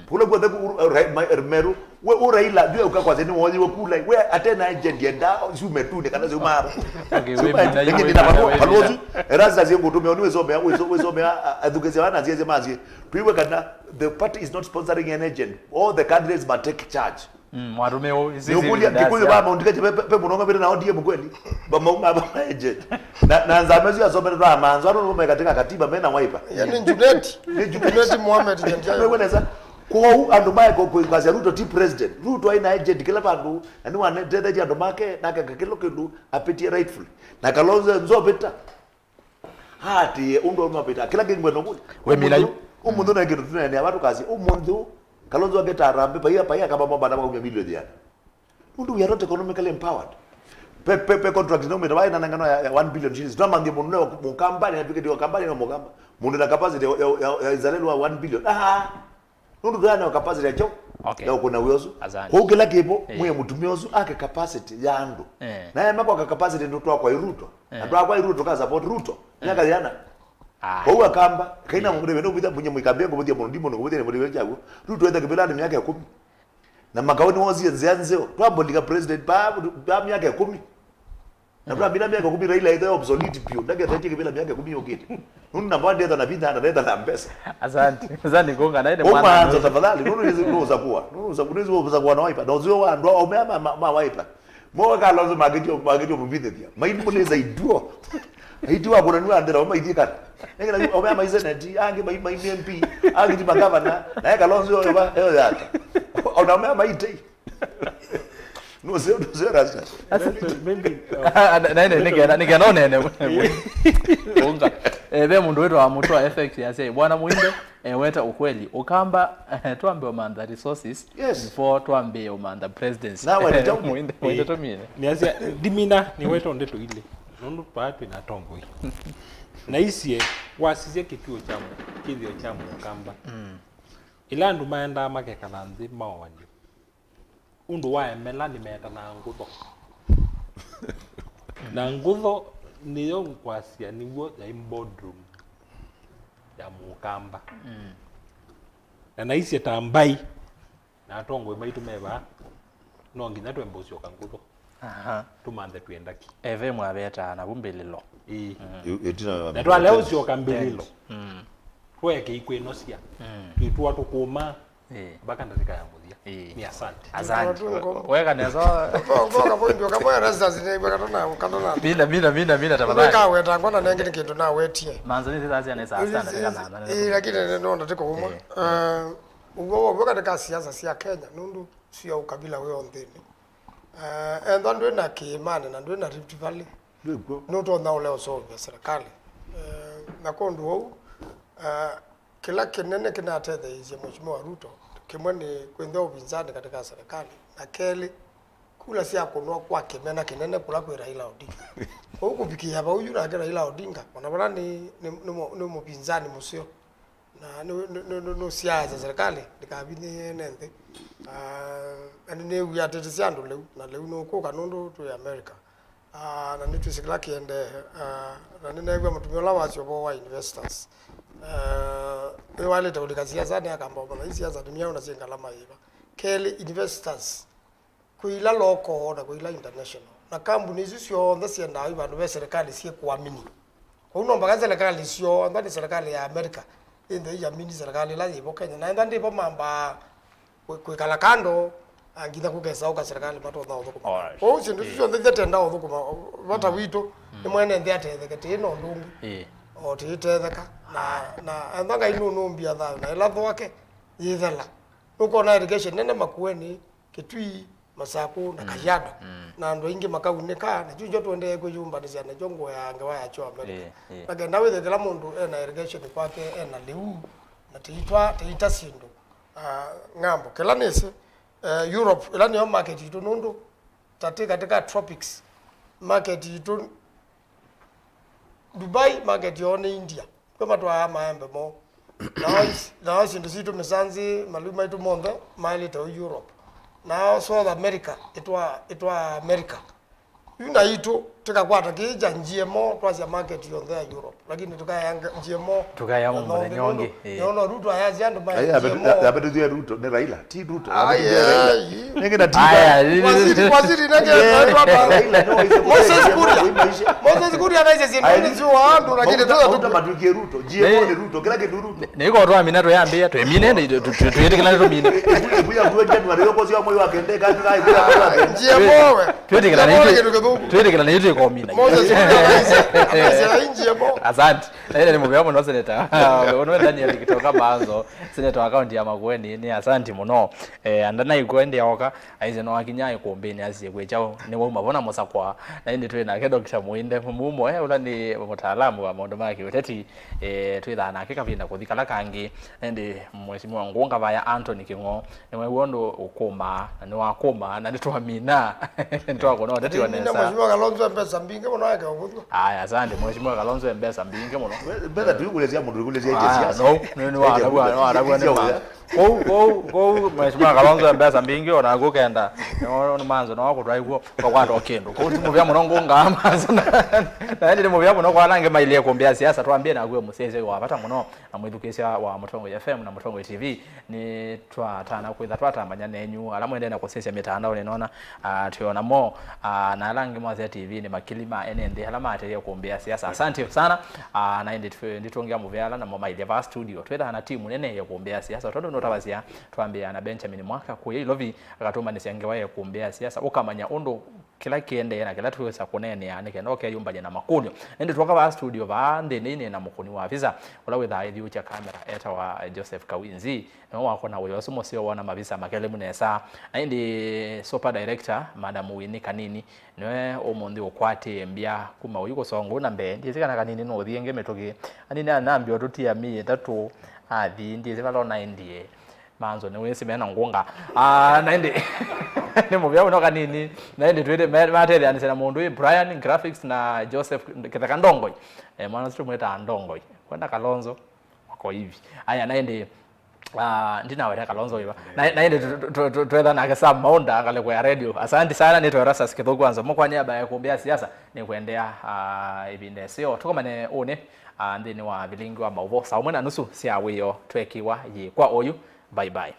pula kwa the meru we Raila ndio ukakwa zeni woni wakula we atena agent yenda umetune kana zuma we palozi eraza zengo tumeoni wezomea adukeze wana zieze mazi tuiwe kana the party is not sponsoring an agent all the candidates must take charge Mwarumeo hizi kikuyu ba Mount Kenya pe munonga bere na ODM kweli ba mauma ba agent na nzamezu ya sombe na manzo aro no katika katiba mena waipa yani Junet Mohamed wewe unaweza kwa andu mae kwa kazi Ruto ti president Ruto aina agent kila bandu ani wane tete andu make na kakilo kindu apitie rightfully na Kalonzo nzopita hati undo mapita kila kingwe no we milayo umundu na kindu tunene abantu kazi umundu Kalonzo ageta arambe pa kama mabana kwa milioni ya mundu we are not economically empowered pe contract no mera ina ngano ya 1 billion shillings ndo mangi mundu mu company na piketi wa company no mugamba mundu na capacity ya izalelo wa 1 billion mundu gani wa capacity ya cho ya kuna uyozo kwa kila kipo mwe mutumiozo ake capacity ya andu na yeye mako capacity ndo kwa Ruto ndo kwa Ruto ka support Ruto nyaka yana kwa akamba kaina mundu beno bidha bunye mwikambengo bidha mundu mundu bidha mundu chago Ruto enda kibela ni miaka ya 10 na makaoni wazi nzianzeo twabondika president ba miaka ya 10 na kwa bila miaka 10 Raila ida obsolete pio ndage tete kibela miaka 10 yokete nunu na bande enda na bidha na mpesa asante gonga naende mwana tafadhali nunu hizo za kuwa na waipa ndio wa ndo ma waipa mo Kalonzo mageti mubidhe dia maimbo za iduo aitua kuna niwa ndera maithika ngena omea maizeneti ange mai MP ange ti magavana na Kalonzo yo ba yo yata ona omea maitei no se rasta maybe nene nigena nene gonga Be mundu wetu wa mutwa effect yase bwana Muinde weta ukweli ukamba tuambe omanda resources before tuambe omanda presidency nawe ndio Muinde to mine niasia dimina ni wetu ndeto ile nundu patu na tongo hii na isie wasizie kituo cha kithio cha mukamba ila ndu maenda makekana nthi mawani undu wa melani meta na ngutho na ngutho niyo ngwasia niwo ya boardroom ya mukamba na isie tambai na tongo maitu meba no nginya twembosio kangutho tumande twendaki eve mwabeta na bumbelelo na twa leo sio kambelelo tweke ikwenosia itwa tukuma baka ndazika ya muthia ni asante weka nezo ngoga bondo kama ERASTUS ni kana mina tafadhali ka weta ngona nengine kindu na wetie manzo ni zazi anaweza asante kana lakini no ndiko umwe ugo boka ka siasa sia Kenya nundu sio ukabila wewe nthini endo ndo na kimane na ndo na Rift Valley no to na ole so serikali na kondo wao kila kinene kinatethe hizi mheshimiwa Ruto kimwe ni kwenda upinzani katika serikali na keli kula sia kunwa kwa kimena kinene kula kwa Raila Odinga huko bikia hapa huyu na Raila Odinga wanabana ni mpinzani musio na no siasa serikali dikabini nende ne ûYÄETEWA siando leu na leu no ko kanondo to America na nitu sikila kiende na ninaigwa mutumio la wasio bo investors wale tawalika siasa ni akamba bana siasa dunia una singa lama hiva kele investors kuila loko na kuila international na kampuni hizo sio ndasi nda hiva ndo serikali sie kuamini kwa uno mpaka serikali sio ndani serikali ya America ndio ya mini serikali la hivo Kenya na ndipo mamba kuikala kando angitha kugesa uka serikali mato na uthukuma kwa hiyo ndio ndio tenda uthukuma wata wito ni mwene ndia tethekete no ndungi o titheka na andanga inu no mbia tha na latho wake yithela uko na irrigation nene MAKUENI Kitui Masaku na Kajiado na ndo ingi makauneka na junjo twende kwa jumba cia na jongo ya ngawa ya cho America na genda withethela mundu na irrigation kwake na liu na tiita sindu ngambo kila nese Europe ila ni market itu nundu katika tropics market itu Dubai market yone India kama twa maembe mo na sindu situ misanzi maluma itu monde mali to Europe na South America itwa America yuna itu tukakwata kija njemo twasia market yonde ya Europe lakini tukayanga njemo tukayamo mwana nyonge yono Ruto ayazi ando ba abedu Ruto ne Raila ti Ruto nenge na tiba waziri nenge Raila no Moses Kuria na hizo ndio sio wandu lakini tuta matukie Ruto njemo ni Ruto kila kitu Ruto niko ndo amina to yambia to emine tuyete kila ndo mine buya kuwe January yoko sio moyo wake ndeka kai bila njemo we tuyete kila nitu iko mina Moses njemo asante ile ni mubya no seneta ono Daniel kitoka MAANZO seneta account ya MAKUENI ni asante muno andana ikwende yoka aize no akinya ikombeni asiye kwechao ni wa mabona musakwa na indi twina ke Dr. MUINDE MUMO ula ni mutaalamu wa maundu ma ûYÄETEWA twithana ke kapinda kuthikala kangi ndi mheshimiwa NGUNGA vaya Anthony Kingo ni wondo ukuma ni wakuma na nitwamina ntwako no tati wanesa mheshimiwa Kalonzo Mpesa mbinge muno yake ubutho aya asante mheshimiwa Kalonzo Mpesa mbinge muno beza tukulezia mundu kulezia siasa no ni wa aragwa ni go mheshimiwa Kalonzo Mpesa mbinge ona gukenda no manzo no wako twaiguo kwa ndokendo ko timu vya muno NGUNGA amazo na ndi mu vya muno kwa nange maile kumbia siasa twambie na gwe museze wa pata muno na mwithukisia wa Mutongo FM na Mutongo TV ni twatana kwitha twatambanya nenyu ala mwende na kusesya mitandao ni nona tuona mo na rangi mwa TV ni makilima NND ala materia kumbia siasa asante sana na ndi tuongea mu vyala na mama ile va studio twetha na timu nene ya kumbia siasa todo no tabazia twambia na Benjamin Mwaka kuye ilovi akatuma nisengewaye kumbea siasa ukamanya ondo kila kiende na kila tuweza kunene yani kenda okay yumbanye na makunyo ende tuwaka ba studio baande nini na mukuni wa visa ula witha ithi ucha camera eta wa Joseph Kawinzi no wako na uyo sumo sio wana mavisa makele munesa indi super director madam Wini Kanini nwe omundi okwate mbia kuma uyuko songo na mbe ndiye kana kanini no thienge metoke anini anambio tutia mi tatu athi ndiye zikalona ndiye MAANZO ne wese mena ngunga na ndi ne muvya uno kanini na ndi twede materi ani sena mundu Brian graphics na Joseph kitaka ndongo mwana situ mweta ndongo kwenda Kalonzo wako hivi aya na ndi ndina wera Kalonzo iba na ndi twetha na kasa maunda kale kwa radio asante sana nito ERASTUS kitho kwanza mukwa niaba ya kumbia siasa ni kuendea ibinde sio tukomane one ndini wa vilingi wa mauvo saumwe na nusu sia wiyo twekiwa yi kwa oyu bye bye.